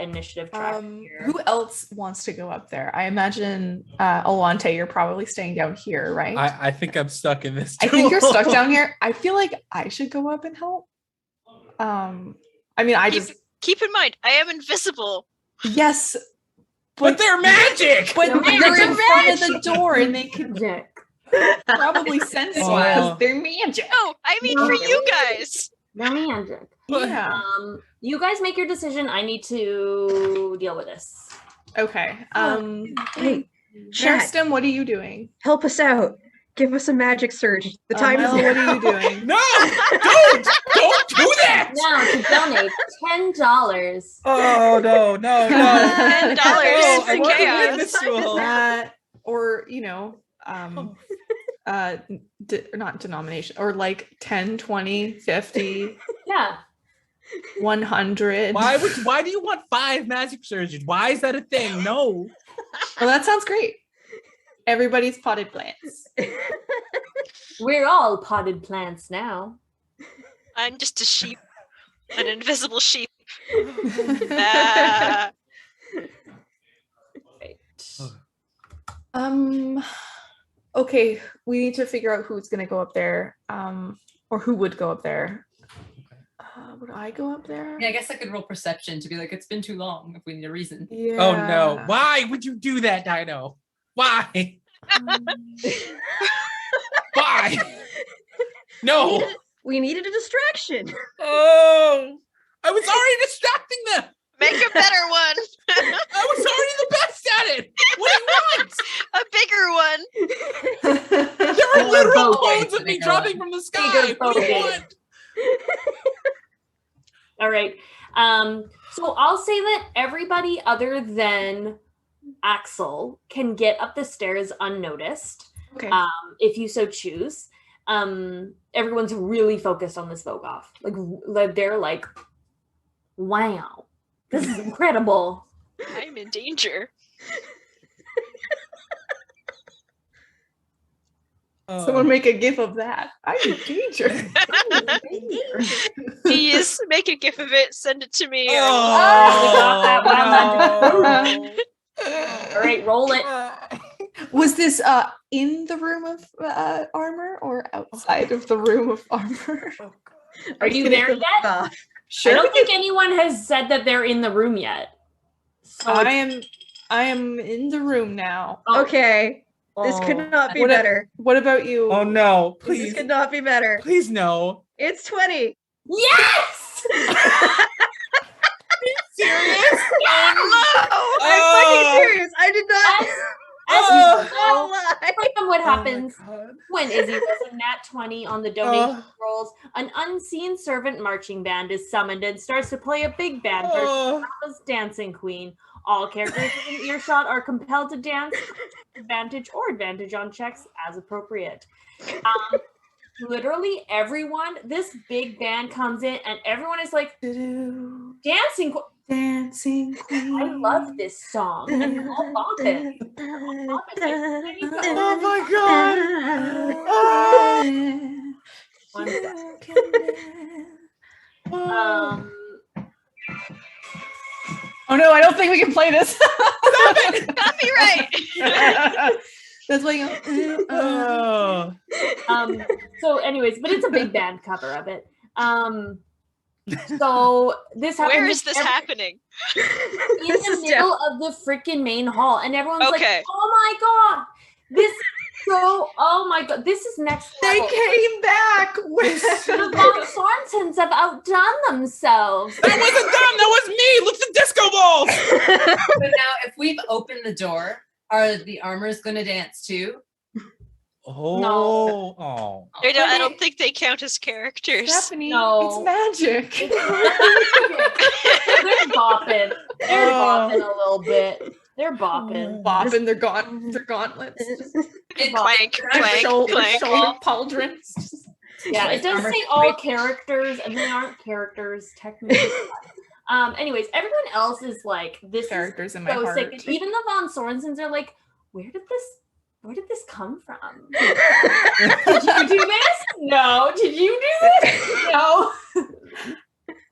initiative track here. Who else wants to go up there? I imagine Alante, you're probably staying down here, right? I think I'm stuck in this. I think you're stuck down here. I feel like I should go up and help. I mean, keep in mind, I am invisible. Yes. But they're magic. But you're in front of the door and they can. Probably sense Oh. because they're magic. Oh, I mean for you guys. They're magic. Yeah. You guys make your decision. I need to deal with this. Okay. Hey, chat, Sherstem, what are you doing? help us out. Give us a magic surge. The time is Milo, now. what are you doing? No! Don't do that! Now to donate $10. Oh no, no, no. $10 Oh, I for want to chaos. win this duel. Or not denomination, or like 10, 20, 50, Yeah. 100. Why do you want 5 magic surgeons? Why is that a thing? No. Well, that sounds great. Everybody's potted plants. We're all potted plants now. I'm just a sheep. An invisible sheep. Ah. Okay, we need to figure out who's gonna go up there, or who would go up there. Would I go up there? Yeah, I guess I could roll perception to be like, it's been too long if we need a reason. Yeah. Oh no. Why would you do that, Dino? Why? Why? No. We needed a distraction. Oh. I was already distracting them. Make a better one. I was already the best at it. What do you want? A bigger one. There are literal boat. clones of me dropping from the sky. What do you want? All right. So I'll say that everybody other than Axel can get up the stairs unnoticed, Okay. if you so choose. Everyone's really focused on this Vogoth. Like they're like, wow, this is incredible. I'm in danger. Someone make a gif of that. I'm in danger. Please make a gif of it. Send it to me. All right, roll it. Was this in the room of armor or outside of the room of armor? Are you there yet? I don't think anyone has said that they're in the room yet. So I am in the room now. Okay. This could not be better. What about you? Oh no, This please. could not be better. Please no. It's 20. Yes! Serious? Oh I'm fucking serious. I did not. As Oh, you don't know, lie. from what happens God. when Izzy was a nat 20 on the donation rolls, an unseen servant marching band is summoned and starts to play a big band for Sarah's Dancing Queen. All characters within earshot are compelled to dance, advantage on checks as appropriate. Literally everyone, this big band comes in and everyone is like, Dancing Queen. Dancing Queen. I love this song. And you're all bopping. Oh my god. One sec. Oh no, I don't think we can play this. Copyright. That's like So anyways, but it's a big band cover of it. So this happens. Where is this happening? In the middle of the freaking main hall, and everyone's Okay. like, "Oh my god, this is so! Oh my god, this is next they level." came back. The Von Sorensens have outdone themselves. That wasn't them, that was me. Look at the disco balls. But now, if we've opened the door, are the armors going to dance too? Oh. I don't think they count as characters. Stephanie, No. it's magic. They're bopping. They're bopping a little bit. They're bopping. Bopping their gauntlets. Clank, clank, shoulder clank. pauldrons. Yeah, it does say all characters, and they aren't characters technically. Anyways, everyone else is like, this Characters is in my so heart. sick. And even the Von Sorensens are like, where did this come from? Did you do this? No. Did you do this? No.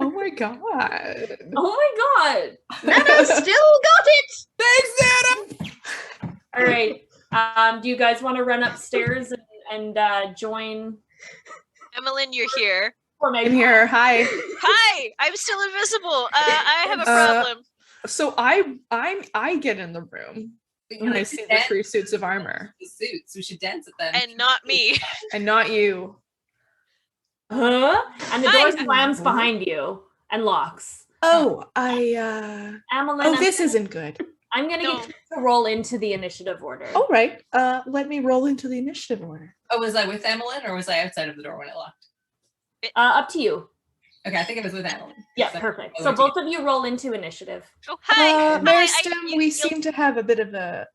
Oh my god. Oh my god. Nana still got it. Thanks, Nana. All right. Do you guys want to run upstairs and join? Emmeline, you're here. I'm here. Hi. Hi, I'm still invisible. I have a problem. So I get in the room. But When I like, see the dance 3 suits of armor. the suits, we should dance at them. And not me. And not you. Huh? And the door Hi. slams behind you and locks. Oh, Amelin, oh, this isn't good. I'm gonna No. get you to roll into the initiative order. All right. Let me roll into the initiative order. Oh, was I with Emmeline or was I outside of the door when it locked? Up to you. Okay, I think it was with Emmeline. Yeah, So- perfect. oh, So okay. both of you roll into initiative. Oh, hi. Hi. Maristem, we you'll- seem to have a bit of a.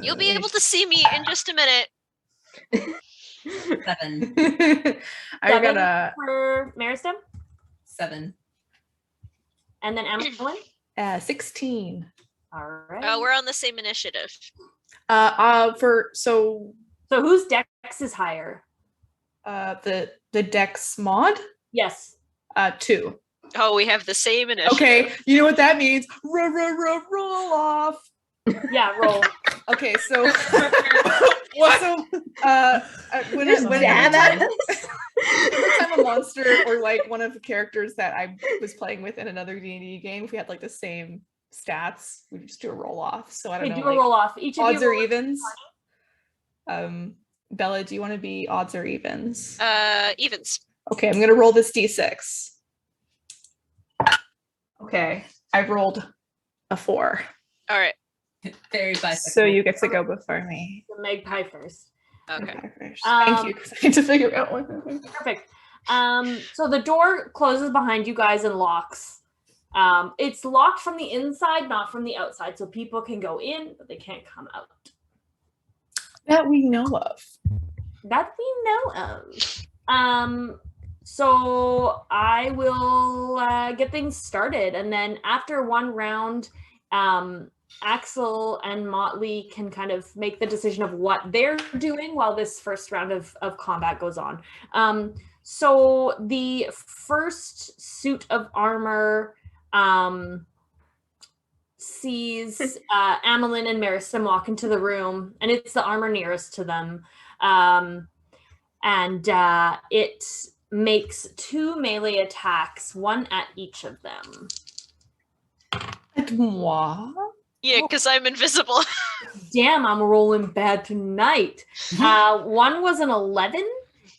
You'll be able to see me in just a minute. 7. I 7 got a for Maristem, 7. and then Amelin. 16. All right. We're on the same initiative. So So whose dex is higher? the dex mod, Yes. 2. Oh, we have the same initiative. Okay, you know what that means? Roll off. Yeah, roll. Okay, so What? So when Just dab at us. every time a monster or like one of the characters that I was playing with in another D&D game, if we had like the same stats, we just do a roll off. So I don't Okay, know. do a like, roll off. Each of odds you or roll evens. Bella, do you want to be odds or evens? Evens. Okay, I'm gonna roll this d6. Okay, I rolled a 4. All right. Very bisexual. So you get to go before me. the Magpie first. Okay. First. Thank you, because I need to figure out one. Perfect. So the door closes behind you guys and locks. It's locked from the inside, not from the outside. So people can go in, but they can't come out. That we know of. That we know of. So I will get things started, and then after one round, Axel and Motley can kind of make the decision of what they're doing while this first round of combat goes on. So the first suit of armor sees Amelin and Maristem walk into the room, and it's the armor nearest to them. And it makes 2 melee attacks, one at each of them. At moi? Yeah, because I'm invisible. Damn, I'm rolling bad tonight. One was an 11,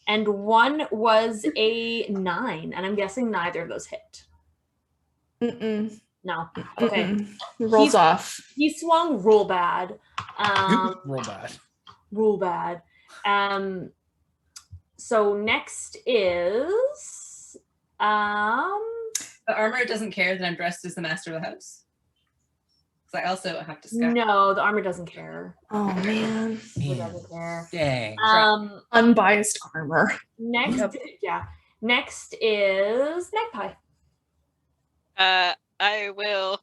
and one was a 9, and I'm guessing neither of those hit. Mm-mm. No. Okay. Mm-mm. Rolls off. He swung real bad. Roll bad. Real bad. So next is The armor doesn't care that I'm dressed as the master of the house. Because I also have to scout. no, the armor doesn't care. Oh man. It doesn't care. Dang. Unbiased armor. Next, yeah. Next is Magpie. I will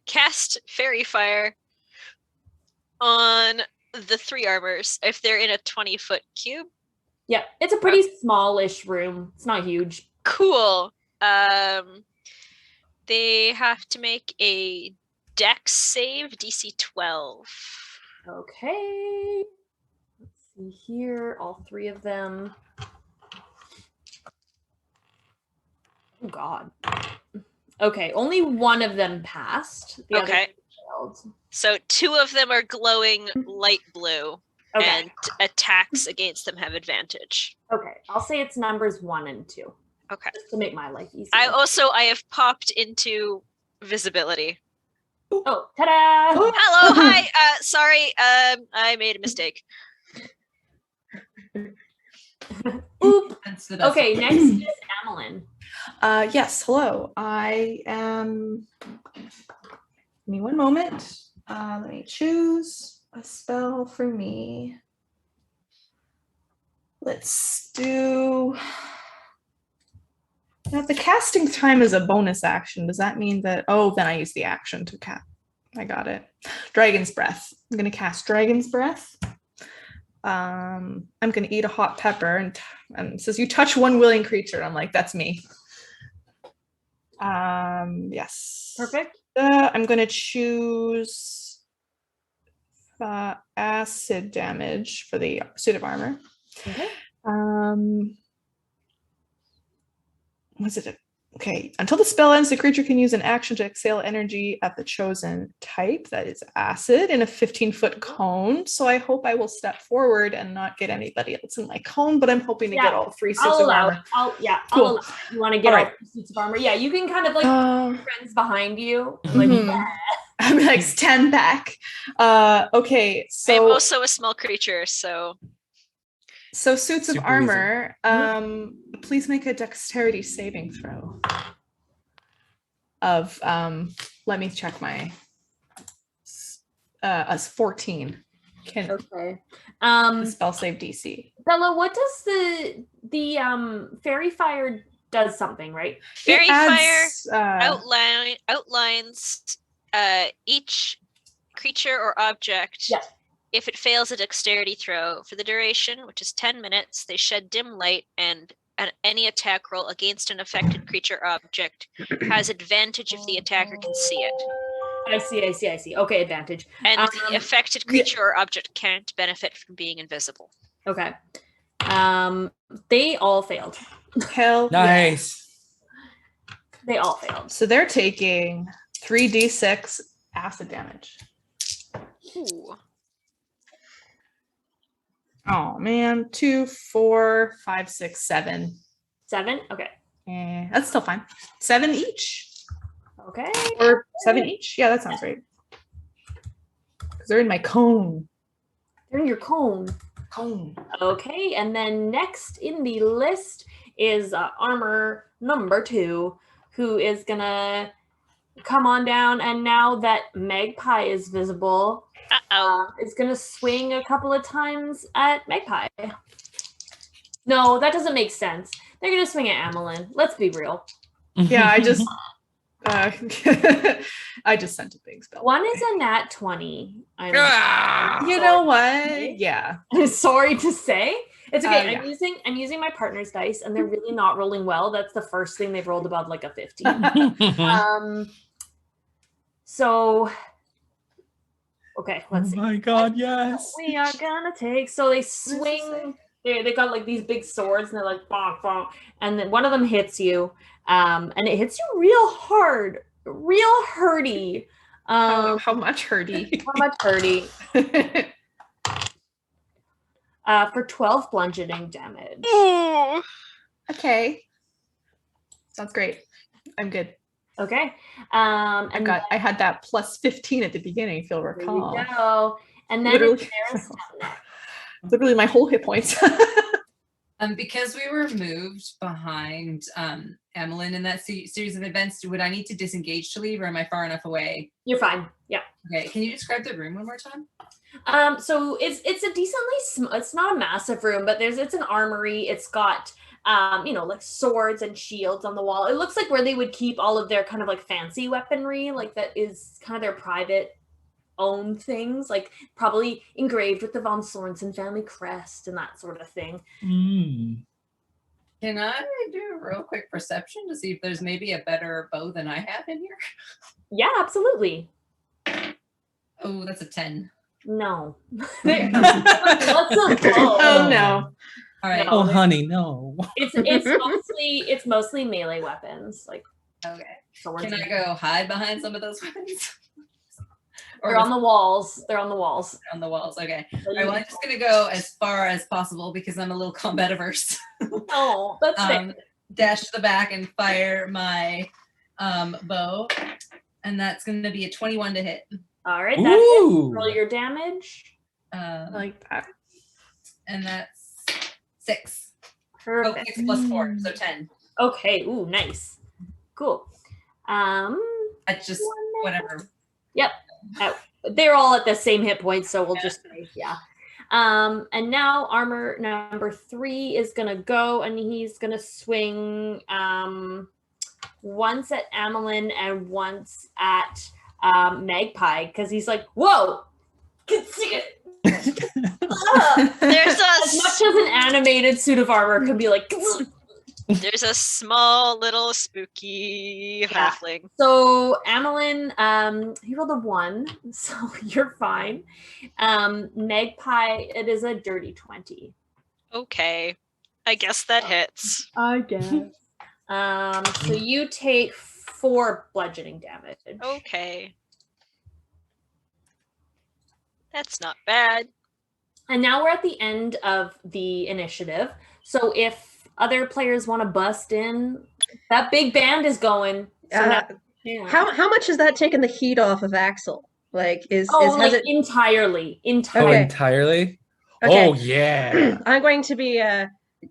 cast Fairy Fire on the 3 armors if they're in a 20-foot cube. Yeah, it's a pretty smallish room. It's not huge. Cool. They have to make a Dex save, DC 12. Okay. Let's see here. All 3 of them. Oh God. Okay, only one of them passed. The other Okay. failed. So 2 of them are glowing light blue, Okay. and attacks against them have advantage. Okay. I'll say it's numbers 1 and 2. Okay. Just to make my life easier. I have popped into visibility. Oh, ta-da! Hello, hi. Sorry, I made a mistake. Oop. That's the best. Okay, next is Amelin. Yes, hello. I am. Give me one moment. Let me choose a spell for me. Let's do. Now, the casting time is a bonus action. Does that mean that? Oh, then I use the action to cast. I got it. Dragon's Breath. I'm going to cast Dragon's Breath. I'm going to eat a hot pepper, and it says you touch one willing creature. And I'm like, that's me. Yes. Perfect. I'm going to choose acid damage for the suit of armor. Okay. Was it Okay, until the spell ends, the creature can use an action to exhale energy at the chosen type, that is acid, in a 15-foot cone. So I hope I will step forward and not get anybody else in my cone, but I'm hoping to get all 3 suits I'll of allow armor. it. I'll Cool. allow it. You want to get All all right. 3 suits of armor? Yeah, you can kind of like friends behind you. Like, I'm like, stand back. Okay, so I'm also a small creature, so suits of Super armor. Please make a dexterity saving throw. Of let me check my us 14. Can okay. the spell save DC? Bella, what does the fairy fire does something, right? fairy fire Fire outlines each creature or object. Yeah. If it fails a dexterity throw for the duration, which is 10 minutes, they shed dim light, and any attack roll against an affected creature or object has advantage if the attacker can see it. I see. Okay, advantage. And the affected creature or object can't benefit from being invisible. Okay. They all failed. Hell Nice. They all failed. So they're taking 3d6 acid damage. Ooh. Oh man, 2, 4, 5, 6, 7. 7? Okay. That's still fine. 7 each. Okay. Or 7 each? Yeah, that sounds right. Because they're in my cone. They're in your cone. Cone. Okay, and then next in the list is armor number 2, who is gonna come on down, and now that Magpie is visible, is gonna swing a couple of times at Magpie. No, that doesn't make sense. They're gonna swing at Amelin. Let's be real. Yeah, I just I just sent a big spell. One is a nat 20. You know what? Yeah. I'm sorry to say. It's okay. Yeah. I'm using my partner's dice, and they're really not rolling well. That's the first thing they've rolled above like a 15. So okay, let's see. Oh my god, yes. We are gonna take. So they swing. They got like these big swords, and they're like bonk bonk, and then one of them hits you, and it hits you real hard, real hurty. How much hurty? How much hurty? For 12 bludgeoning damage. Ooh. Okay. Sounds great. I'm good. Okay. And I had that plus 15 at the beginning, if you'll there recall. you go. And then Literally. it's Literally my whole hit points. Because we were moved behind Amelin in that series of events, would I need to disengage to leave, or am I far enough away? You're fine. Yeah. Okay. Can you describe the room one more time? So it's a decently it's not a massive room, but it's an armory. It's got like swords and shields on the wall. It looks like where they would keep all of their kind of like fancy weaponry, like that is kind of their private own things, like probably engraved with the von Sorensen family crest and that sort of thing. Can I do a real quick perception to see if there's maybe a better bow than I have in here? Yeah, absolutely. Oh, that's a 10. No. What's a bow? Oh no. All right. Oh honey, no. It's mostly melee weapons, like Okay. swords. Can I go hide behind some of those weapons? They're on the walls. They're on the walls. On the walls. Okay. So All right, well, I'm just gonna go as far as possible because I'm a little combat averse. Oh, that's fair. Dash to the back and fire my bow, and that's gonna be a 21 to hit. All right, that's it. Ooh. Roll your damage. I like that. And that's 6. Perfect. Oh, 6 plus 4, so 10. Okay. Ooh, nice. Cool. That's just whatever. Yep. They're all at the same hit points, so we'll just say, yeah. And now armor number 3 is gonna go, and he's gonna swing once at Amelin and once at Magpie, because he's like, whoa, can see it. There's As much as an animated suit of armor could be like. There's a small little spooky halfling. So Amelin, he rolled a 1, so you're fine. Magpie, it is a dirty 20. Okay. I guess that hits. I guess. So you take 4 bludgeoning damage. Okay. That's not bad. And now we're at the end of the initiative. So if other players want to bust in, that big band is going. So How much has that taken the heat off of Axel? Like, has it entirely? Oh, Okay. entirely? Okay. Oh, yeah. I'm going to be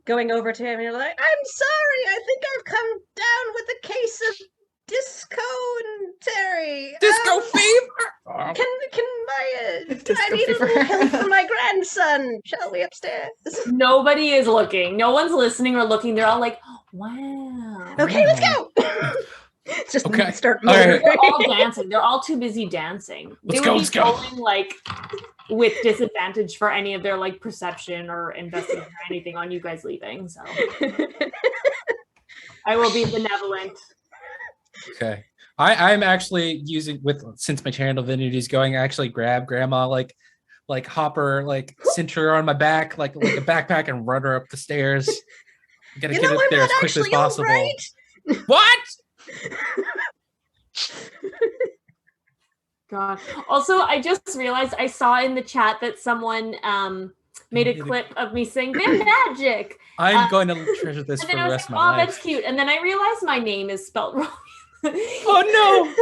going over to him and like, I'm sorry, I think I've come down with a case of dysentery. Disco fever! Can my I Disco need a fever. little help from my grandson. Shall we upstairs? Nobody is looking. No one's listening or looking. They're all like, wow. Okay, let's go. Just Okay. start All moving. right. They're all dancing. They're all too busy dancing. Let's They go, would let's be go. rolling like with disadvantage for any of their like perception or investigation or anything on you guys leaving. So I will be benevolent. Okay. I'm actually using since my channel divinity is going, I actually grab grandma like hopper, like cinch her on my back, like a backpack and run her up the stairs. Gotta get up there as quickly as possible. Right. What? God. Also, I just realized I saw in the chat that someone made a clip of me saying they're magic. I'm going to treasure this And for then the I was rest like, of my oh, life. that's cute. And then I realized my name is spelled wrong. Oh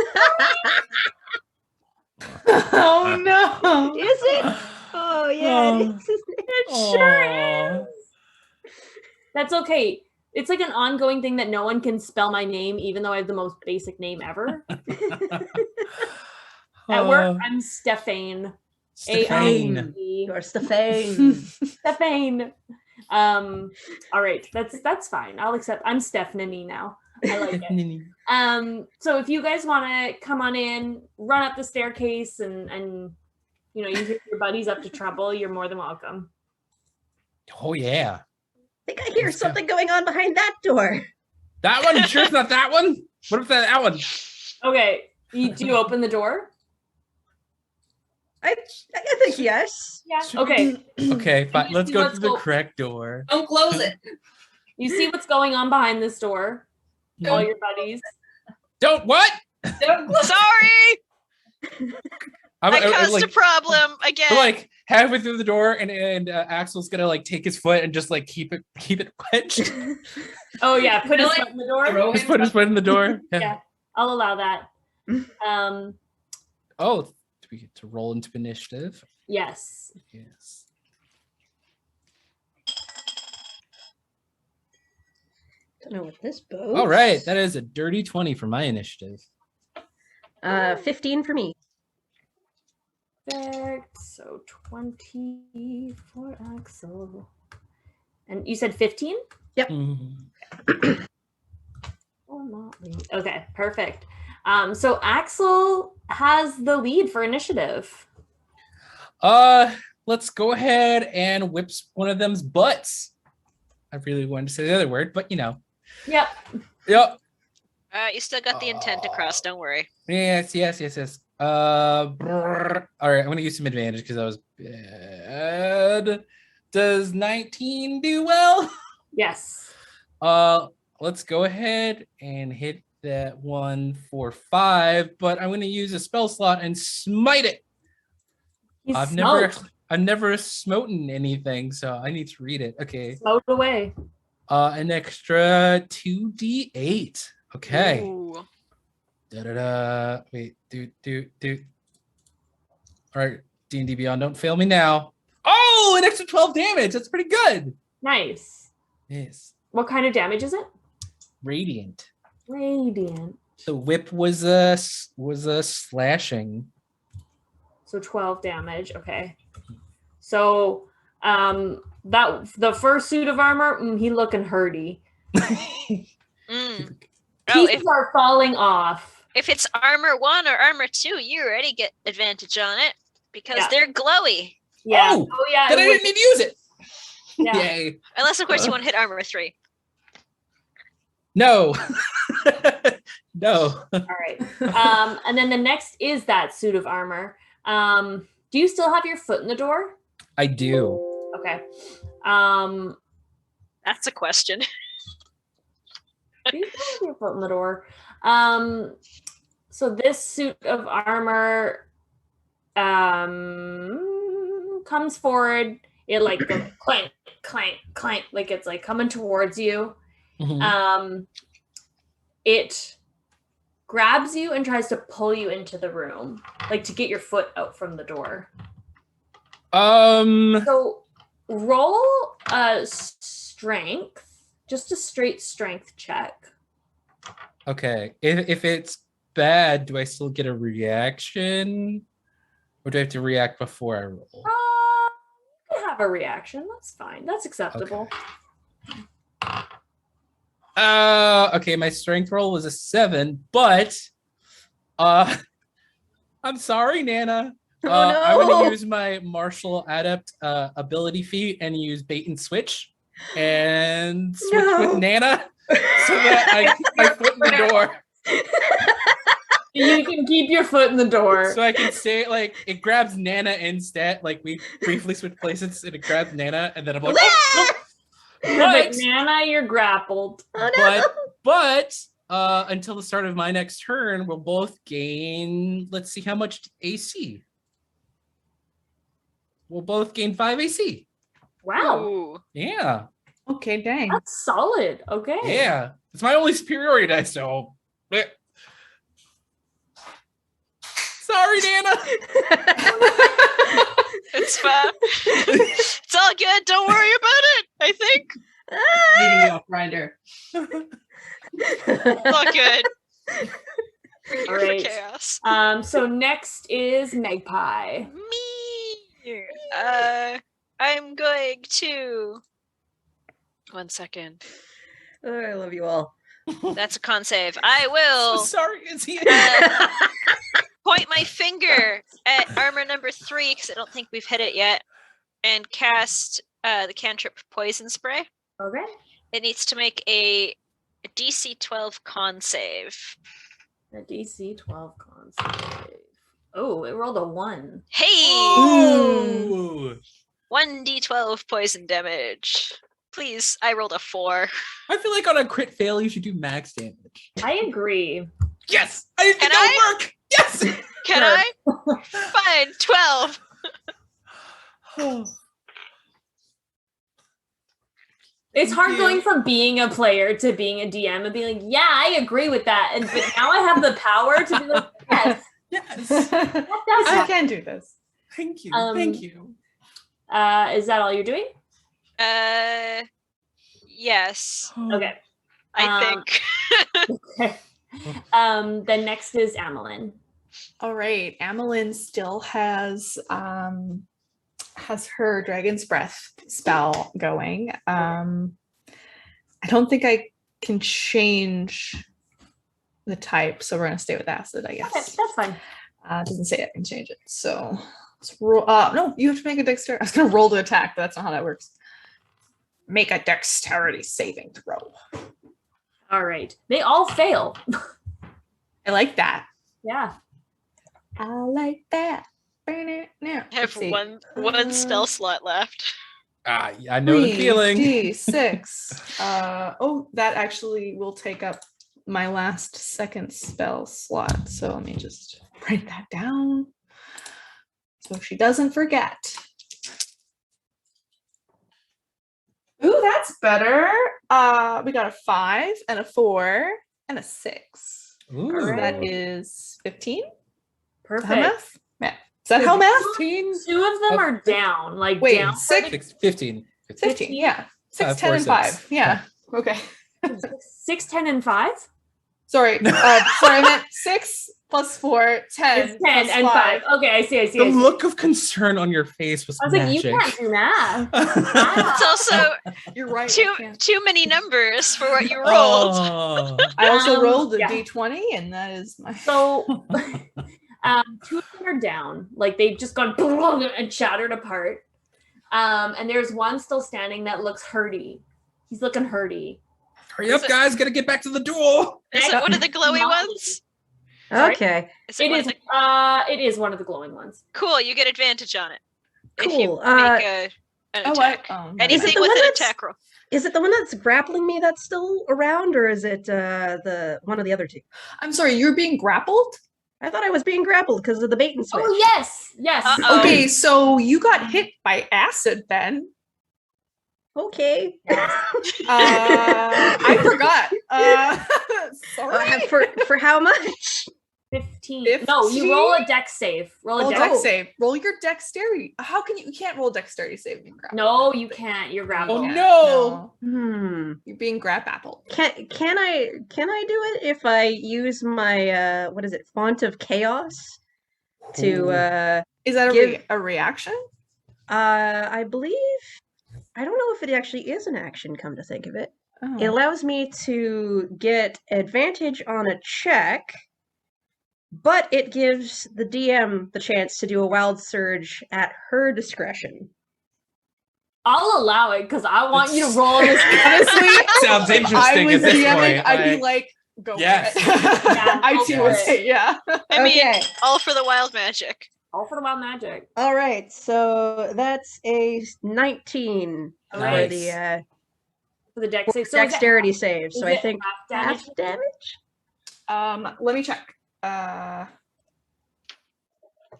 Oh no! Is it? Oh yeah, it is. It no! sure is. That's okay. It's like an ongoing thing that no one can spell my name, even though I have the most basic name ever. At work, I'm Stephane. Stephane. You are Stephane. Stephane. All right, that's fine. I'll accept. I'm Stephanie now. I like it. So if you guys want to come on in, run up the staircase, and you get your buddies up to trouble, you're more than welcome. Oh yeah. I think I hear something going on behind that door. That one? Sure it's not that one? What if that one? Okay, do you open the door? I think yes. Yeah. Okay. Okay, fine. Let's go Let's through the go. correct door. Don't close it. You see what's going on behind this door? All your buddies. Don't what? Don't close. Sorry, I caused a problem again. We're like halfway through the door, and Axel's gonna like take his foot and just like keep it wedged. Oh yeah, put his foot in the door. Throw Just him put his foot in the door. Yeah, I'll allow that. Oh, do we get to roll into initiative? Yes. Yes. Don't know what this bodes. All right, that is a dirty 20 for my initiative. 15 for me. Perfect. So 20 for Axel. And you said 15? Yep. Okay, perfect. So Axel has the lead for initiative. Let's go ahead and whip one of them's butts. I really wanted to say the other word, but you know. Yep. Yep. You still got the intent across. Don't worry. Yes. All right, I'm gonna use some advantage because I was bad. Does 19 do well? Yes. Let's go ahead and hit that one for 5, but I'm gonna use a spell slot and smite it. He's I've never smoten anything, so I need to read it. Okay. Smote away. An extra 2d8. Okay. Ooh. Da-da-da. Wait, do. All right, D&D Beyond, don't fail me now. Oh, an extra 12 damage. That's pretty good. Nice. Yes. What kind of damage is it? Radiant. Radiant. The whip was a slashing. So 12 damage. Okay. So that the first suit of armor, he looking hurty. Oh, Pieces are falling off. if it's armor 1 or armor 2, you already get advantage on it because they're glowy. Yeah. Oh, yeah. then I didn't need to use it. Yeah. Yay. Unless, of course, you want to hit armor 3. No. No. All right. And then the next is that suit of armor. Do you still have your foot in the door? I do. Okay. That's a question. You can have your foot in the door. So this suit of armor comes forward. It like goes clank, clank, clank, like it's like coming towards you. Mhm. It grabs you and tries to pull you into the room, like to get your foot out from the door. So roll a strength, just a straight strength check. Okay. If it's bad, do I still get a reaction? Or do I have to react before I roll? You can have a reaction. That's fine. That's acceptable. Okay, my strength roll was a 7, but I'm sorry, Nana. Oh, I'm no. gonna use my martial adept ability feat and use bait and switch and switch with Nana so that I keep my foot in the door. You can keep your foot in the door. So I can say like it grabs Nana instead. Like we briefly switch places and it grabs Nana, and then I'm like, oh, Perfect, Nana, you're grappled. Oh, no. but until the start of my next turn, we'll both gain. Let's see how much AC. We'll both gain 5 AC. Wow. Ooh. Yeah. Okay, dang. That's solid. Okay. Yeah. It's my only superiority dice, so. Sorry, Nana. It's fine. It's all good. Don't worry about it. I think Leading you off grinder. it's all good. We're here All right. for chaos. So next is Magpie. Me. I'm going to. 1 second. Oh, I love you all. That's a con save. I will. So sorry, is he? Point my finger at armor number 3 because I don't think we've hit it yet, and cast the cantrip Poison Spray. Okay. It needs to make a DC 12 con save. A DC 12 con save. Oh, it rolled a 1. Hey! Ooh. 1d12 poison damage. Please, I rolled a 4. I feel like on a crit fail, you should do max damage. I agree. Yes! I didn't think Can that would work! Yes! Can I? Fine, 12. It's hard you. going from being a player to being a DM and being like, yeah, I agree with that. And but now I have the power to be like, yes, Yes! that does I happen. can do this. Thank you. Um, Thank you. Is that all you're doing? Yes, Okay. I think. Okay. Then next is Amelin. All right, Amelin still has her Dragon's Breath spell going. I don't think I can change the type, so we're gonna stay with acid, I guess. Okay, that's fine. It doesn't say I can change it, so let's roll. No, you have to make a dexterity. I was gonna roll to attack, but that's not how that works. Make a dexterity saving throw. All right. They all fail. I like that. Yeah. I like that. Now, I have one spell slot left. I know the feeling. D6. Oh, that actually will take up my last second spell slot. So let me just write that down so she doesn't forget. Ooh, that's better. We got a 5 and a 4 and a 6. Ooh. So that is 15. Perfect. How math? Yeah. Is that how math? 2 of them are down. Like Wait, down. 15. 15. Yeah. 6, 10, 4, and 6. 5. Yeah. Okay. 6, 10, and 5? Sorry. I meant 6 plus 4, 10. It's 10 and 5. Okay, I see. The look of concern on your face was I was magic. like, you can't do math. It's also You're right. too many numbers for what you rolled. Oh. I also rolled a yeah. D20, and that is my. So, 2 of them are down. Like they've just gone and shattered apart. And there's one still standing that looks hurty. He's looking hurty. Hurry up, guys! Gotta get back to the duel. Is it one of the glowy ones? Sorry? Okay. Is it one of the... It is one of the glowing ones. Cool, you get advantage on it. If you Cool. make an Oh, attack. what? Is it Anything the with one an that's- attack roll. Is it the one that's grappling me that's still around, or is it the one of the other two? I'm sorry, you're being grappled? I thought I was being grappled because of the bait and switch. Oh yes, yes. Uh-oh. Okay, so you got hit by acid then. Okay. I forgot. Sorry. For how much? 15. No, you roll a dex save. Roll dex save. Roll your dexterity. How can you can't roll dexterity save being grappled. No, you can't. You're grappled. Oh no! You're being grab-appled. Can I do it if I use my what is it, Font of Chaos to Is that give- a reaction? I believe, I don't know if it actually is an action, come to think of it. Oh. It allows me to get advantage on a check, but it gives the DM the chance to do a wild surge at her discretion. I'll allow it because I want you to roll this. Honestly, Sounds if I interesting was at this DMing, point. I'd be like, go Yes. for it. Yeah, I go too for would it. say, yeah. I mean, Okay. all for the wild magic. All for the wild magic. All right, so that's a 19 for Nice. For the dex save. So is it dexterity save. is So I it think half half damage. Let me check.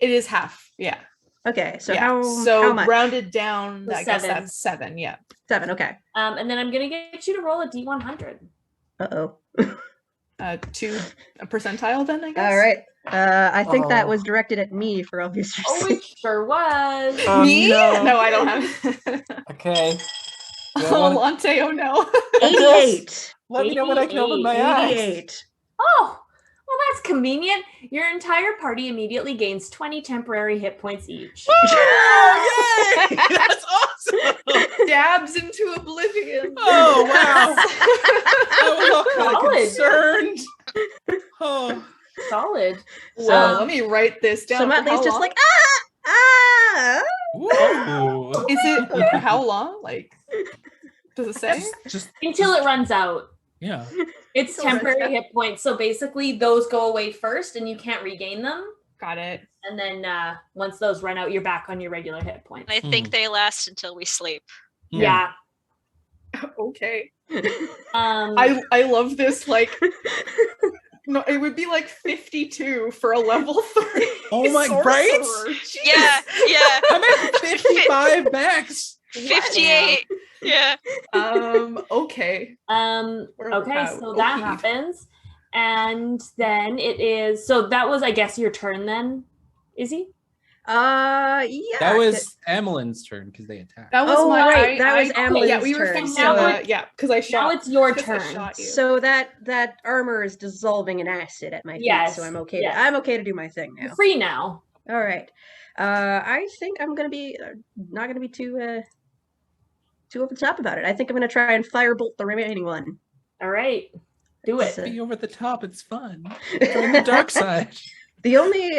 It is half, yeah. Okay, so yeah. how much? Rounded down, So I guess 7. that's 7, yeah. 7, okay. And then I'm gonna get you to roll a d100. Uh-oh. 2 a percentile then, I guess. All right. I think that Oh. was directed at me for obvious Oh, reasons. it sure was. Oh, Me? no. I don't have. Okay. Oh, Lante, oh no. 88. Let me know when I can open my eyes. 88. Oh, well, that's convenient. Your entire party immediately gains 20 temporary hit points each. Oh, yay! That's awesome. Dabs into oblivion. Oh wow! I was all kind Solid. of concerned. Oh, Solid. So let me write this down. So for Matley's how just long? like, ah! whoa! Is it for how long? Like, does it say? Just Until it runs out. yeah. It's Until it runs temporary out. hit points. So basically, those go away first and you can't regain them. Got it. And then once those run out, you're back on your regular hit points. And I think they last until we sleep. Yeah. Okay. Um, I love this. Like, no, it would be like 52 for a level 3. Oh my, sorcerer. right? Jeez. Yeah, yeah. I'm at 55 max. 58. Yeah. Okay. okay, so that happens. And then it is, so that was, I guess, your turn then, Izzy? Yeah. That was Emmeline's turn because they attacked. That was Oh, my. right, that was Emily's Yeah, we were turn, thinking. so- Yeah, because I shot. Now it's your 'cause I turn. shot you. So that armor is dissolving in acid at my feet, Yes, so I'm okay. yes. I'm okay to do my thing now. You're free now. All right. I think I'm gonna be not gonna be too over the top about it. I think I'm gonna try and firebolt the remaining one. All right. Do it. So- Be over the top. It's fun. Join the dark side. The only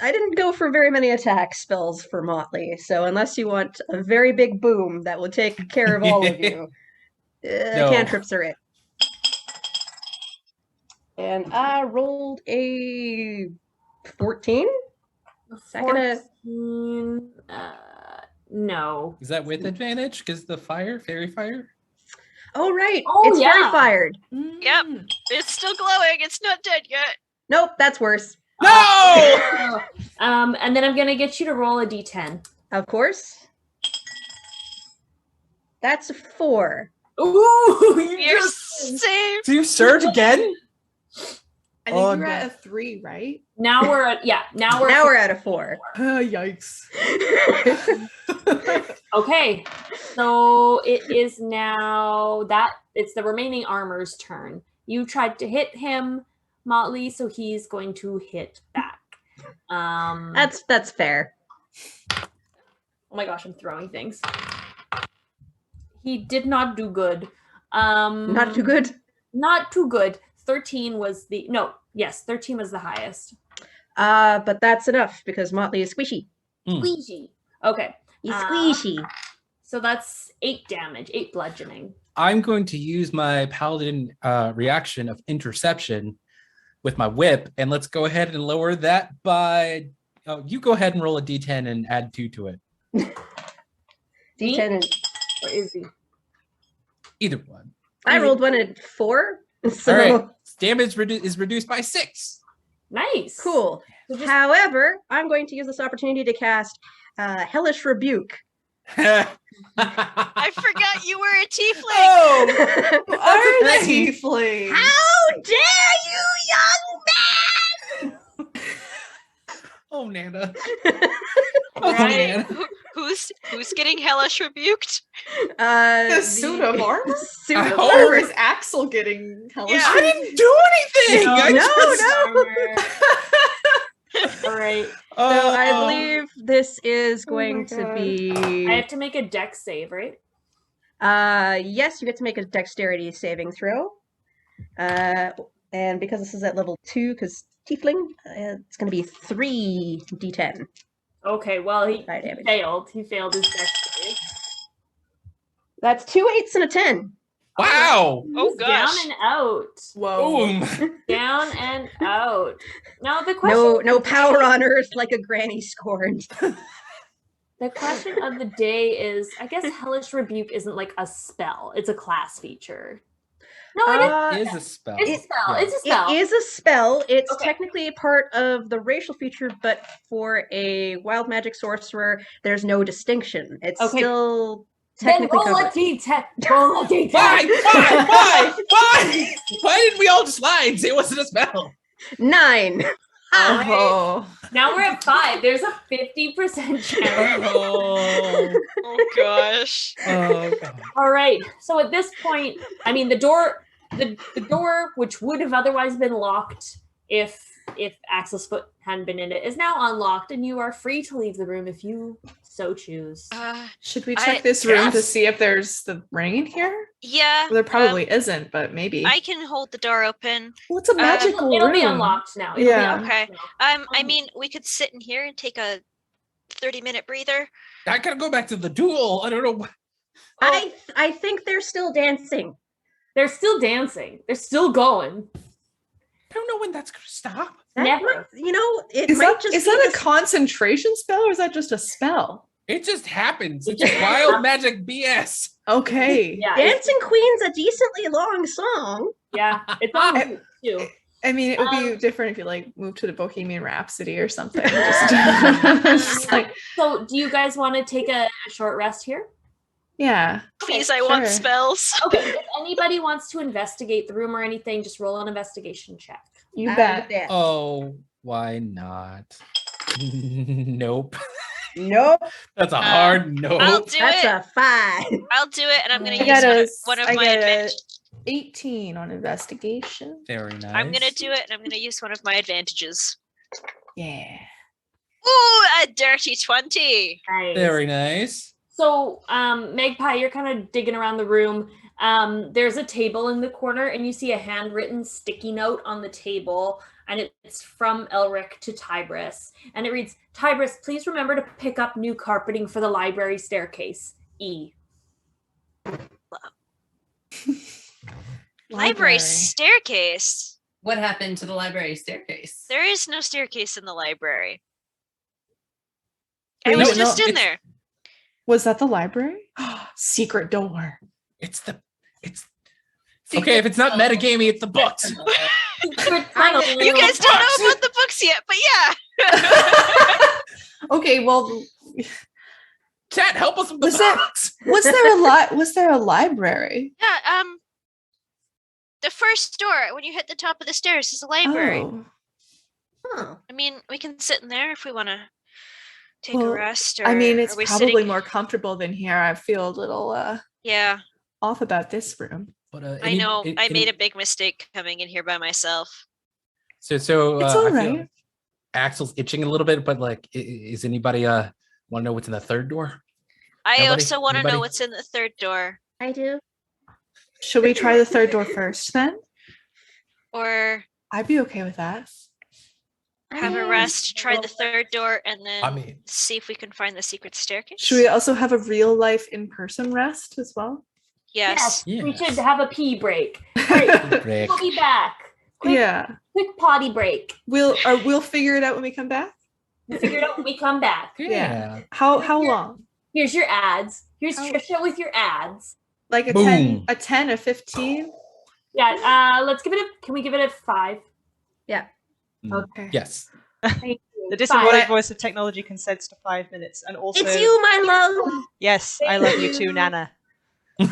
I didn't go for very many attack spells for Motley, so unless you want a very big boom that will take care of all of you, No. cantrips are it. And I rolled a 14. That gonna- 14, no. Is that with advantage? Because the fairy fire? Oh right, Oh, it's fairy yeah. fired. Yep. It's still glowing. It's not dead yet. Nope, that's worse. No! And then I'm gonna get you to roll a d10. Of course. That's a 4. Ooh, You're safe. Do you surge again? I think Oh, you're no. at a 3, right? Now we're at Now we're at a 4. Yikes. okay. So it is now that it's the remaining armor's turn. You tried to hit him, Motley, so he's going to hit back. That's fair. Oh my gosh, I'm throwing things. He did not do good. Not too good. Not too good. 13 was the 13 was the highest. But that's enough because Motley is squishy. Squeegee. Okay. He's squishy. So that's 8 damage, 8 bludgeoning. I'm going to use my paladin reaction of interception with my whip, and let's go ahead and lower that by. Oh, you go ahead and roll a d10 and add 2 to it. D10 and Or is he? Either one. I rolled one at 4. So All right. Damage is reduced by 6. Nice. cool. So just- However, I'm going to use this opportunity to cast Hellish Rebuke. I forgot you were a tiefling. Oh, Are That's the a tiefling? How dare you, young oh, Nana. man! Oh, Right. Nana. Who's getting hellish rebuked? The suit of armor? Suit I of hope- Or armor. is Axel getting hellish? I didn't do anything. No, I no, just- All right. So I Oh. believe this is Oh my going to God. be. I have to make a dex save, right? Yes, you get to make a dexterity saving throw. And because this is at level 2, because tiefling, it's going to be 3d10 Okay, well, he fire damage. failed. He failed his dex save. That's 2 8s and a 10. Wow. Oh He's gosh. down and out. Whoa. Boom. Down and out. Now the question. No power on Earth like a granny scorned. The question of the day is, I guess Hellish Rebuke isn't like a spell; it's a class feature. No, it is. Is a spell. It's a spell. It's a spell. It is a spell. It's Okay. technically a part of the racial feature, but for a wild magic sorcerer, there's no distinction. It's Okay. still Then technically roll a covered. d10. Roll a d10. Why? Why didn't we all just lie and say it wasn't a spell? 9. Oh. Now we're at 5. There's a 50% chance. Oh. Oh gosh. Oh, God. All right. So at this point, I mean, the door, which would have otherwise been locked if Axel's foot hadn't been in it, is now unlocked, and you are free to leave the room if you so choose. Should we check I- this room to yes. see if there's the ring in here? Yeah. Well, there probably isn't, but maybe. I can hold the door open. Well, it's a magical It'll room. be unlocked now. It'll be Yeah. unlocked Okay. now. I mean, we could sit in here and take a 30-minute breather. I gotta go back to the duel. I don't know. I think they're still dancing. They're still dancing. They're still going. I don't know when that's gonna stop. That Never. might- it Is might that, just is be that a this- concentration spell or is that just a spell? It just happens. It's just wild magic BS. Okay. Yeah. It's, Dancing Queen's a decently long song. yeah. It's on I- mute, too. I mean, it would be different if you like moved to the Bohemian Rhapsody or something. Just like, So, do you guys want to take a short rest here? yeah. Please, I want sure. spells. Okay. If anybody wants to investigate the room or anything, just roll an investigation check. You I bet. bet. Oh, why not? Nope. Nope. That's a hard nope. I'll do That's it. a 5. I'll do it, and I'm gonna I use got one of I my got advantages. 18 on investigation. Very nice. I'm gonna do it, and I'm gonna use one of my advantages. Yeah. Ooh, a dirty 20. Nice. Very nice. So, Magpie, you're kind of digging around the room. There's a table in the corner, and you see a handwritten sticky note on the table, and it's from Elric to Tybris. And it reads, Tybris, please remember to pick up new carpeting for the library staircase. E. Library staircase. What happened to the library staircase? There is no staircase in the library. Wait, I was no, just in it's- there. Was that the library? Secret door. It's okay. If it's not metagamey, it's the books. Secret You tunnel. guys don't know about the books yet, but yeah. Okay, well, Chat, help us with the Was there- books. was there a library? Yeah, the first door when you hit the top of the stairs is a library. Oh. Huh. I mean, we can sit in there if we want to take Well, a rest. Or I mean, it's are we probably sitting... more comfortable than here. I feel a little Yeah, off about this room. But, I know. I made a big mistake coming in here by myself. So It's I all feel right. like Axel's itching a little bit, but like, is anybody want to know what's in the third door? I Nobody? also want to Anybody? know what's in the third door. I do. Should we try the third door first then? Or I'd be okay with that. have a rest, try the third door, and then I mean, see if we can find the secret staircase. Should we also have a real life in-person rest as well? Yes. We Yes. should have a pee break. Right, Rick. we'll be back. Quick, Yeah. quick potty break. We'll figure it out when we come back. We'll figure it out when we come back. Yeah. How long? Here's your ads. Here's Oh. Trisha with your ads. Like a Boom. 10, a 15. Yeah, let's give it can we give it a 5? Okay. Yes. Thank you. The disembodied Five. voice of technology consents to 5 minutes, and also It's you, my love. yes, I love you too, Nana. I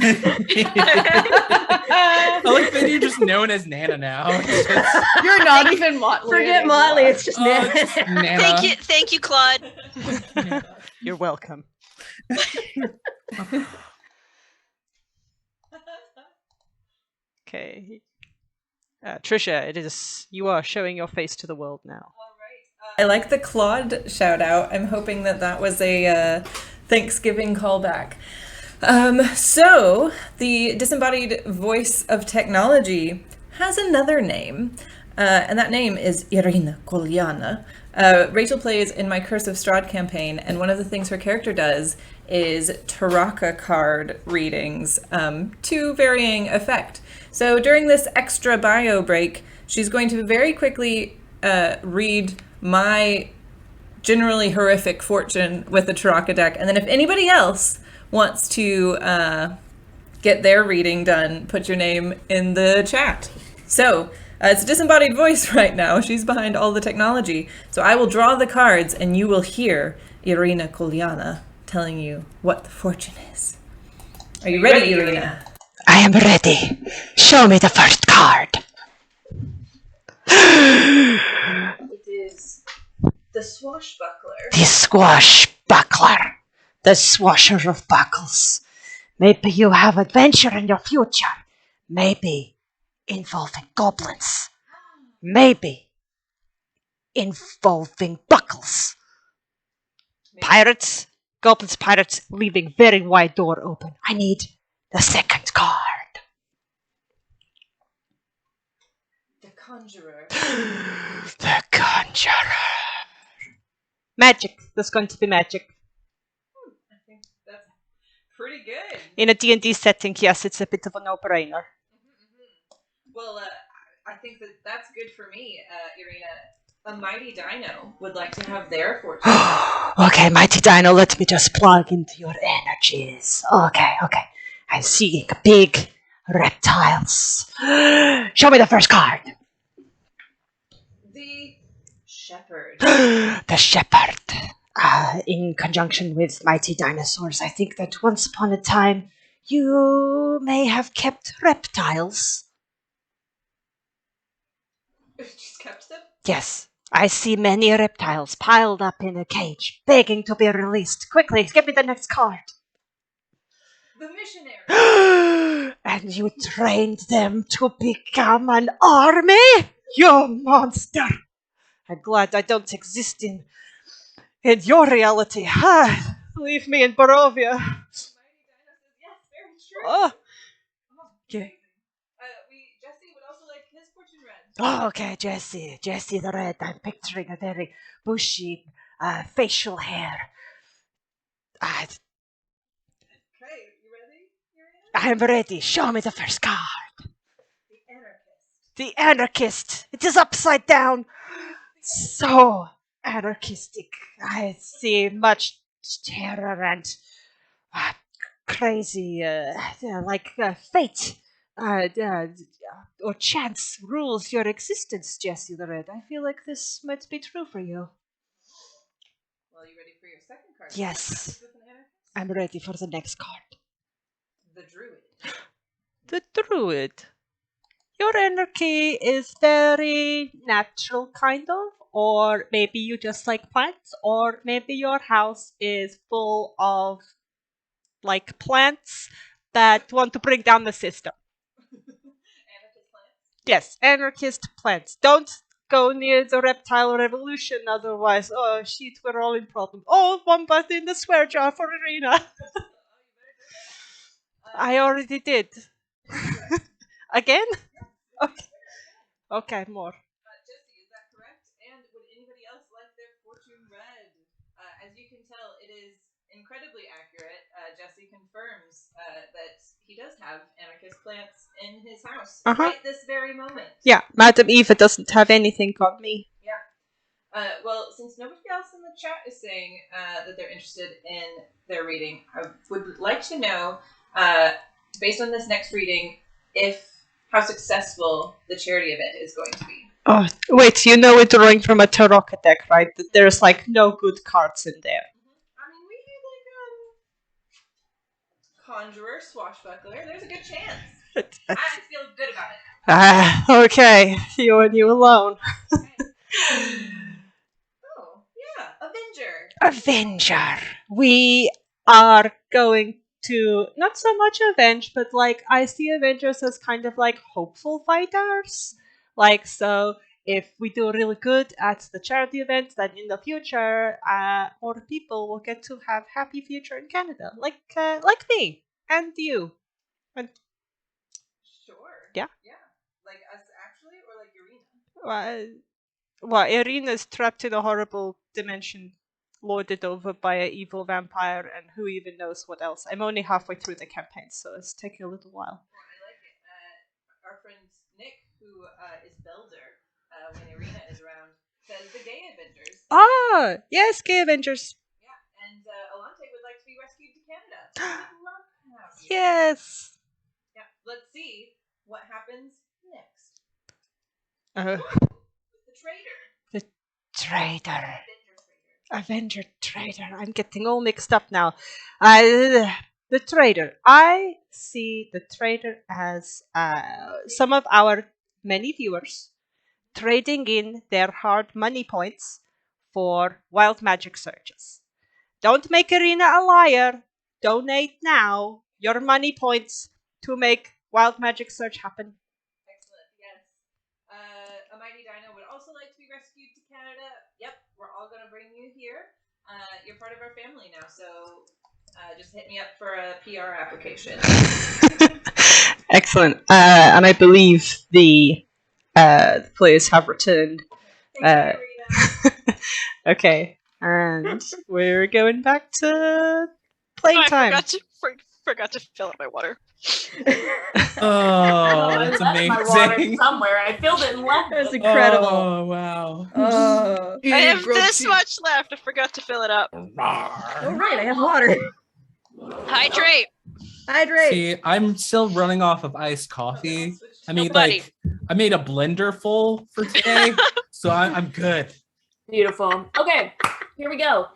like that you're just known as Nana now. It's just, You're not even Motley. Forget anymore. Motley. It's just it's Nana. Nana. Thank you, Claude. You're welcome. Okay. Trisha, it is you are showing your face to the world now. I like the Claude shout out. I'm hoping that was a Thanksgiving callback. So the disembodied voice of technology has another name, and that name is Irina Kolyana. Rachel plays in my Curse of Strahd campaign, and one of the things her character does is Taraka card readings to varying effect. So during this extra bio break, she's going to very quickly read my generally horrific fortune with the Taraka deck, and then if anybody else wants to get their reading done, put your name in the chat. So it's a disembodied voice right now. She's behind all the technology. So I will draw the cards and you will hear Irina Kolyana telling you what the fortune is. Are you ready, Irina? I am ready. Show me the first card. It is the Swashbuckler. The swashbuckler. The swasher of buckles. Maybe you have adventure in your future. Maybe involving goblins. Maybe involving buckles. Pirates, goblins, pirates, leaving very wide door open. I need the second card. The Conjurer. The Conjurer. Magic. There's going to be magic. I think that's pretty good. In a D&D setting, yes, it's a bit of a no-brainer. Well, I think that's good for me, Irina. A Mighty Dino would like to have their fortune. Okay, Mighty Dino, let me just plug into your energies. Okay. I'm seeing big reptiles. Show me the first card. The Shepherd. The Shepherd. In conjunction with mighty dinosaurs, I think that once upon a time you may have kept reptiles. Just kept them? Yes, I see many reptiles piled up in a cage, begging to be released. Quickly, give me the next card. The Missionary. And you trained them to become an army? You monster! I'm glad I don't exist in your reality. Leave me in Barovia. Yes, very true. Oh, okay. Jesse would also like his fortune read. Oh, okay, Jesse the Red. I'm picturing a very bushy facial hair. Okay, you ready, Irina? I'm ready. Show me the first card. The Anarchist. The Anarchist. It is upside down. So anarchistic. I see much terror and crazy, fate or chance rules your existence, Jesse the Red. I feel like this might be true for you. Well, you ready for your second card? Yes. With an Anarchist? I'm ready for the next card. The Druid. The Druid. Your anarchy is very natural, kind of, or maybe you just like plants, or maybe your house is full of like plants that want to bring down the system. Anarchist plants? Yes, anarchist plants. Don't go near the reptile revolution, otherwise, oh shit, we're all in problem. Oh, one button in the swear jar for Irina. I already did. Again? Okay, more. Jesse, is that correct? And would anybody else like their fortune read? As you can tell, it is incredibly accurate. Jesse confirms that he does have anarchist plants in his house right this very moment. Yeah, Madam Eva doesn't have anything on me. Yeah. Well, since nobody else in the chat is saying that they're interested in their reading, I would like to know, based on this next reading, how successful the charity event is going to be. Oh, wait, you know we're drawing from a tarot deck, right? There's like no good cards in there. I mean, we had like conjurer, swashbuckler. There's a good chance. I feel good about it. Okay, you and you alone. Oh, yeah, Avenger. Avenger. We are going to not so much avenge, but like I see Avengers as kind of like hopeful fighters. Like, so if we do really good at the charity event, then in the future, more people will get to have happy future in Canada, like me and you. And Sure. Yeah. Yeah. Like us actually, or like Irina? Well, Irina's trapped in a horrible dimension, lorded over by an evil vampire, and who even knows what else. I'm only halfway through the campaign, so it's taking a little while. Well, I like it. Our friend Nick, who is Belder, when Irina is around, says the gay Avengers. Ah, yes, gay Avengers. Yeah, and Alante would like to be rescued to Canada. We'd love to have you. Yes. Yeah, let's see what happens next. Uh, With the traitor. the traitor. Avenger traitor. Avenger traitor. I'm getting all mixed up now. The traitor. I see the traitor as some of our many viewers trading in their hard money points for wild magic searches. Don't make Irina a liar. Donate now your money points to make wild magic search happen. Excellent, yes. A mighty dino would also like to be rescued to Canada. Yep, we're all going to bring you here. You're part of our family now, so just hit me up for a PR application. Excellent. And I believe the players have returned. Thank you, Irina. Okay, and we're going back to playtime. I forgot to fill up my water. Oh, I that's left my water amazing. somewhere. I filled it and left. That's incredible. Oh, wow. Oh, I have this much left. I forgot to fill it up. oh right, I have water. Hydrate. Hydrate. See, I'm still running off of iced coffee. I mean, Nobody. like, I made a blender full for today, so I'm good. Beautiful. Okay, here we go.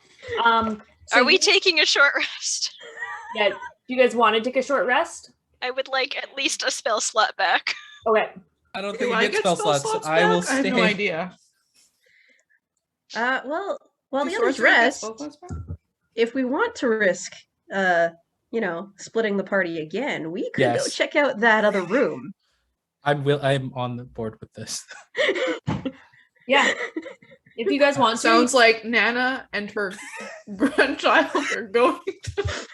So Are we taking a short rest? Yeah. Do you guys want to take a short rest? I would like at least a spell slot back. Okay. I don't Do think I we get spell slots. slots I will back? I stay. have no idea. Well, while Do the others sorcerer get rest, spell slots back? if we want to risk, splitting the party again, we could go Yes. check out that other room. I'm on the board with this. Yeah. If you guys want to. Sounds like Nana and her grandchild are going to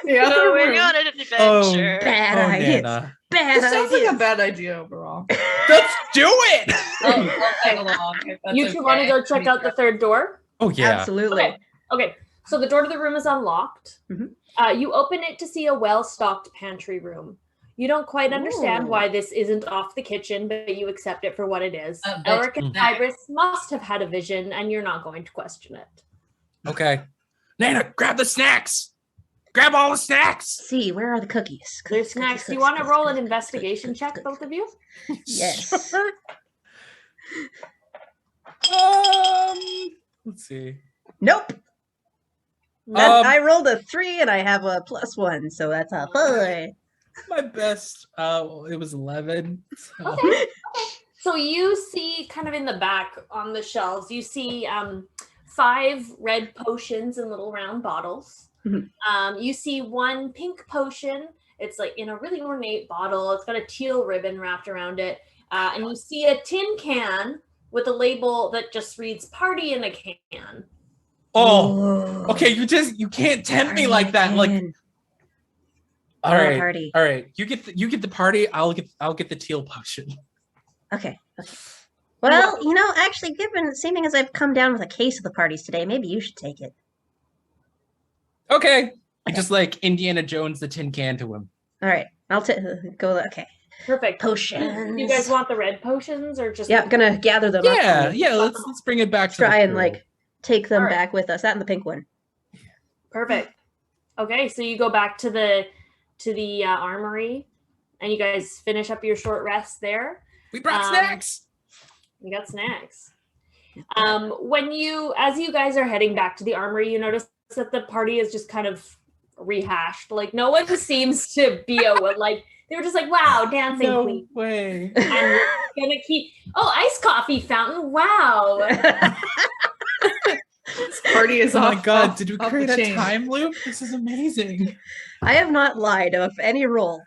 the other Going room. on an adventure. Bad Oh, ideas. Nana. Bad This sounds ideas. like a bad idea overall. Let's do it! I'll tag along if that's You two want to okay. go check out the third door? Oh, yeah. Absolutely. Okay. So the door to the room is unlocked. Mhm. You open it to see a well-stocked pantry room. You don't quite understand Ooh. why this isn't off the kitchen, but you accept it for what it is. But Elric and snacks. Iris must have had a vision, and you're not going to question it. Okay. Nana, grab the snacks! Grab all the snacks! See, where are the cookies? There's snacks. Do you want to roll an investigation check, both of you? Yes. Sure. Let's see. Nope. I rolled a 3 and I have a +1, so that's a 4. My best, it was 11. So. Okay. So you see, kind of in the back on the shelves, you see 5 red potions in little round bottles. Mhm. You see 1 pink potion. It's like in a really ornate bottle. It's got a teal ribbon wrapped around it. And you see a tin can with a label that just reads "Party in a Can." Oh, okay. You can't tempt me like that. Like, all right, Party. all right. You get the party. I'll get the teal potion. Okay. Well, actually, seeming as I've come down with a case of the parties today, maybe you should take it. Okay. I just like Indiana Jones the tin can to him. All right. I'll go. Okay. Perfect. Potions. You guys want the red potions or just? Yeah, I'm gonna gather them up. Yeah, and yeah. Let's bring it back to Try the and crew. take them All right. back with us. That and the pink one. Perfect. Okay, so you go back to to the armory, and you guys finish up your short rest there. We brought snacks. You got snacks. As you guys are heading back to the armory, you notice that the party is just kind of rehashed. Like no one seems to be like they were just like, wow, dancing queen. No way. And we're gonna keep iced coffee fountain. Wow. This party is Oh off. my god, off- did we off create the a chain. time loop? This is amazing. I have not lied of any roll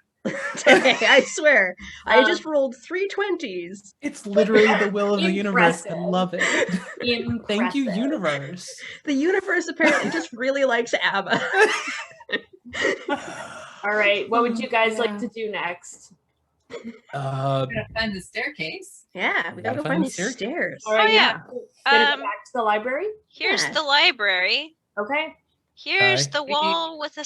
today, I swear. I just rolled 3 20s. It's literally the will of the universe. I Impressive. love it. Impressive. Thank you, universe. The universe apparently just really likes ABBA. All right, what would you guys like Yeah. to do next? We're gonna find the staircase. Yeah, we gotta go Gotta find find these the stairs. All right, yeah. Gonna go Um, back to the library. Here's Yeah. the library. Okay. Here's Hi. the wall with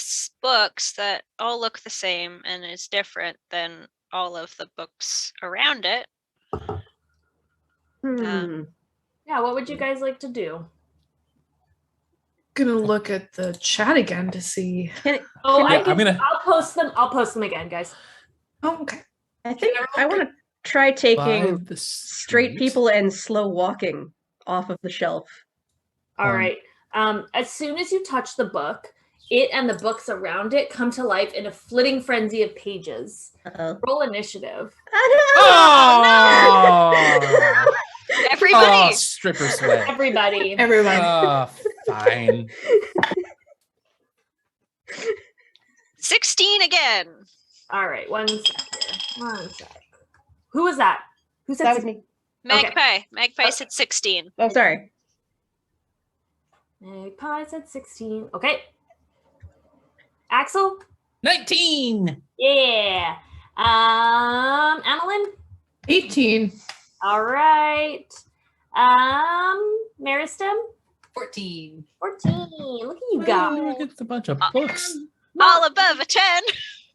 books that all look the same and is different than all of the books around it. Hmm. Yeah, what would you guys like to do? Gonna look at the chat again to see. Oh, Yeah, I'm gonna I'll post them. I'll post them again, guys. Oh, okay. I think I want to try taking buy the straight street. people and slow walking off of the shelf. All Um, right. As soon as you touch the book, it and the books around it come to life in a flitting frenzy of pages. Uh-oh. Roll initiative. Oh, Everybody, stripper sweat. Everybody. Everyone. Oh, fine. 16 again. All right. One sec here. One sec. Who was that? Who said That was six- me. Magpie. Magpie said 16. Oh, sorry. Magpie said 16. Okay. Axel? 19. Yeah. Annalyn? 18. All right. Meristem? 14. 14. Look at you guys. Look, it's a bunch of books. All above a 10.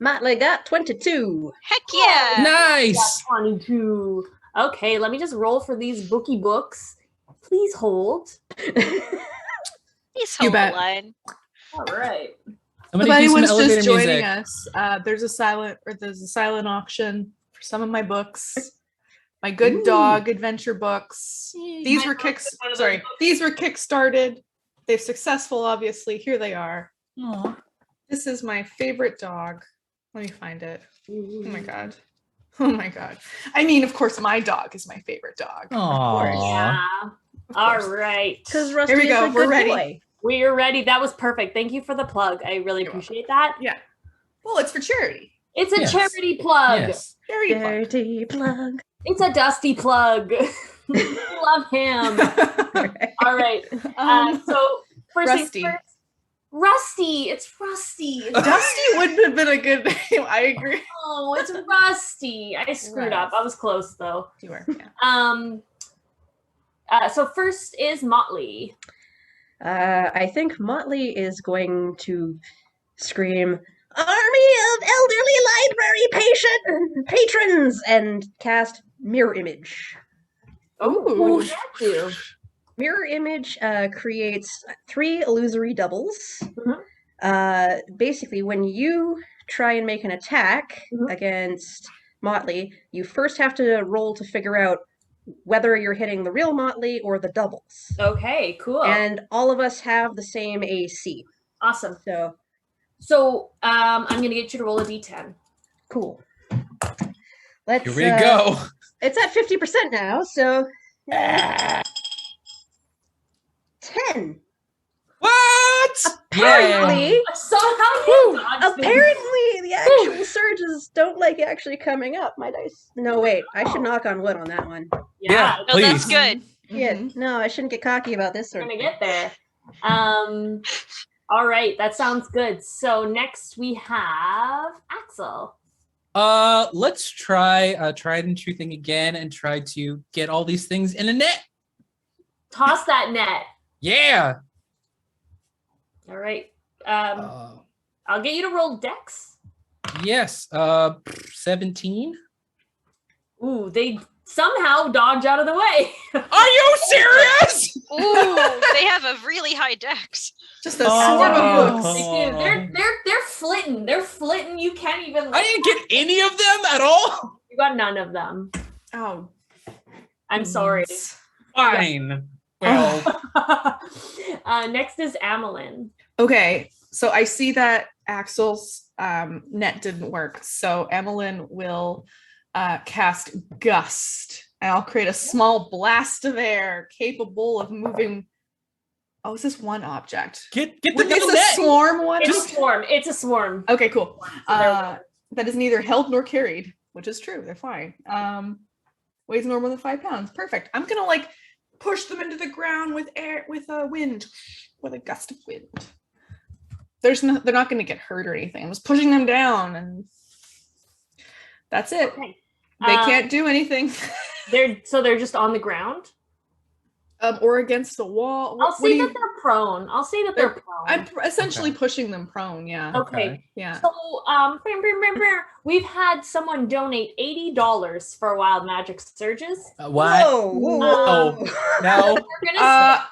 Motley got 22. Heck yeah. Nice. 22. Okay, let me just roll for these bookie books. Please hold. Please You hold the bet. line. All right. Somebody If do some anyone's elevator just joining music. us, there's a silent auction for some of my books. My Good Dog adventure books. These were these were kickstarted. They've successful, obviously. Here they are. Aw. This is my favorite dog. Let me find it. Oh my god. Oh my god. I mean, of course, my dog is my favorite dog. Aw. Yeah. Of All course. right. Because Rusty Here we is go, a we're good ready. boy. We're ready. That was perfect. Thank you for the plug. I really You're appreciate that. Yeah. Well, it's for charity. It's a Yes. charity plug. Yes. Charity plug. Dirty plug. It's a Dusty plug. Love him. All right. So first things Rusty. first. Rusty. It's Rusty. Dusty wouldn't have been a good name. I agree. Oh, it's Rusty. I screwed up. I was close though. You were. Yeah. So first is Motley. I think Motley is going to scream, "Army of elderly library patrons!" and cast Mirror Image. What Ooh. does that do? Mirror Image creates 3 illusory doubles. Mhm. Basically, when you try and make an attack Mhm. against Motley, you first have to roll to figure out whether you're hitting the real Motley or the doubles. Okay, cool. And all of us have the same AC. Awesome. So, I'm gonna get you to roll a d10. cool. Let's, Here we go. It's at 50% now, so... 10. What? Apparently, Somehow you dodged them. apparently the actual surges don't like actually coming up. My dice. No, wait. I should knock on wood on that one. Yeah. No, that's Please. good. Yeah, Mhm. no, I shouldn't get cocky about this We're sort of gonna thing. get there. All right, that sounds good. So next we have Axel. Let's try tried and true thing again and try to get all these things in a net. Toss that net. Yeah. All right. Uh, I'll get you to roll dex. yes. 17. Ooh, they somehow dodge out of the way. Are you serious? Ooh, they have a really high dex. Just a Oh. swarm of They books. do. They're flitting. They're flitting. You can't even. I didn't get any of them at all. You got none of them. Oh, I'm sorry. Fine. Well, Next is Amelin. okay. So I see that Axel's net didn't work. So Emmeline will cast Gust. And I'll create a small blast of air capable of moving. Oh, is this one object? get the It's little a net. swarm one? It's a swarm. It's a swarm. Okay, cool. So they're- That is neither held nor carried, which is true. They're fine. Weighs no more than 5 pounds. Perfect. I'm gonna like push them into the ground with air, with a wind, with a gust of wind. They're not gonna get hurt or anything. I'm just pushing them down, and that's it. Okay. They can't do anything. They're just on the ground. Or against the wall. I'll What say do you- that they're prone. I'll say that they're prone. I'm essentially pushing them prone. Yeah. Okay. Yeah. So, we've had someone donate $80 for Wild Magic Surges. What? whoa. No. We're gonna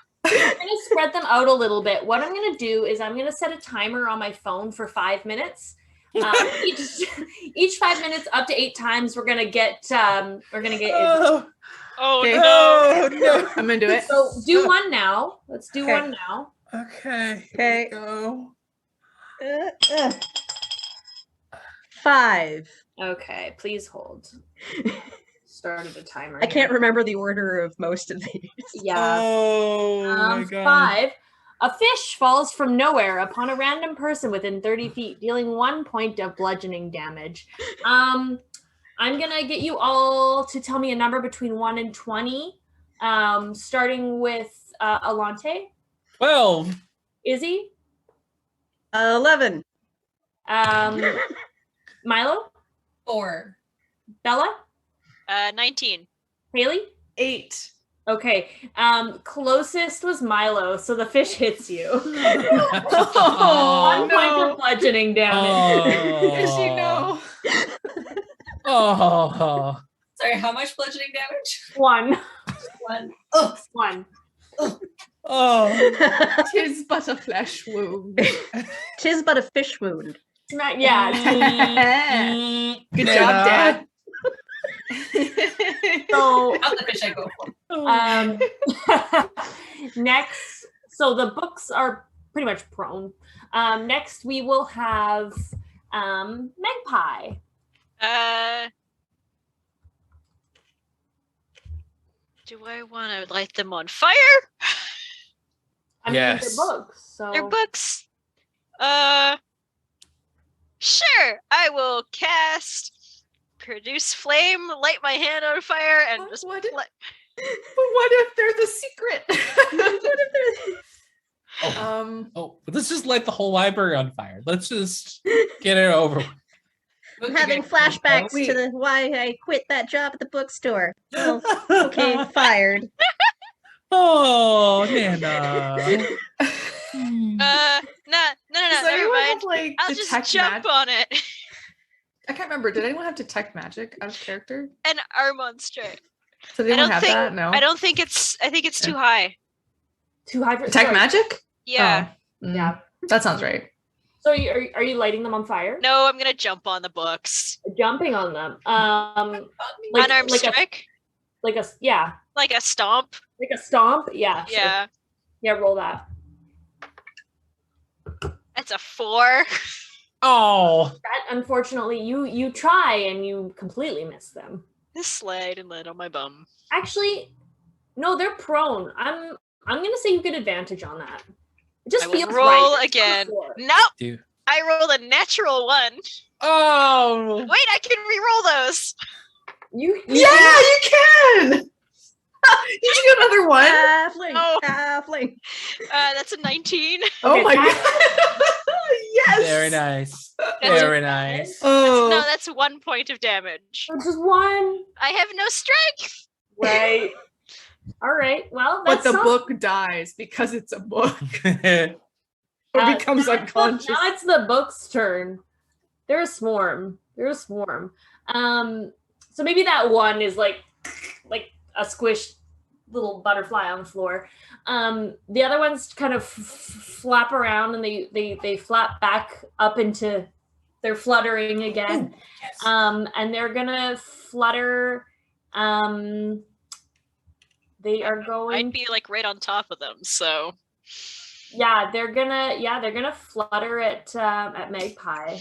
spread them out a little bit. What I'm gonna do is I'm gonna set a timer on my phone for 5 minutes. Each 5 minutes, up to 8 times, we're gonna get. Oh Okay. Oh no. I'm gonna do it. So do one now. Let's do Okay. one now. Okay. Okay. Go. 5. Okay, please hold. Started a timer. I can't remember the order of most of these. Yeah. Oh my god. 5. A fish falls from nowhere upon a random person within 30 feet, dealing 1 point of bludgeoning damage. I'm gonna get you all to tell me a number between 1 and 20. Starting with Alante, 12. Izzy, 11. Milo, 4. Bella, 19. Haley. 8. Okay. Closest was Milo, so the fish hits you. Oh, 1 point of bludgeoning damage. Because you know. Oh. Sorry, how much bludgeoning damage? 1. 1. 1. Oh. Tis but a flesh wound. Tis but a fish wound. Yeah. Good job, Dad. So Not the fish I go for. next, so the books are pretty much prone. Next, we will have Magpie. Do I want to light them on fire? I mean, Yes. they're books. So They're books. Sure. I will cast Produce Flame, light my hand on fire, and just What? pla- But what if they're the secret? What if they're... Oh, let's just light the whole library on fire. Let's just get it over with. I'm having flashbacks to the why I quit that job at the bookstore. Oh, okay, fired. Oh, Nana. no, Does never anyone mind. have, like, I'll just detect jump on it. I can't remember. Did anyone have detect magic out of character? An R monster. So they I don't don't have think. that. No. I don't think it's. I think it's too high. too high for detect sorry. magic. Yeah. Yeah. That sounds right. So are you lighting them on fire? No, I'm gonna jump on the books. Jumping on them. Unarmed strike. Like a stomp. like a stomp. Yeah. sure. Yeah. Yeah. Roll that. That's a 4. Oh. That unfortunately you try and you completely miss them. Just slide and land on my bum. Actually, no, they're prone. I'm gonna say you get advantage on that. It just I will feels roll right. again. Four. Nope. Dude. I rolled a natural 1. Oh. Wait, I can re-roll those. You Yeah, you can. Did you get another one? Halfling, Oh. halfling. That's a 19. Oh Okay, my half- god. Yes. Very nice. That's Very nice. Oh. No, that's 1 point of damage. Just one. I have no strength. Right. All right. Well, But that's the book dies because it's a book. Or becomes unconscious. Now it's the book's turn. They're a swarm. So maybe that one is like a squished little butterfly on the floor. The other ones kind of flap around and they flap back up into They're fluttering again. Yes. And they're gonna flutter. They are going. I'd be like right on top of them, so Yeah, they're gonna flutter at Magpie.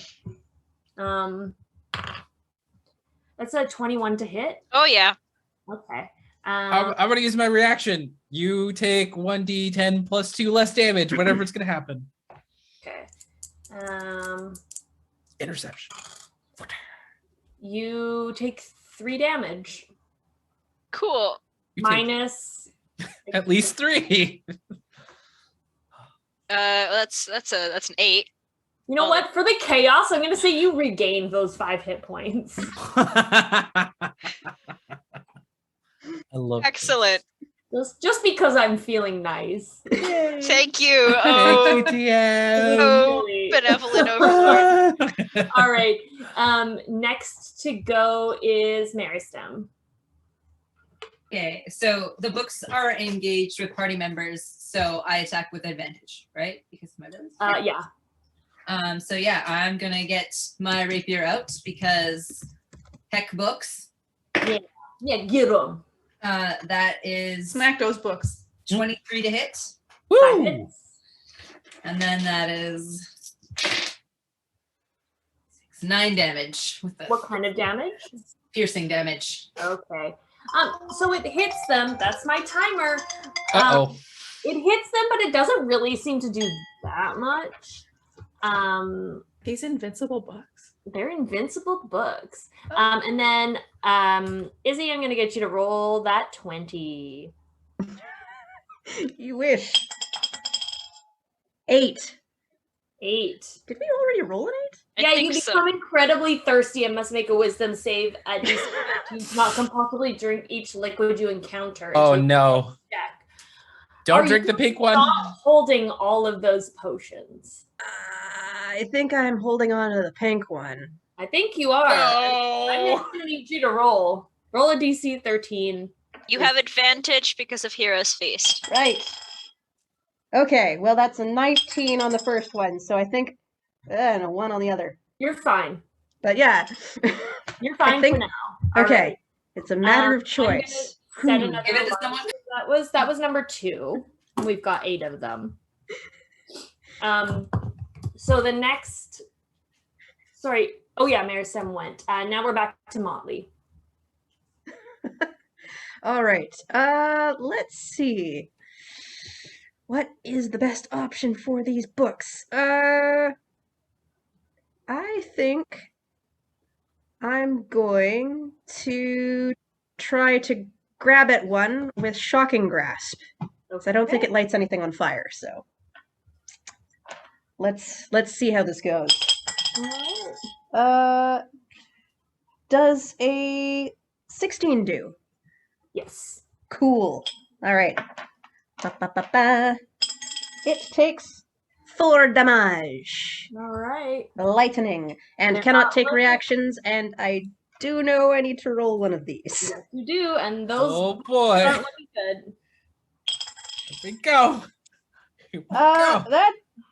That's a 21 to hit. oh yeah. Okay. I'm gonna use my reaction. You take 1d10 plus 2 less damage, whatever it's gonna happen. Okay. Interception. You take 3 damage Cool. You take minus. at least 3. That's an 8. You know what? For the chaos, I'm gonna say you regain those 5 hit points. I love Excellent. Just because I'm feeling nice. Thank you. Thank you, TM. Oh, benevolent overlord. All right. Next to go is Meristem. Okay, so the books are engaged with party members, so I attack with advantage, right? Because of my abilities. Yeah. So yeah, I'm gonna get my rapier out because heck books. Yeah, get them. That is Smack those books. 23 to hit. Woo! And then that is 9 damage with the What kind of damage? piercing damage. Okay. So it hits them. That's my timer. Uh-oh. It hits them, but it doesn't really seem to do that much. These invincible books. They're invincible books. And then Izzy, I'm gonna get you to roll that 20. You wish. 8. 8. Did we already roll an 8? I Yeah, think you so. become incredibly thirsty and must make a wisdom save at least to not compulsively drink each liquid you encounter. Oh until you no. check. Don't Are drink you the pink one. Stop holding all of those potions. I think I'm holding on to the pink one. I think you are. I'm No. just gonna need you to roll. Roll a DC 13. You have advantage because of Hero's Feast. Right. Okay, well that's a 19 on the first one, so I think and a 1 on the other. You're fine. But yeah. You're fine think- for now. All Okay. right. It's a matter of I'm choice. gonna set another Give it to alarm. someone. That was number 2. We've got 8 of them. So the next. Sorry. Oh yeah, Meristem went. Now we're back to Motley. All right. Let's see. What is the best option for these books? I think I'm going to try to grab at one with Shocking Grasp. So I don't think it lights anything on fire, so let's see how this goes. Does a 16 do? Yes. Cool. All right. Ba-ba-ba-ba. It takes 4 damage. All right. Lightning. And They're cannot not take looking. reactions, and I do know I need to roll one of these. Yes, you do, and those Oh boy. aren't looking good. Here we go. Here we go.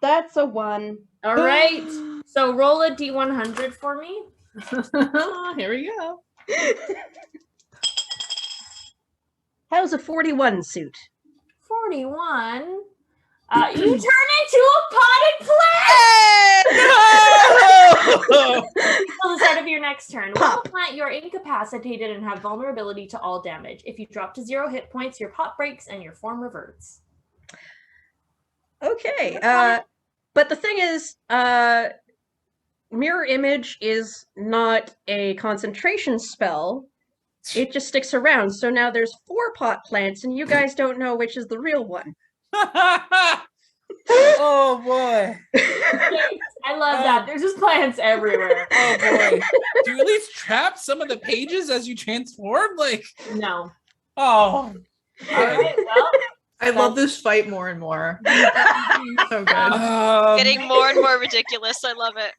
That's a 1. All right. So roll a D100 for me. Here we go. How's a 41 suit? 41. You turn into a potted plant! Until the start of your next turn. While the plant, you are incapacitated and have vulnerability to all damage. If you drop to 0 hit points, your pot breaks and your form reverts. Okay. But the thing is, Mirror Image is not a concentration spell. It just sticks around. So now there's 4 pot plants, and you guys don't know which is the real one. Oh boy. I love that. There's just plants everywhere. Oh boy. Do you at least trap some of the pages as you transform? Like, No. oh. All right. Well, I love this fight more and more. So good. Getting more and more ridiculous. I love it.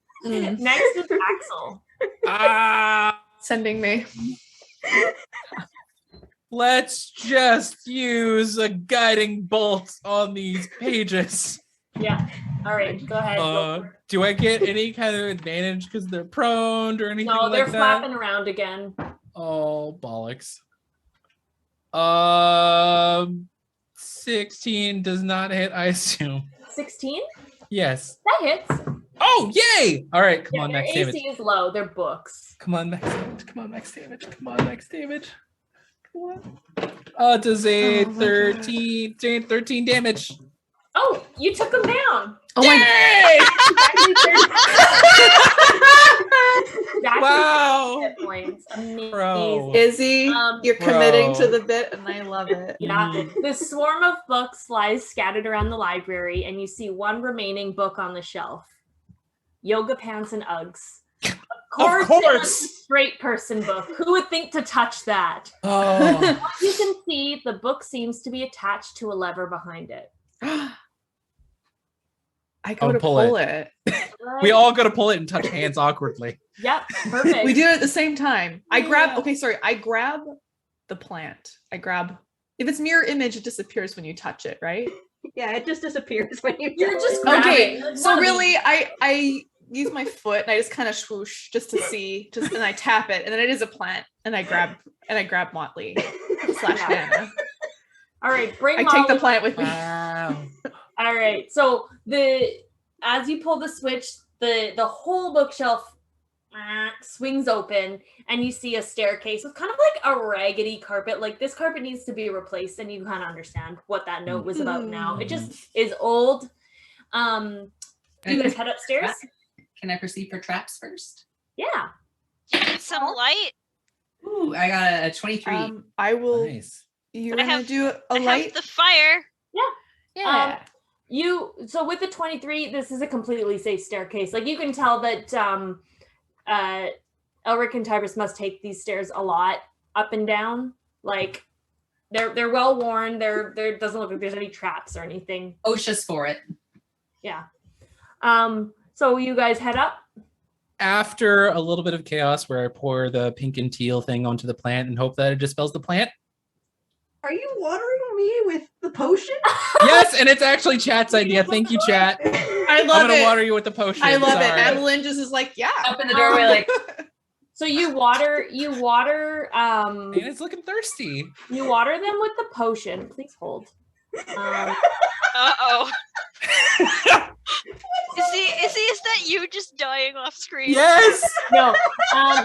next is Axel. Sending me. Let's just use a guiding bolt on these pages. Yeah. All right, go ahead. Go for it. Do I get any kind of advantage because they're prone or anything No, like they're that? flapping around again. Oh, bollocks. 16 does not hit, I assume. 16? Yes. That hits. Oh, yay! All right, come Yeah, on, their max AC damage. is low. They're books. Come on, max damage. Come on, max damage. Come on, max damage. Come on. It does a 13 damage. Oh, you took them down. Oh my Exactly Wow. hit points. Bro. Amazing. Izzy, you're committing to Bro. the bit, and I love it. Yeah, the swarm of books lies scattered around the library, and you see one remaining book on the shelf. Yoga Pants and Uggs. Of course. It was a straight person book. Who would think to touch that? Oh. You can see the book seems to be attached to a lever behind it. I go I'll to pull pull it. We all got to pull it and touch hands awkwardly. Yep, perfect. We do it at the same time. I grab the plant. If it's mirror image, it disappears when you touch it, right? Yeah, it just disappears when you You're touch just it. grabbing. Okay, so really, I use my foot and I just kind of swoosh just to see, and I tap it, and then it is a plant, and I grab Motley / Hannah. All right, bring I take the Molly. plant with me. Wow. All right, so as you pull the switch, the whole bookshelf swings open, and you see a staircase with kind of like a raggedy carpet. Like, this carpet needs to be replaced, and you kind of understand what that note was about now. It just is old. You guys head upstairs? Can I proceed for traps first? Yeah. You need some light. Ooh, I got a 23. I will. Nice. You're I gonna have- do a I light. have the fire. Yeah. So with the 23, this is a completely safe staircase. Like, you can tell that Elric and Tybris must take these stairs a lot up and down. Like, they're well worn. There doesn't look like there's any traps or anything. OSHA's for it. Yeah. So you guys head up. After a little bit of chaos where I pour the pink and teal thing onto the plant and hope that it dispels the plant. Are you watering me with the potion? Yes, and it's actually chat's idea. Thank you, chat. I I'm love gonna it. water you with the potion. I love it. Sorry. Adeline just is like, yeah. Up in the doorway, like, So you water Man, it's looking thirsty. you water them with the potion. Please hold. Uh-oh. Is that you just dying off screen? Yes. No,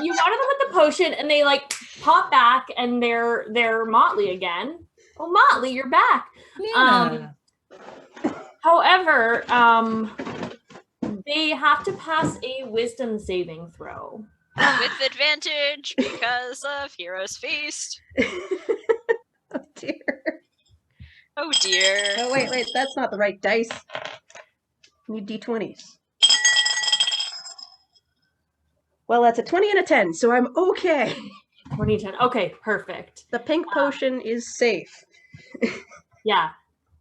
you water them with the potion, and they like pop back, and they're Motley again. Oh, Motley, you're back. However, they have to pass a wisdom saving throw. With advantage because of Hero's Feast. Oh dear. Oh dear. Oh wait, that's not the right dice. Need d20s. Well, that's a 20 and a 10, so I'm okay. 2010. Okay, perfect. The pink potion is safe. Yeah,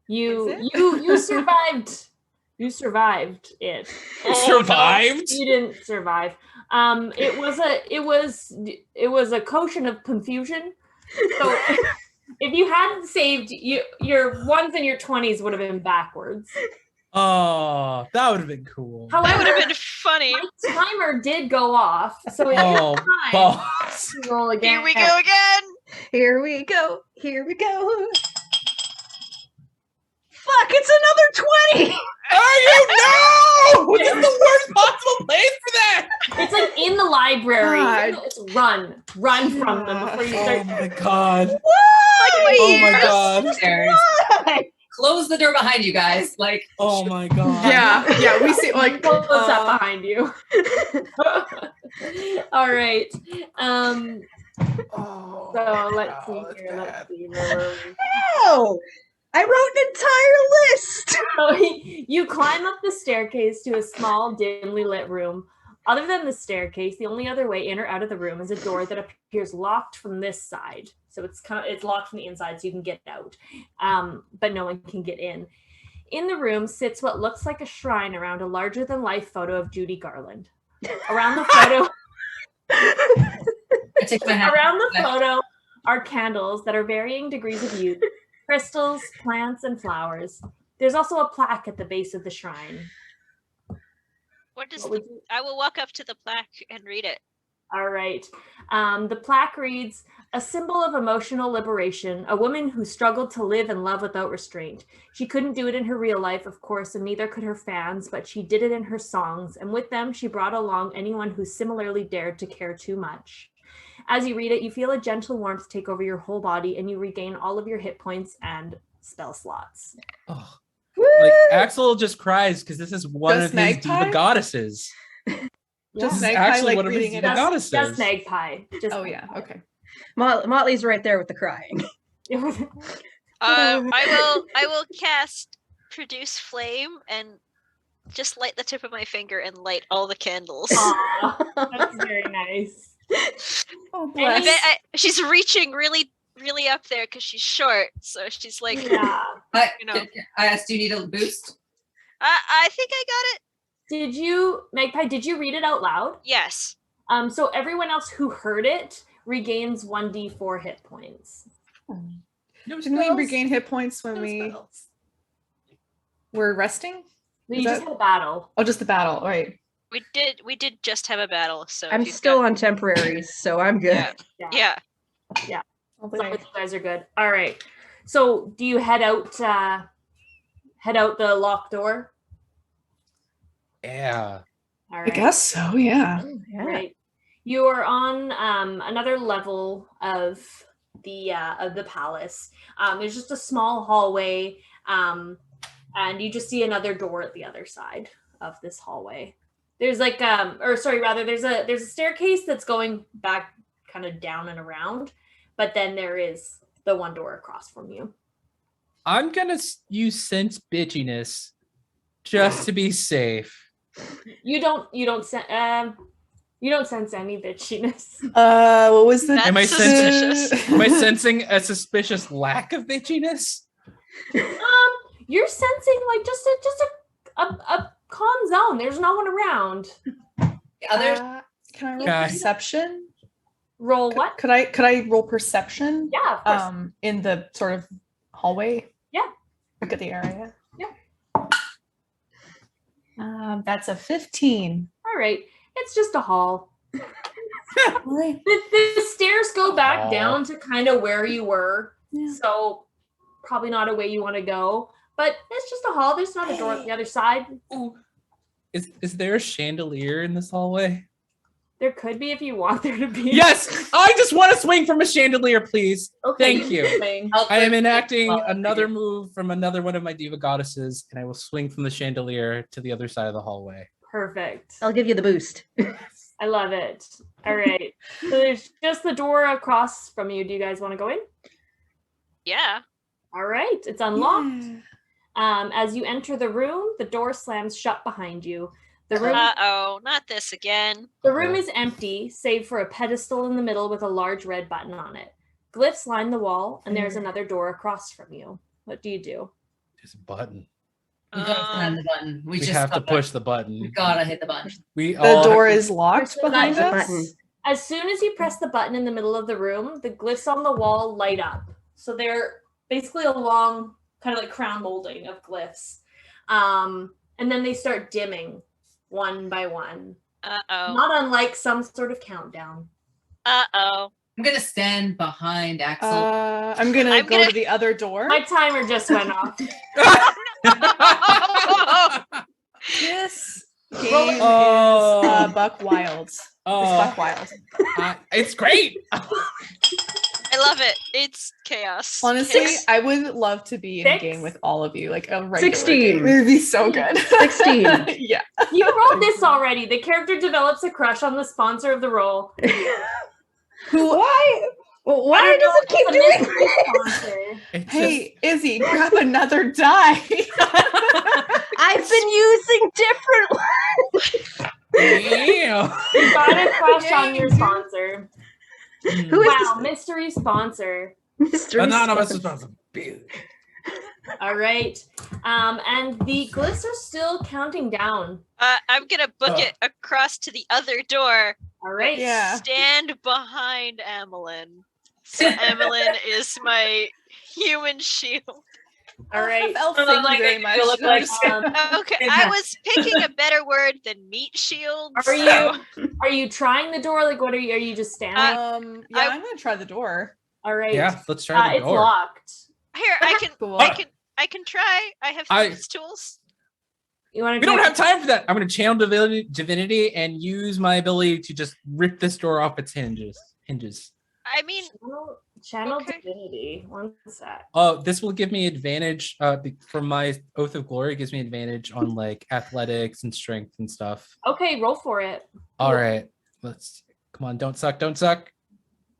you Is you survived. You survived it. Survived? You didn't survive. It was a quotient of confusion. So if you hadn't saved, your ones and your 20s would have been backwards. Oh, that would have been cool. That would have However, been funny. my timer did go off, so it Oh, time balls. to roll again. Here we go again. Here we go. Here we go. Fuck, it's another 20! Are you? No! This is the worst possible place for that. It's like in the library. God. It's run from them before you Oh start. my god. Why? Oh my god. upstairs. Why? Close the door behind you guys. Like, Oh my god. Yeah, we see like Close that behind you. All right. Oh, So let's see that's here. bad. Let's see. Where were we? No! I wrote an entire list! So you climb up the staircase to a small, dimly lit room. Other than the staircase, the only other way in or out of the room is a door that appears locked from this side. So it's locked from the inside, so you can get out, but no one can get in. In the room sits what looks like a shrine around a larger-than-life photo of Judy Garland. Around the photo, I take my hat. around the photo are candles that are varying degrees of use, crystals, plants, and flowers. There's also a plaque at the base of the shrine. What does What would you- I will walk up to the plaque and read it. All right. The plaque reads, a symbol of emotional liberation, a woman who struggled to live and love without restraint. She couldn't do it in her real life, of course, and neither could her fans, but she did it in her songs, and with them, she brought along anyone who similarly dared to care too much. As you read it, you feel a gentle warmth take over your whole body, and you regain all of your hit points and spell slots. Oh. Like Axel just cries because this is one Just of his Magpie? diva goddesses. Just This is Magpie, actually like one of his reading it diva out. goddesses. Just Magpie. Just Oh yeah, okay. Motley's right there with the crying. I will cast produce flame and just light the tip of my finger and light all the candles. Aw, that's very nice. Oh And I bless. bet she's reaching really up there because she's short, so she's like, Yeah. you know. I asked, do you need a boost? I think I got it. Did you, Magpie, did you read it out loud? Yes. So everyone else who heard it regains 1d4 hit points. No Didn't we spells? regain hit points when we were resting? You Is just that- had a battle. Oh, just the battle, right? We did just have a battle, so I'm if you've still got- on temporaries, so I'm good. Yeah. As long as you guys are good. All right. So do you head out the locked door? Yeah. All I right. guess so, yeah. Oh, yeah. Right. You are on another level of the palace. There's just a small hallway, and you just see another door at the other side of this hallway. There's like there's a staircase that's going back kind of down and around, but then there is the one door across from you. I'm gonna use sense bitchiness just to be safe. You don't sense any bitchiness. What was the That's Am I suspicious. Am I sensing a suspicious lack of bitchiness? You're sensing like just a calm zone. There's no one around. The other can I roll Okay. perception? Roll what? Could I roll perception? Yeah, of course. In the sort of hallway? Yeah. Look at the area. Yeah. That's a 15. All right. It's just a hall. Right. The stairs go back Hall. down to kind of where you were. Yeah. So probably not a way you want to go. But it's just a hall. There's not a door on the other side. Ooh. Is there a chandelier in this hallway? There could be if you want there to be. Yes! I just want to swing from a chandelier, please. Okay. Thank you. Swing. I am enacting another move from another one of my diva goddesses, and I will swing from the chandelier to the other side of the hallway. Perfect. I'll give you the boost. I love it. All right. So there's just the door across from you. Do you guys want to go in? Yeah. All right. It's unlocked. Yeah. As you enter the room, the door slams shut behind you. The room, Uh-oh, not this again. the room is empty, save for a pedestal in the middle with a large red button on it. Glyphs line the wall, and there's another door across from you. What do you do? There's a button. We gotta find the button. We just have to gotta- push the We button. gotta hit the button. We The all door have is locked Push the behind button. us. Button. As soon as you press the button in the middle of the room, the glyphs on the wall light up. So they're basically a long, kind of like crown molding of glyphs. And then they start dimming one by one. Uh-oh. Not unlike some sort of countdown. Uh-oh. I'm gonna stand behind Axel. I'm gonna I'm go gonna- to the other door. My timer just went off. This Roll game it. is Oh. Buck Wild. It's Oh, Buck Wild. it's great. I love it. It's chaos. Honestly, Six. I would love to be in a 6. game with all of you, like a regular 16. game. It would be so good. 16. Yeah. You rolled this already. The character develops a crush on the sponsor of the roll. Why? Why I don't does it know, keep it's a doing mystery that? sponsor. It's Hey, Izzy, grab another die. I've been using different ones. just, damn. You got a crush on your sponsor. Who is Wow, mystery sponsor. this mystery Anonymous sponsor? responsibility. All right. And the glyphs are still counting down. I'm gonna book it across to the other door. All right. Yeah. Stand behind Amelin. So Amelin is my human shield. All right. Elf, thank you very much. look like, Okay, I was picking a better word than meat shield. Are you trying the door? Like, what are you just standing? Yeah, I'm gonna try the door. All right. Yeah, let's try the It's door. locked. Here, I Cool. can try. I have these tools. You want to? We don't have time for that. I'm going to channel divinity and use my ability to just rip this door off its hinges. I mean, channel divinity. One sec. Oh, this will give me advantage from my Oath of Glory. It gives me advantage on like athletics and strength and stuff. Okay, roll for it. All right, come on, don't suck.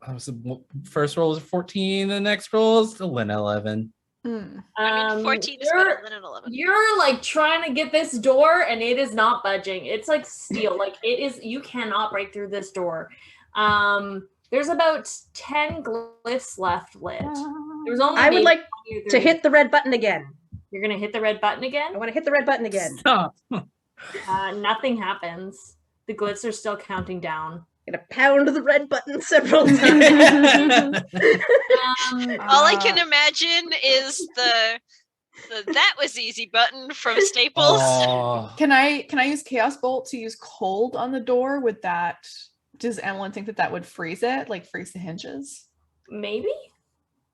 The first roll is 14. The next roll is 11. I mean, 14 is better than an 11. You're like trying to get this door and it is not budging. It's like steel. Like it is, you cannot break through this door. There's about 10 glyphs left lit. There's only I would like to hit the red button again. You're gonna hit the red button again? I want to hit the red button again. Stop. Nothing happens. The glyphs are still counting down. I'm gonna pound the red button several times. All I can imagine is the that was easy button from Staples. Oh. Can I use Chaos Bolt to use cold on the door? Would that? Does Emily think that would freeze it, like freeze the hinges? Maybe.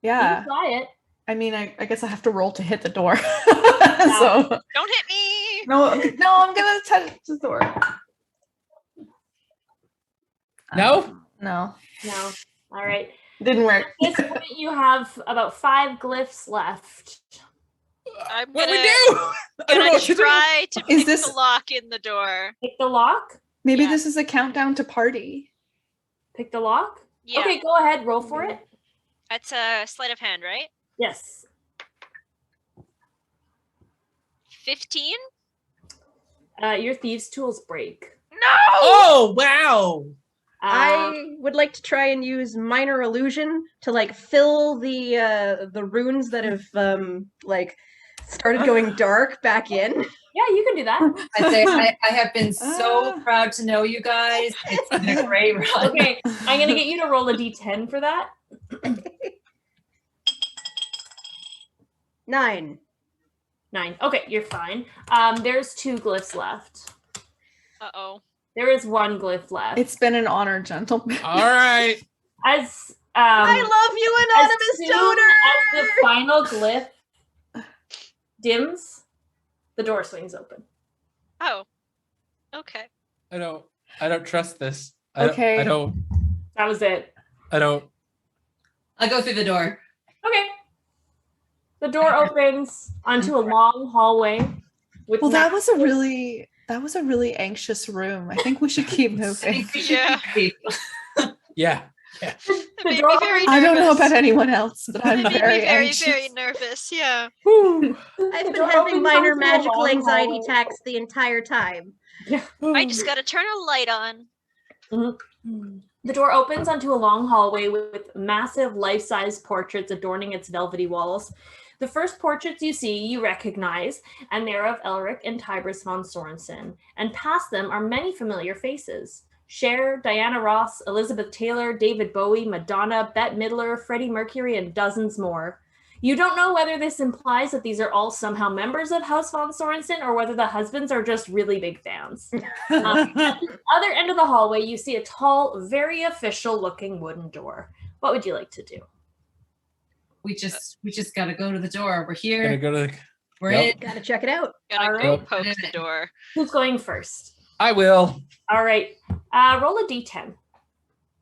Yeah. You can try it. I mean, I guess I have to roll to hit the door. So Don't hit me. no, I'm gonna touch the door. No. No. All right. Didn't work. At this point, you have about 5 glyphs left. I'm What gonna, do we do? I don't know gonna what to do. try to Is pick this- the lock in the door. Pick the lock. Maybe Yeah. this is a countdown to party. Pick the lock. Yeah, Okay, go ahead. Roll for it. that's a sleight of hand, right? Yes. 15. Your thieves' tools break. No. Oh wow. I would like to try and use minor illusion to like fill the runes that have like started going dark back in. Yeah, you can do that. I say I have been so proud to know you guys. It's been a great run. Okay, I'm gonna get you to roll a d10 for that. 9. 9. Okay, you're fine. There's 2 glyphs left. Uh-oh. There is 1 glyph left. It's been an honor, gentlemen. All right. As I love you, as anonymous soon donor. as the final glyph dims, the door swings open. Oh. Okay. I don't trust this. Okay. I don't. That was it. I'll go through the door. Okay. The door opens onto a long hallway. With Well, that was a really anxious room. I think we should keep moving. Yeah. Yeah. Made door me very I don't know nervous. about anyone else, but I'm Made me very very, anxious. very nervous. Yeah. I've been door having opens minor onto a magical long anxiety hallway. attacks the entire time. I just gotta turn a light on. The door opens onto a long hallway with massive life-size portraits adorning its velvety walls. The first portraits you see, you recognize, and they're of Elric and Tybris von Sorensen. And past them are many familiar faces. Cher, Diana Ross, Elizabeth Taylor, David Bowie, Madonna, Bette Midler, Freddie Mercury, and dozens more. You don't know whether this implies that these are all somehow members of House von Sorensen or whether the husbands are just really big fans. At the other end of the hallway, you see a tall, very official-looking wooden door. What would you like to do? We just gotta go to the door. We're Gonna here. go to. We're Yep. in. Gotta check it out. Gotta All go right. poke the door. Who's going first? I will. All right. Roll a d10.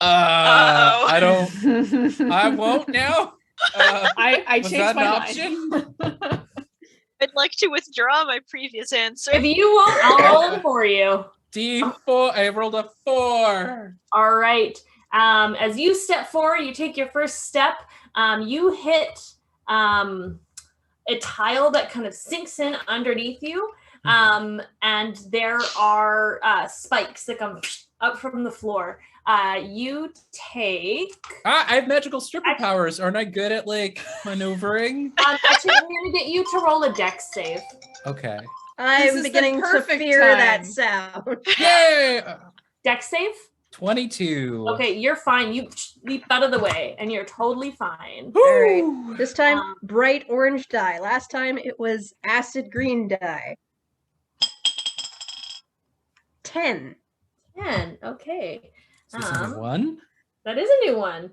Uh-oh. I don't. I won't now. I Was changed that my an mind. option? I'd like to withdraw my previous answer. If you won't, I'll roll for you. D4. I rolled a 4. All right. As you step forward, you take your first step. You hit a tile that kind of sinks in underneath you. And there are spikes that come up from the floor. You take... I have magical stripper powers. Aren't I good at like maneuvering? Actually, I'm going to get you to roll a dex save. Okay. This I'm is the beginning to perfect fear that time. sound. Yay! Dex save? 22. Okay, you're fine. You leaped out of the way, and you're totally fine. All right. This time, bright orange dye. Last time it was acid green dye. 10. 10. Okay. Is this a new one? That is a new one.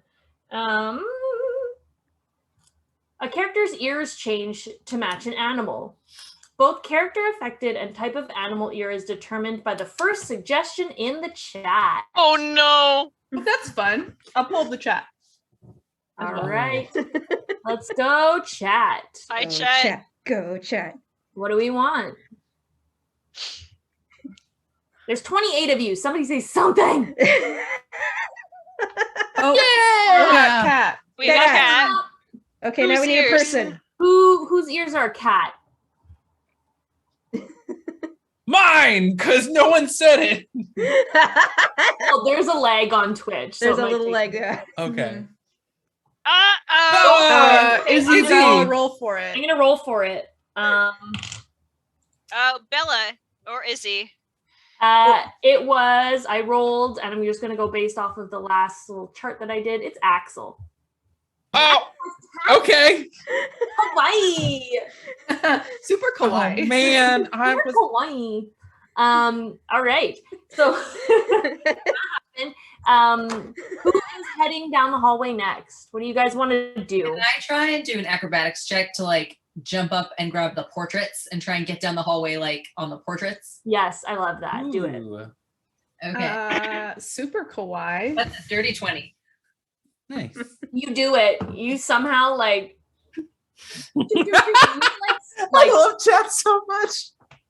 A character's ears change to match an animal. Both character affected and type of animal ear is determined by the first suggestion in the chat. Oh no! But that's fun. I'll pull up the chat. All right. Let's go chat. Hi, Go chat. Go chat. What do we want? There's 28 of you. Somebody say something. Oh, Yeah! we got cat. We got cat. Okay, now Whose we need ears? a person. Whose ears are a cat? Mine, because no one said it. Well, there's a lag on Twitch. There's it a might little take- leg there. Okay. Uh-oh. Izzy, Izzy. I'll roll for I'm it. gonna roll for it. Oh, Bella or Izzy. It was, I rolled, and I'm just gonna go based off of the last little chart that I did. It's Axel. Oh, okay. Hawaii. Super kawaii. Oh, man, I Super was. Hawaii. All right. So who is heading down the hallway next? What do you guys want to do? Can I try and do an acrobatics check to like jump up and grab the portraits and try and get down the hallway like on the portraits? Yes, I love that. Do it. Ooh, Okay. Super kawaii. That's a dirty 20. nice. You do it. You somehow like I love chat so much.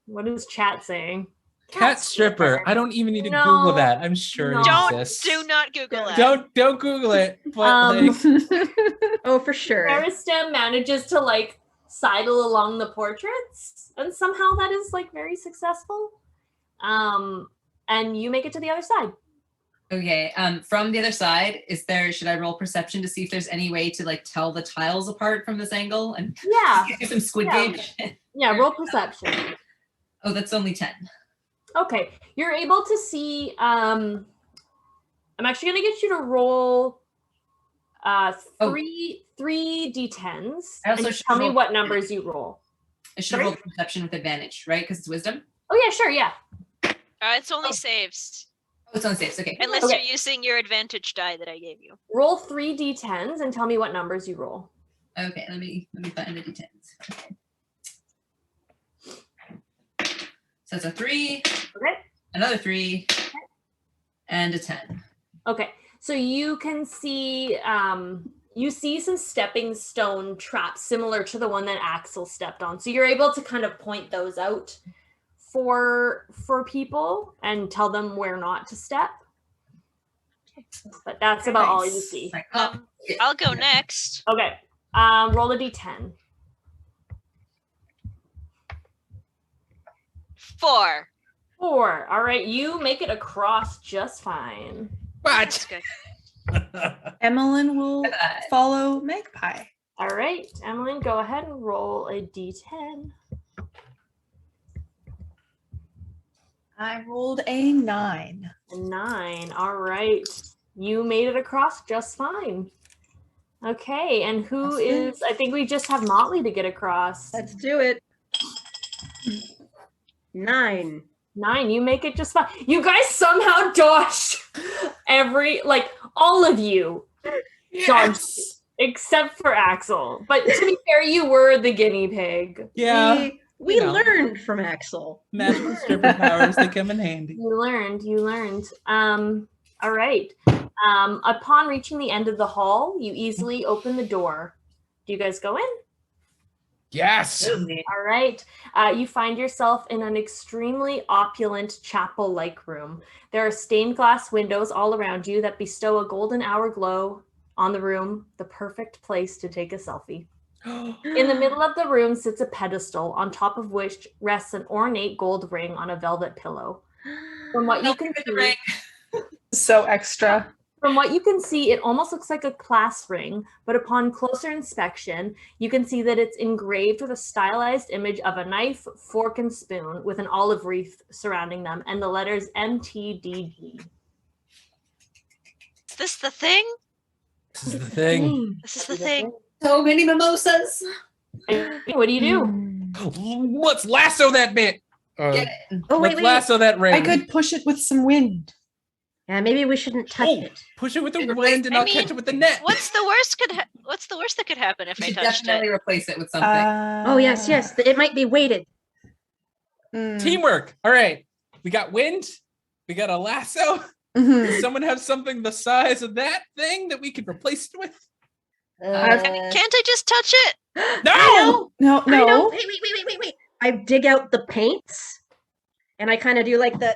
what is chat saying? Cat stripper. I don't even need to No, Google that. I'm sure no. it Don't exists. do not Google that. Don't Google it. But like, Oh, for sure. Aristem manages to like sidle along the portraits, and somehow that is like very successful. And you make it to the other side. Okay. From the other side, should I roll perception to see if there's any way to like tell the tiles apart from this angle and Yeah. do some squid Yeah. game? Yeah, roll perception. Oh, that's only 10. Okay. You're able to see I'm actually gonna get you to roll three d10s. I also And should tell me roll- what numbers you roll. I should roll perception with advantage, right? Because it's wisdom. Oh yeah, sure, yeah. It's only saves. Oh, it's only saves. Okay. Unless Okay. you're using your advantage die that I gave you. Roll 3 d10s and tell me what numbers you roll. Okay. Let me find the d10s. Okay. So it's a 3, Okay. another 3, and a 10. Okay. So you can see you see some stepping stone traps similar to the one that Axel stepped on. So you're able to kind of point those out for people and tell them where not to step. But that's about all you Nice. see. Like, oh, I'll go next. Okay. Roll a d10. 4. 4. All right, you make it across just fine. That's good. Emmeline will follow Magpie. All right, Emmeline, go ahead and roll a d10. I rolled a 9. A 9. All right. You made it across just fine. Okay, and who That's good. is I think we just have Motley to get across. Let's do it. 9. 9. You make it just fine. You guys somehow dodged all of you dodged except for Axel. But to be fair, you were the guinea pig. yeah, We you know. learned from Axel. magical stripper powers, they come in handy. You learned. All right. Upon reaching the end of the hall, you easily open the door. Do you guys go in? Yes. All right. You find yourself in an extremely opulent chapel-like room. There are stained glass windows all around you that bestow a golden hour glow on the room, the perfect place to take a selfie. In the middle of the room sits a pedestal, on top of which rests an ornate gold ring on a velvet pillow. From what you can see, So extra. From what you can see, it almost looks like a class ring, but upon closer inspection, you can see that it's engraved with a stylized image of a knife, fork, and spoon with an olive wreath surrounding them and the letters MTDG. this the thing? This is the thing. This is the thing. So many mimosas. What do you do? Let's lasso that bit. Get it. Oh, Let's wait. lasso that ring. I could push it with some wind. Yeah, maybe we shouldn't touch Oh, it. push it with the wind and I I'll mean, catch it with the net. What's the worst that could happen if You I should touched definitely it? replace it with something. Oh, yes. It might be weighted. Teamwork. All right. We got wind. We got a lasso. Mhm. Does someone have something the size of that thing that we could replace it with? Can't I just touch it? No! No, I know. no. Wait. I dig out the paints, and I kind of do like the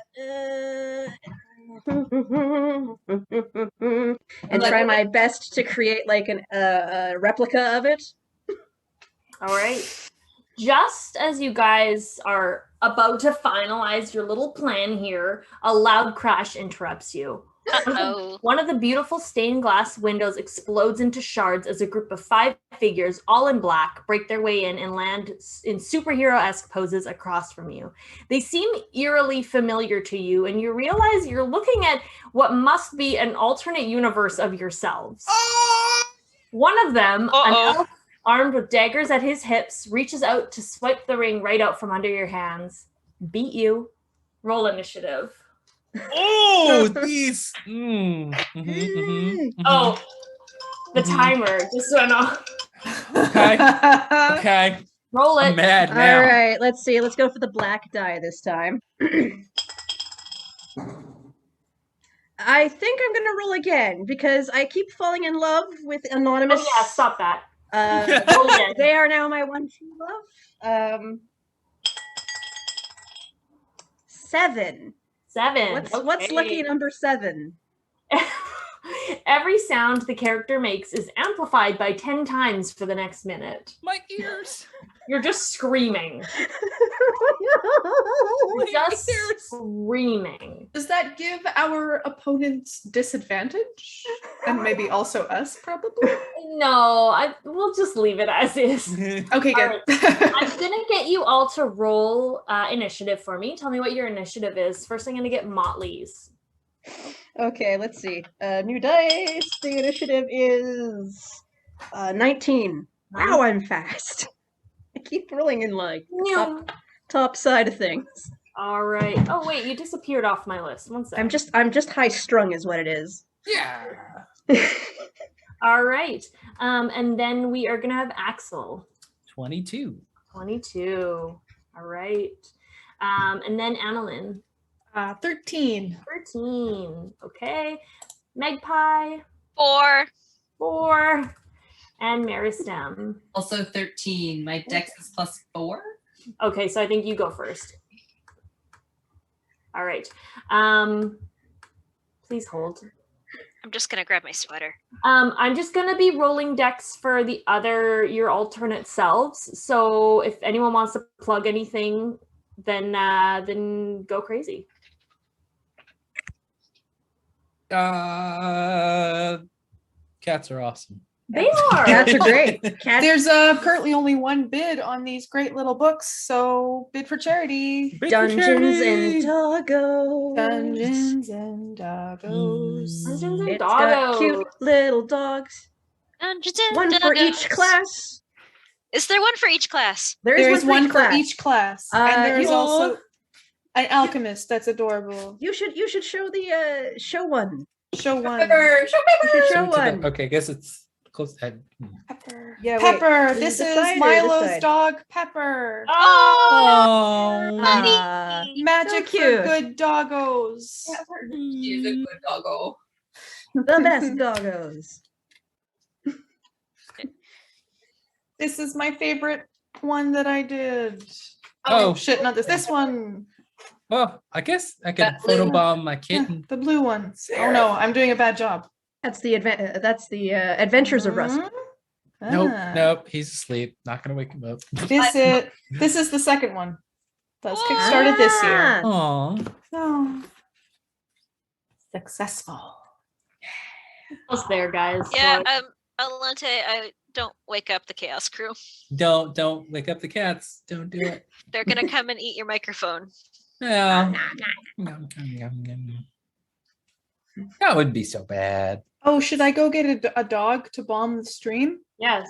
and try my best to create like a replica of it. All right. Just as you guys are about to finalize your little plan here, a loud crash interrupts you. Uh-oh. One of the beautiful stained glass windows explodes into shards as a group of 5 figures, all in black, break their way in and land in superhero-esque poses across from you. They seem eerily familiar to you, and you realize you're looking at what must be an alternate universe of yourselves. One of them, an elf armed with daggers at his hips, reaches out to swipe the ring right out from under your hands. Beat you. Roll initiative. Oh, these. Oh, the timer just went off. Okay. Roll it. I'm mad now. All right, let's see. Let's go for the black die this time. I think I'm gonna roll again because I keep falling in love with anonymous. Oh yeah, stop that. Roll again. They are now my one true love. 7. 7. What's lucky number 7? Every sound the character makes is amplified by 10 times for the next minute. My ears. You're just screaming. Just screaming. Does that give our opponents disadvantage? And maybe also us, probably? No, we'll just leave it as is. Okay, good. I'm gonna get you all to roll initiative for me. Tell me what your initiative is. First, I'm gonna get Motley's. Okay, let's see. New dice. The initiative is 19. Wow, I'm fast. I keep rolling in like the top side of things. All right. Oh wait, you disappeared off my list. One second. I'm just high strung, is what it is. Yeah. All right. And then we are gonna have Axel. 22. 22. All right. And then Annalyn. 13. 13. Okay. Magpie. 4. 4. And Meristem. Also 13. My dex is +4. Okay, so I think you go first. All right. Please hold. I'm just gonna grab my sweater. I'm just gonna be rolling decks for your alternate selves. So if anyone wants to plug anything, then go crazy. Cats are awesome. They are. Cats are great. Cats. There's currently only one bid on these great little books, so bid for charity. Dungeons and Doggos. Dungeons and Doggos. Dungeons and It's got Doggos. cute little dogs. Dungeons and One for each Doggos. class. Is there one for each class? There's one for class. each class. And there's you- also an alchemist that's adorable. You should show the show one. Show one. Pepper, show You should show Show it to one. them. Okay, I guess it's close. Pepper. Yeah, wait. Pepper. This This is the is side or this Milo's side? dog, Pepper. Oh, Ah, Magic so for cute. good doggos. She is a good doggo. the best doggos. This is my favorite one that I did. Oh. Shit, not this. This one. Well, I guess I could That blue photobomb my Yeah, kitten. the blue one. Oh no, I'm doing a bad job. That's the Adventures of Russell. Nope, Ah. nope, he's asleep. Not gonna wake him up. This is the second one. That was kickstarted this year. Ah. Aw. Oh. Successful. Almost there, guys. yeah. So- Alante, I don't wake up the Chaos Crew. Don't wake up the cats. Don't do it. They're gonna come and eat your microphone. Yeah. That wouldn't be so bad. Oh, should I go get a dog to bomb the stream? Yes.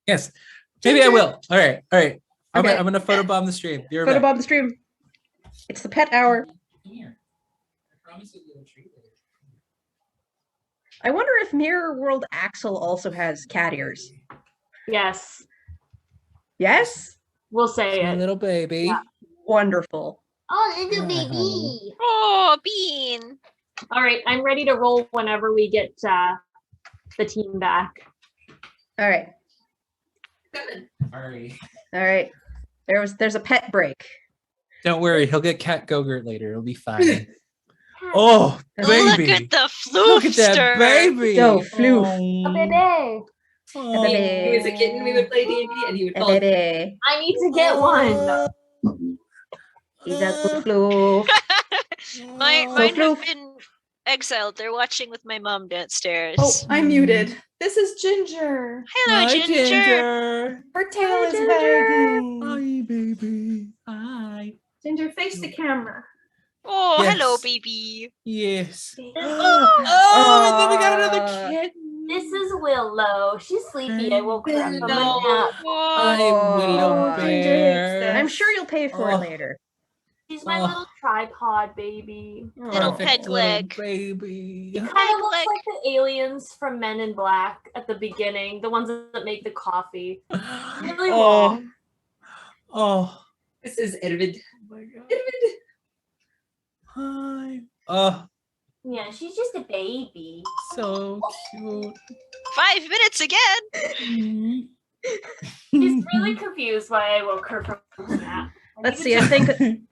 Yes. Maybe I will. All right. Okay. I'm gonna photobomb the stream. Be right back. Photobomb the stream. It's the pet hour. Here. I promise you'll get a treat later. I wonder if Mirror World Axel also has cat ears. Yes. Yes? We'll say My it. little baby. Yeah. Wonderful. Oh, little baby. Oh, Bean. All right, I'm ready to roll whenever we get the team back. All right. Sorry. All right. There's a pet break. Don't worry, he'll get cat Gogurt later. It'll be fine. Oh, baby. Look at the Look at that floofster. baby. Go, floof. A baby. Oh. Baby. When he was a kitten, we would play D&D, and he would call it. Baby. I need to get one. He's a good floof. Mine Floof. have been exiled. They're watching with my mom downstairs. Oh, I'm muted. This is Ginger. Hello, Hi, Ginger. Her tail is Ginger. wagging. Hi, baby. Hi. Ginger, face the camera. Oh, Yes. hello, baby. Yes. Oh, Oh, and then we got another kitten. this is Willow. She's sleepy. I woke her up from a No. nap. Hi, Oh, Willow Ginger Bear. hates I'm sure you'll pay for it Oh. later. She's my Oh. little tripod baby. Little Perfect peg little leg. baby. Kind of Peg looks leg. like the aliens from Men in Black at the beginning, the ones that make the coffee. Really Oh. long. Oh. This is Irvid. Oh my God. Irvid. Hi. Oh, Yeah, she's just a baby. so cute. 5 minutes again. She's really confused why I woke her from a nap. Let's see. I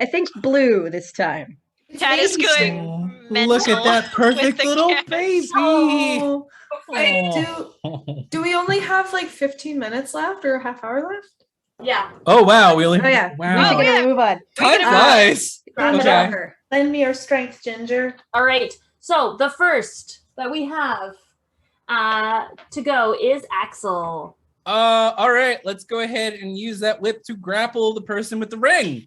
think blue this time. Cat is Baby going Oh, mental look at that with perfect the little cat. baby. Oh, wait, Oh. do we only have like 15 minutes left or a half hour left? Yeah. Oh, wow. We only Oh yeah. Wow. We should get yeah. a move on. Time Uh, flies. Round it Okay. up. Her. Lend me your strength, Ginger. All right. So the first that we have to go is Axel. All right. Let's go ahead and use that whip to grapple the person with the ring.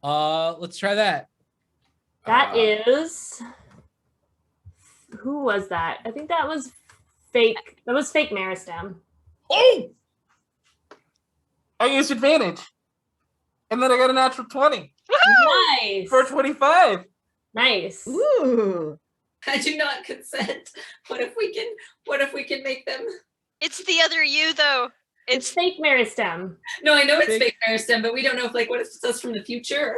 Let's try that. That is. Who was that? I think that was fake. That was fake Maristem. Oh! I used advantage. And then I got a natural 20 Nice. for 25. Nice. Ooh. I do not consent. What if we can make them? It's the other you, though. It's It's fake Maristem. No, I know it's Big- fake Maristem, but we don't know if what if it's us from the future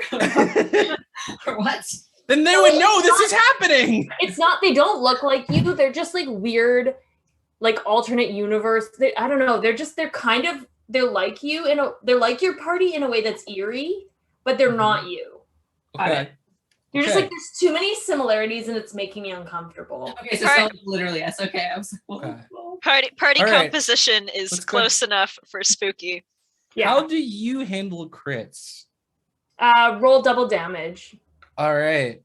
or what. Then they would know this is happening. It's not. They don't look like you. They're just like weird, like alternate universe. I don't know. They're like you they're like your party in a way that's eerie, but they're not you. Okay. You're just Okay. like there's too many similarities and it's making me uncomfortable. Okay, so Alright. literally yes. Okay, I was like, Okay. well, party All right. composition is Let's go. close enough for spooky. Yeah. How do you handle crits? Roll double damage. All right.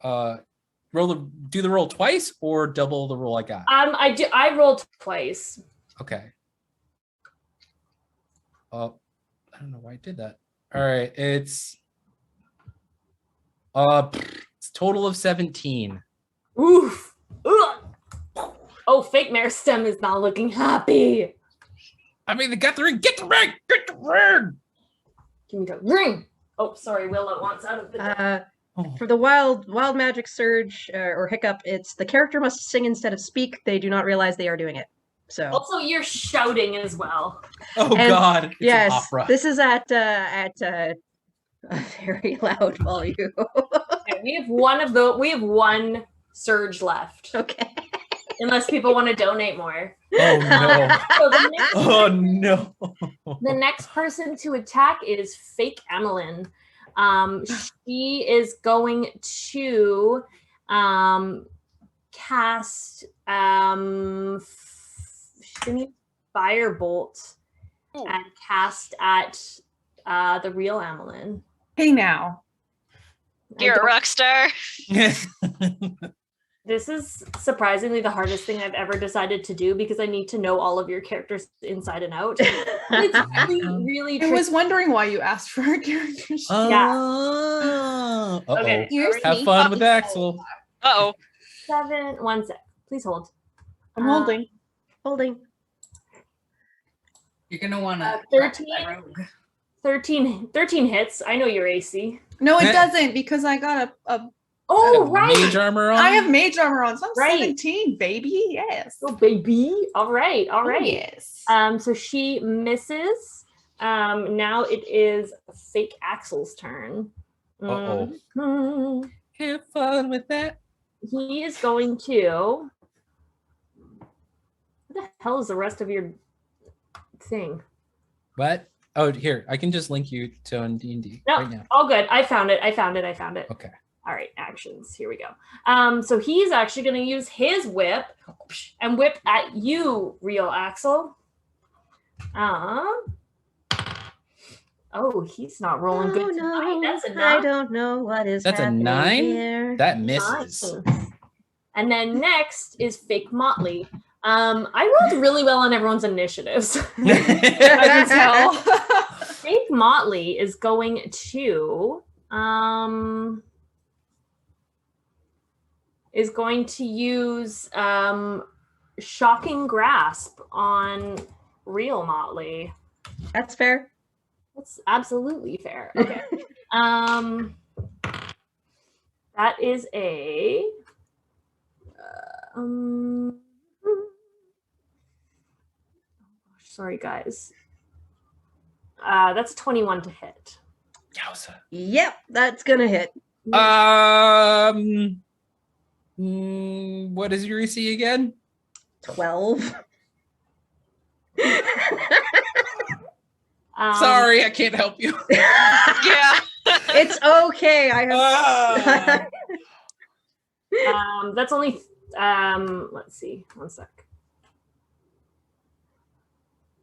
Do the roll twice or double the roll I got? I rolled twice. Okay. I don't know why I did that. All right, it's total of 17. Oof. Ugh. Oh, fake Maristem is not looking happy. I mean, they got the ring. Get the ring. Get the ring. Give me the ring. Oh, sorry, Willow wants out of the. Oh. For the wild magic surge or hiccup, it's the character must sing instead of speak. They do not realize they are doing it. So Also, you're shouting as well. Oh And- God! It's an yes, opera. this is at a very loud volume. Okay, we have one surge left, Okay. unless people want to donate more. Oh no! So the next, Oh no! the next person to attack is Fake Emmeline. She is going to cast she's gonna use Firebolt Ooh. and cast at the real Emmeline. Hey now. You're a rock star. This is surprisingly the hardest thing I've ever decided to do because I need to know all of your characters inside and out. It's really, really I tricky. was wondering why you asked for our characters. Oh. Uh-oh. Okay. Here's Have me. fun with Axel. Uh-oh. 7. 1 sec. Please hold. I'm holding. Holding. You're gonna wanna 13 hits. I know your AC. No, it doesn't because I got a Oh, right. Mage armor on? I have mage armor on, so I'm Right. 17, baby. Yes. Oh, baby. All right. All Oh, right. yes. So she misses. Now it is fake Axel's turn. Uh-oh. Mhm. Have fun with that. He is going to. What the hell is the rest of your thing? What? Oh, here. I can just link you to on D&D No, right now. all good. I found it. Okay. All right, actions. Here we go. So he's actually going to use his whip and whip at you, real Axel. Oh, he's not rolling good tonight. That's a 9. I don't know what is That's a happening 9? here. That misses. And then next is fake Motley. I rolled really well on everyone's initiatives. I can tell. Fake Motley is going to use shocking grasp on real Motley. That's fair. That's absolutely fair. Okay. That is a sorry guys. That's 21 to hit. Yowza. Yep, that's gonna hit. What is your EC again? 12. Sorry, I can't help you. Yeah. It's okay. I have. That's only let's see, 1 sec.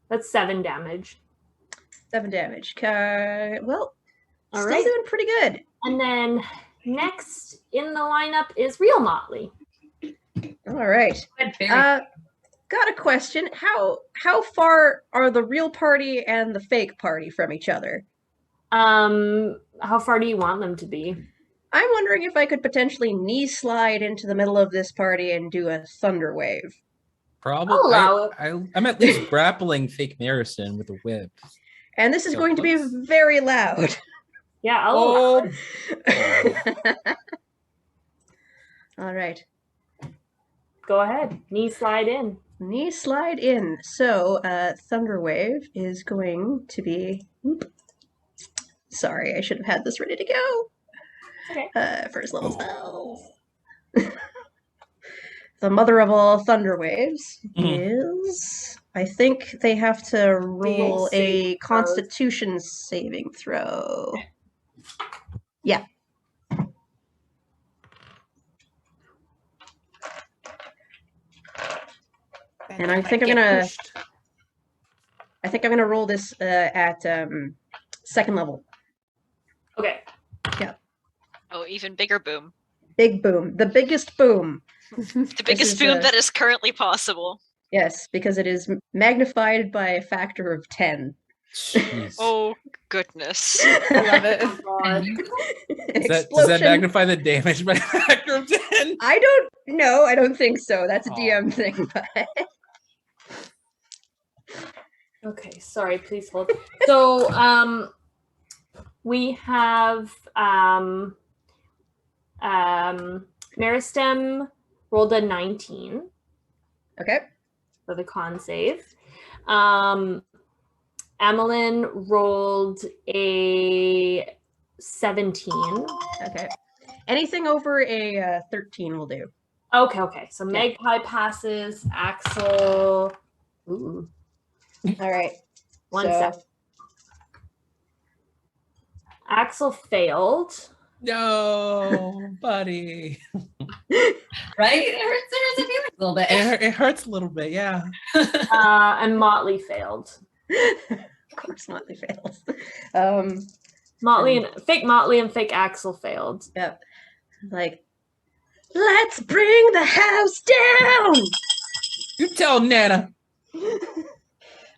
That's 7 damage. 7 damage. Well, All still right. doing pretty good. And then next in the lineup is real Motley. All right. Got a question. How far are the real party and the fake party from each other? How far do you want them to be? I'm wondering if I could potentially knee slide into the middle of this party and do a thunder wave. Probably. I'll allow it. I'm at least grappling fake Marison with a whip. And this is So going to be close. very loud. Yeah, I'll allow Oh, it. All right. Go ahead. Knee slide in. Knee slide in. So, thunder wave is going to be. Oop. Sorry, I should have had this ready to go. Okay. First level spells. The mother of all thunder waves is. I think they have to roll a Constitution saving throw. Yeah. And I think I'm gonna roll this at second level. Okay. Yeah. Oh, even bigger boom. Big boom. The biggest boom. The biggest is, boom that is currently possible. Yes, because it is magnified by a factor of 10. jeez. Oh, goodness. I love it. Does that magnify the damage by a factor of 10? I don't know. I don't think so. That's a Aw. DM thing. But Okay, sorry, please hold. So we have Meristem rolled a 19 okay. for the con save. Amelin rolled a 17. Okay. Anything over a 13 will do. Okay. So Magpie passes. Axel. Ooh. All right. One So- sec. Axel failed. No, buddy. Right? It hurts a little bit. It hurts a little bit, yeah. And Motley failed. Of course, Motley fails. Fake Motley and fake Axel failed. Yep. Like, let's bring the house down. You tell Nana.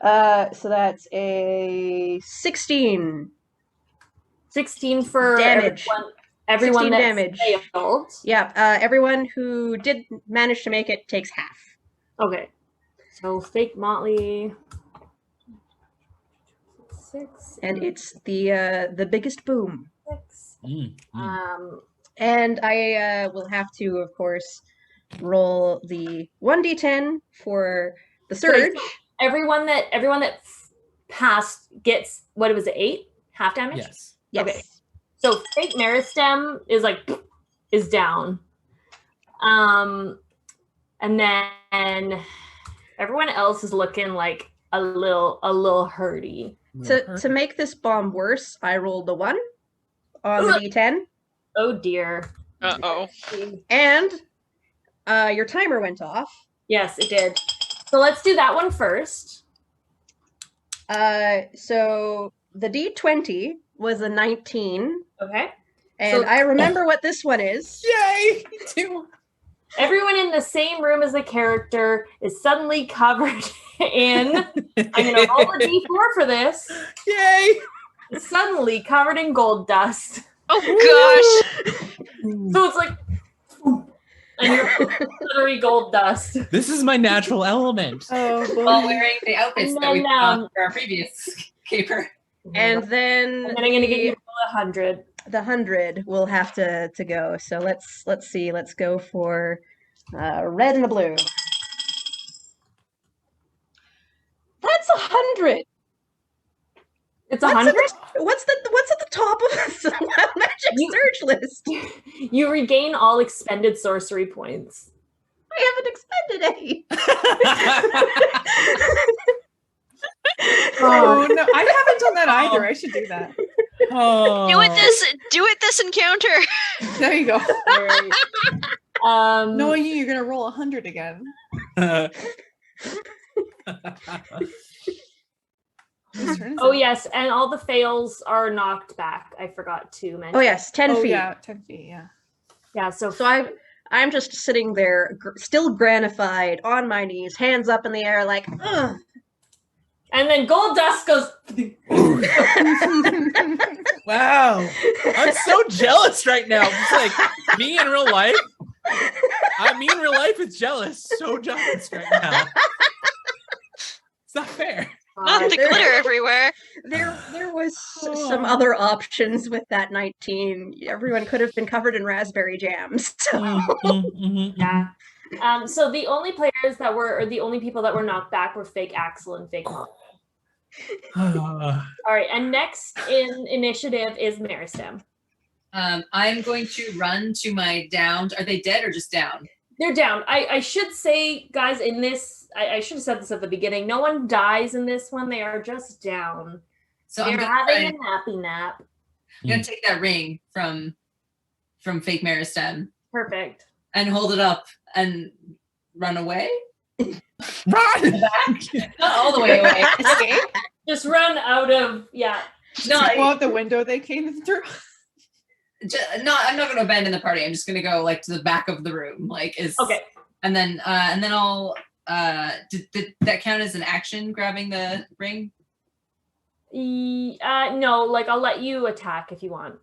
So that's a 16 16 for damage. Everyone 16 that damage. failed. Yeah, everyone who did manage to make it takes half. Okay. So fake Motley. 6. And it's the biggest boom. 6. Mm, And I will have to, of course, roll the 1d10 for the surge. So everyone that passed gets, what was it, 8 half damage? yes. Yes. Okay. So fake Meristem is down. And then everyone else is looking like a little hurty. To make this bomb worse, I rolled a 1 on the d10. Oh dear. Uh-oh. And your timer went off. Yes, it did. So let's do that one first. So the d20 was a 19. Okay. And I remember what this one is. Yay! Me too. Everyone in the same room as the character is suddenly covered in. I'm gonna roll a d4 for this. Yay! Suddenly covered in gold dust. Oh gosh! So it's like, and you're literally gold dust. This is my natural element. While wearing the outfits that we And found for our previous caper. And then I'm gonna get you 100. the 100 will have to go. So let's see. Let's go for red and a blue. That's 100. It's 100. What's at the top of the Wild Magic Surge list? You regain all expended sorcery points. I haven't expended any. Oh no, I haven't done that either. I should do that. Oh. Do it this encounter. There you go. All right. Knowing you're gonna roll 100 again. Whose turn is Oh it? yes, and all the fails are knocked back. I forgot to mention. Oh yes, 10 Oh feet. yeah, 10 feet. Yeah. Yeah. So So I'm just sitting there, still gratified, on my knees, hands up in the air, like, ugh. and then gold dust goes. Wow. I'm so jealous right now. It's like me in real life. Me in real life is jealous. So jealous right now. It's not fair. Not the glitter everywhere. There was some other options with that 19. Everyone could have been covered in raspberry jams. So. Yeah. So the only players that were, or the only people that were knocked back were fake Axel and fake Motley. All right, and next in initiative is Meristem. I'm going to run to my downed. Are they dead or just down? They're down. I should say, guys, in this, I should have said this at the beginning. No one dies in this one. They are just down. So They're I'm having a nappy nap. gonna take that ring from fake Meristem Perfect. and hold it up and run away. Run! Back? Not all the way away. Escape? Just run out of, yeah. No, Go out the window they came through. I'm not going to abandon the party. I'm just going to go like to the back of the room. Okay. And then I'll. Did that count as an action? Grabbing the ring. No, like I'll let you attack if you want.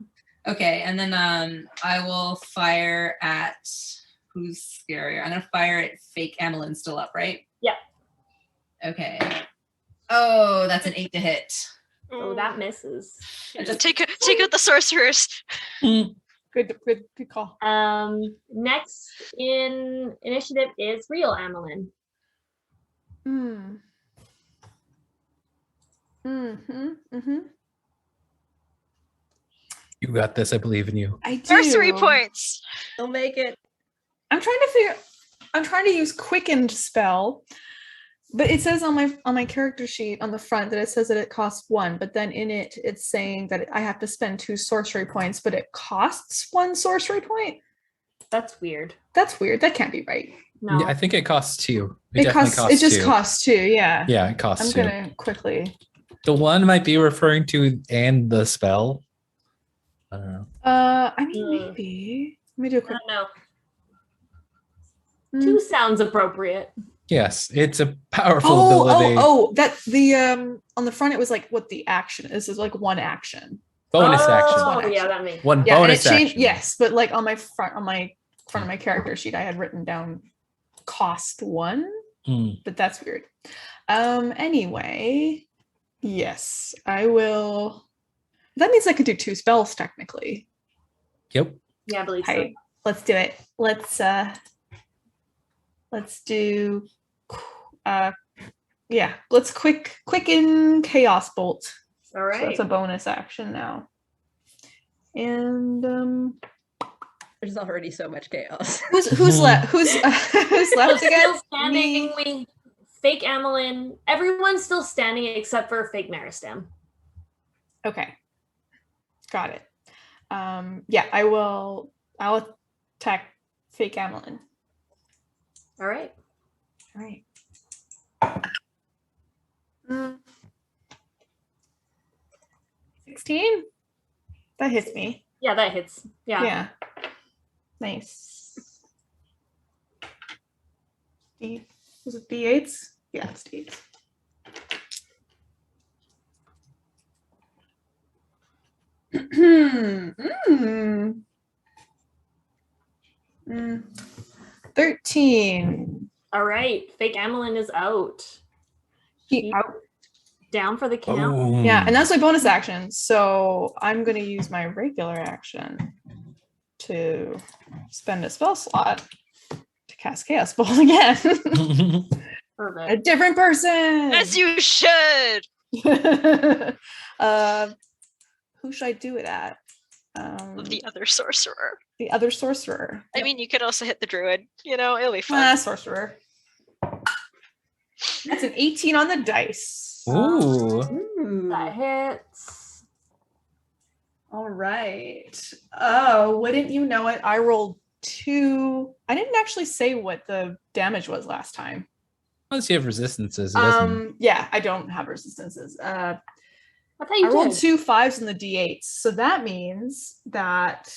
Okay, and then I will fire at who's scarier. I'm gonna fire at fake Amelin still up, right? Yeah. Okay. Oh, that's an 8 to hit. Oh, that misses. Take out the sorcerers. Good call. Next in initiative is real Amelin. You got this. I believe in you. I do. Sorcery points. They'll make it. I'm trying to use quickened spell, but it says on my character sheet on the front that it says that it costs 1, but then in it's saying that I have to spend 2 sorcery points, but it costs 1 sorcery point. That's weird. That's weird. That can't be right. No. Yeah, I think it costs 2. It just 2. costs 2. Yeah. Yeah, it costs I'm 2. gonna quickly. The one might be referring to and the spell. I don't know. I mean maybe. Let me do a I quick. don't know. 2 sounds appropriate. Yes, it's a powerful ability. That the on the front it was like what the action is. It's like 1 action. bonus oh, action. yeah, that makes One sense. Yeah, and bonus it changed. action. Yes, but like on my front of my character sheet, I had written down cost 1, but that's weird. Anyway, yes, I will. That means I could do 2 spells technically. Yep. Yeah, I believe so. Hey, let's do it. Let's do yeah, let's quicken Chaos Bolt. All So right. that's a bonus action now. And There's already so much chaos. who's left? Who's left again? Still standing. We fake Amelin. Everyone's still standing except for fake Maristem. Okay. Got it. Yeah, I'll attack fake Amelin. All right. All right. 16? That hits me. Yeah, that hits. Yeah. Yeah. Nice. Was it D8s? Yeah, it's D8s. Mm. 13. All right. Fake Amelin is out. He out. Down for the count. Oh. Yeah, and that's my bonus action. So I'm going to use my regular action to spend a spell slot to cast Chaos Bolt again. Perfect. A different person. As you should. Who should I do it at? The other sorcerer. The other sorcerer. I mean, you could also hit the druid. You know, it'll be fun. Sorcerer. That's an 18 on the dice. Ooh. That hits. All right. Oh, wouldn't you know it? I rolled 2. I didn't actually say what the damage was last time. Unless you have resistances, it doesn't. Yeah, I don't have resistances. I thought you I rolled did. 2 5s in the d8s, so that means that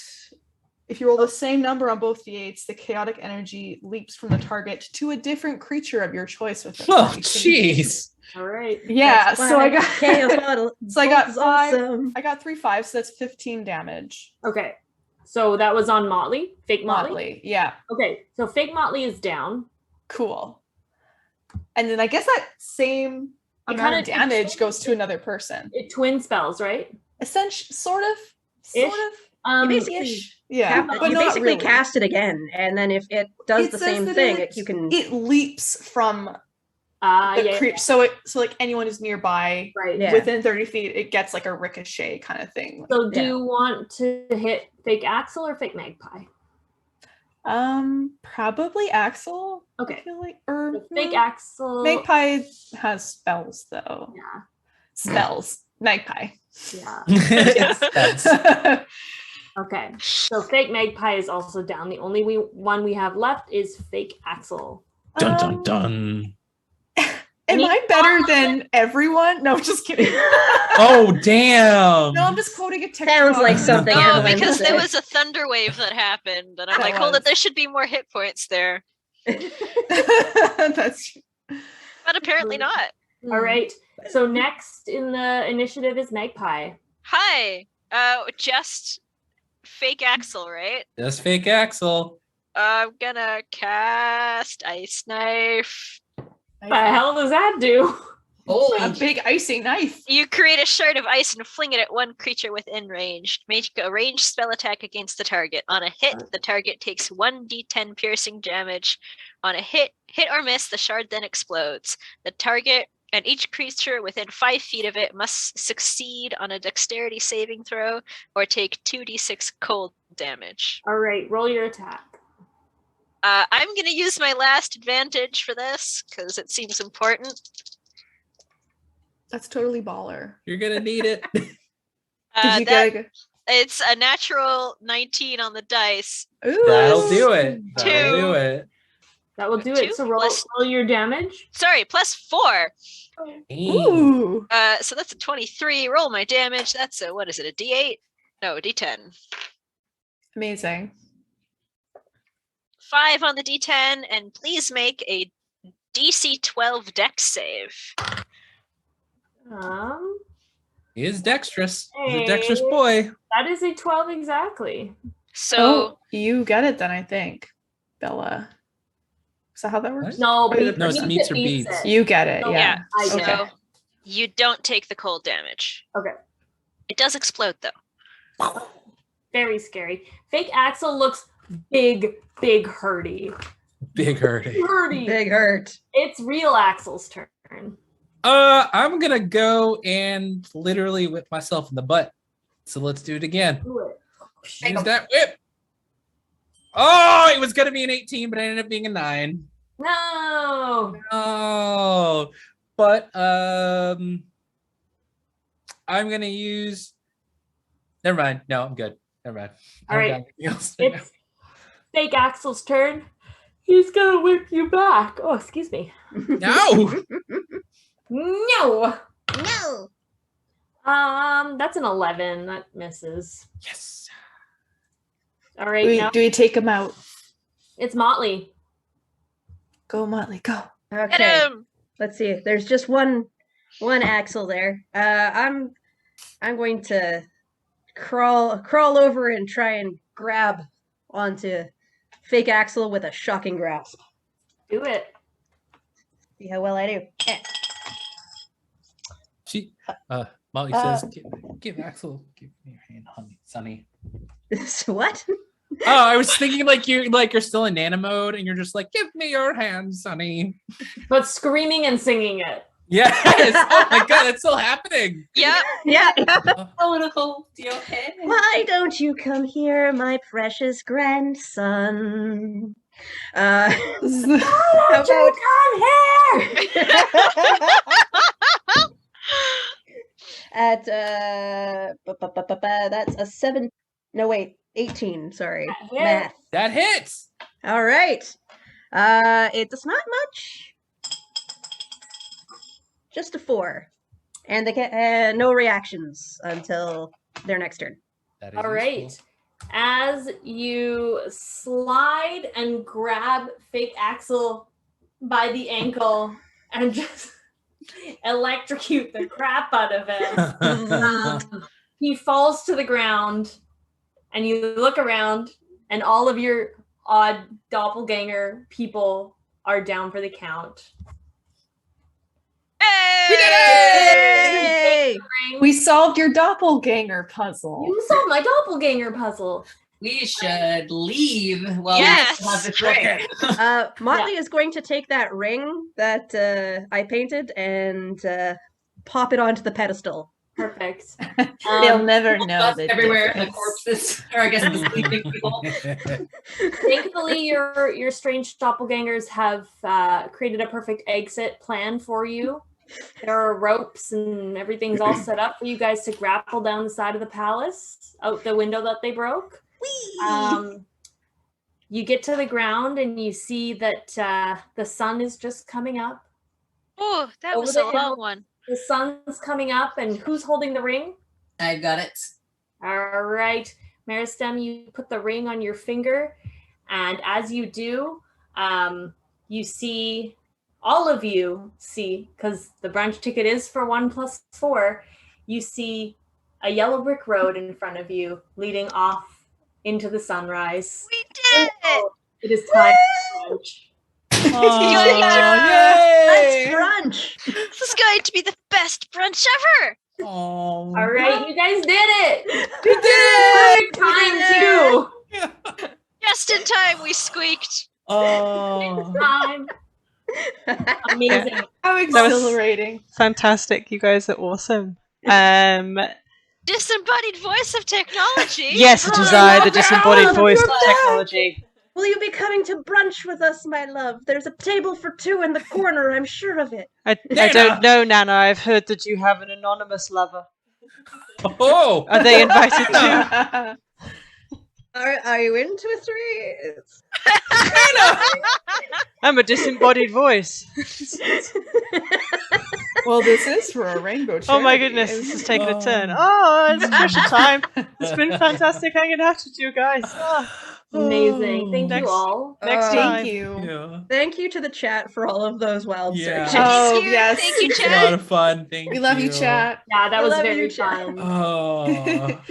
if you roll the same number on both d8s, the chaotic energy leaps from the target to a different creature of your choice within. Oh, 30 feet. jeez. All right. Yeah, That's so why I got chaos bottle. so I got is 5. awesome. I got 3 5s, so that's 15 damage. Okay. So that was on Motley. Fake Motley. Motley, yeah, Okay. So fake Motley is down. cool. And then I guess that same I amount of kinda- damage goes to another person. It twin spells, right? Essentially, sort of. Ish. You basically Ish. Yeah, but but you not basically really. cast it again, and then if it does It the says same that thing, it- you can. It leaps from the yeah. creature. So like anyone who's nearby Right. Yeah. within 30 feet, it gets like a ricochet kind of thing. So do Yeah. you want to hit fake Axel or fake Magpie? Probably Axel. I Okay. feel like, or So fake Axel. Magpie has spells though. Yeah. Spells. Magpie. Yeah. Yes. Okay. So fake Magpie is also down. The only one we have left is fake Axel. Dun dun dun. Am I better than everyone? No, just kidding. Oh damn. No, I'm just quoting a TikTok. Sounds like something Oh, everyone because said. there was a thunder wave that happened, and I'm That like, hold was. it, there should be more hit points there. That's But apparently not. All right. So next in the initiative is Magpie. Hi. Just fake Axel, right? Just fake Axel. I'm gonna cast Ice Knife. What the hell does that do? a big icy knife. You create a shard of ice and fling it at one creature within range. Make a ranged spell attack against the target. On a hit, the target takes 1d10 piercing damage. On a hit or miss, the shard then explodes. The target and each creature within 5 feet of it must succeed on a dexterity saving throw or take 2d6 cold damage. All right, roll your attack. I'm going to use my last advantage for this because it seems important. That's totally baller. You're gonna need it. Did you get It's a natural 19 on the dice. Ooh. That'll do it. Two. That'll do it. That will do Two it. So roll, plus- roll your damage. Sorry, plus 4. Ooh. So that's a 23. Roll my damage. That's a, what is it, a D8? No, a D10. Amazing. 5 on the D10, and please make a DC 12 dex save. He is dexterous. He's a dexterous boy. That is a 12 exactly. So Oh, you get it then, I think, Bella. Is that how that works? No, Or is it No, it's percent? meets or beats. You get it, Oh, yeah. I so get it. you don't take the cold damage. Okay. It does explode though. Very scary. Fake Axel looks big hurty. Big hurting. Hurty. Big hurt. It's real Axel's turn. I'm gonna go and literally whip myself in the butt. So let's do it again. Do it. Use that whip. Oh, it was gonna be an 18, but it ended up being a 9. No. Oh, but I'm gonna use. Never mind. No, I'm good. Never mind. All I don't right. got anything else right now. It's Fake Axel's turn. He's gonna whip you back. Oh, excuse me. No. No. No. That's an 11. That misses. Yes. All right, now Do we take him out? it's Motley. Go, Motley, go. Get Okay. him. Let's see. There's just one Axel there. I'm going to crawl over and try and grab onto Fake Axel with a shocking grasp. Do it. See how well I do. She. Molly says, "Give Axel, give me your hand, honey, Sonny." What? Oh, I was thinking you're still in nano mode and you're just like, "Give me your hand, Sonny." But screaming and singing it. Yes. Oh my god, it's still happening. Yep. Yeah. I want to hold your hand. Why don't you come here, my precious grandson? How about Come here. at that's a 7. No, wait, 18. Sorry, Yeah. math. That hits. All right. It does not much. Just a 4, and they get no reactions until their next turn. That is All right. useful. As you slide and grab Fake Axel by the ankle and just electrocute the crap out of him, he falls to the ground, and you look around, and all of your odd doppelganger people are down for the count. We did it! Yay! We solved your doppelganger puzzle. You solved my doppelganger puzzle. We should leave while Yes. we have the trick. Motley is going to take that ring that I painted and pop it onto the pedestal. Perfect. They'll never know Dust the everywhere. The difference. corpses, or I guess the sleeping people. Thankfully, your strange doppelgangers have created a perfect exit plan for you. There are ropes and everything's all set up for you guys to grapple down the side of the palace out the window that they broke. You get to the ground and you see that the sun is just coming up. Oh, that Over was the a hill. long one. The sun's coming up, and who's holding the ring? I've got it. All right, Meristem, you put the ring on your finger, and as you do, you see, all of you see, because the brunch ticket is for 1 + 4, you see a yellow brick road in front of you leading off into the sunrise. We did it. It is time for brunch. Let's brunch! This is going to be the best brunch ever. Oh. All right, you guys did it! We did Perfect time, too! Just in time, we squeaked. Oh. Time. Amazing. How exhilarating. Fantastic. You guys are awesome. Disembodied voice of technology. Yes, it is I, the disembodied voice of technology. Will you be coming to brunch with us, my love? There's a table for 2 in the corner, I'm sure of it. I Nana. don't know, Nana. I've heard that you have an anonymous lover. Oh. Are they invited too? Are you into a 3? I'm a disembodied voice. Well, this is for a rainbow charity. Oh my goodness, this is taking a turn. Oh, it's Trisha time. It's been fantastic hanging out with you guys. Oh. Amazing. Thank Next- you all. Next Thank time. you. Yeah. Thank you to the chat for all of those wild Yeah. searches. Oh, Thank you. yes. Thank you, It's a lot Chat. of fun. Thank you. We love you, chat. Yeah, that I was love very you, Chat. fun. Oh.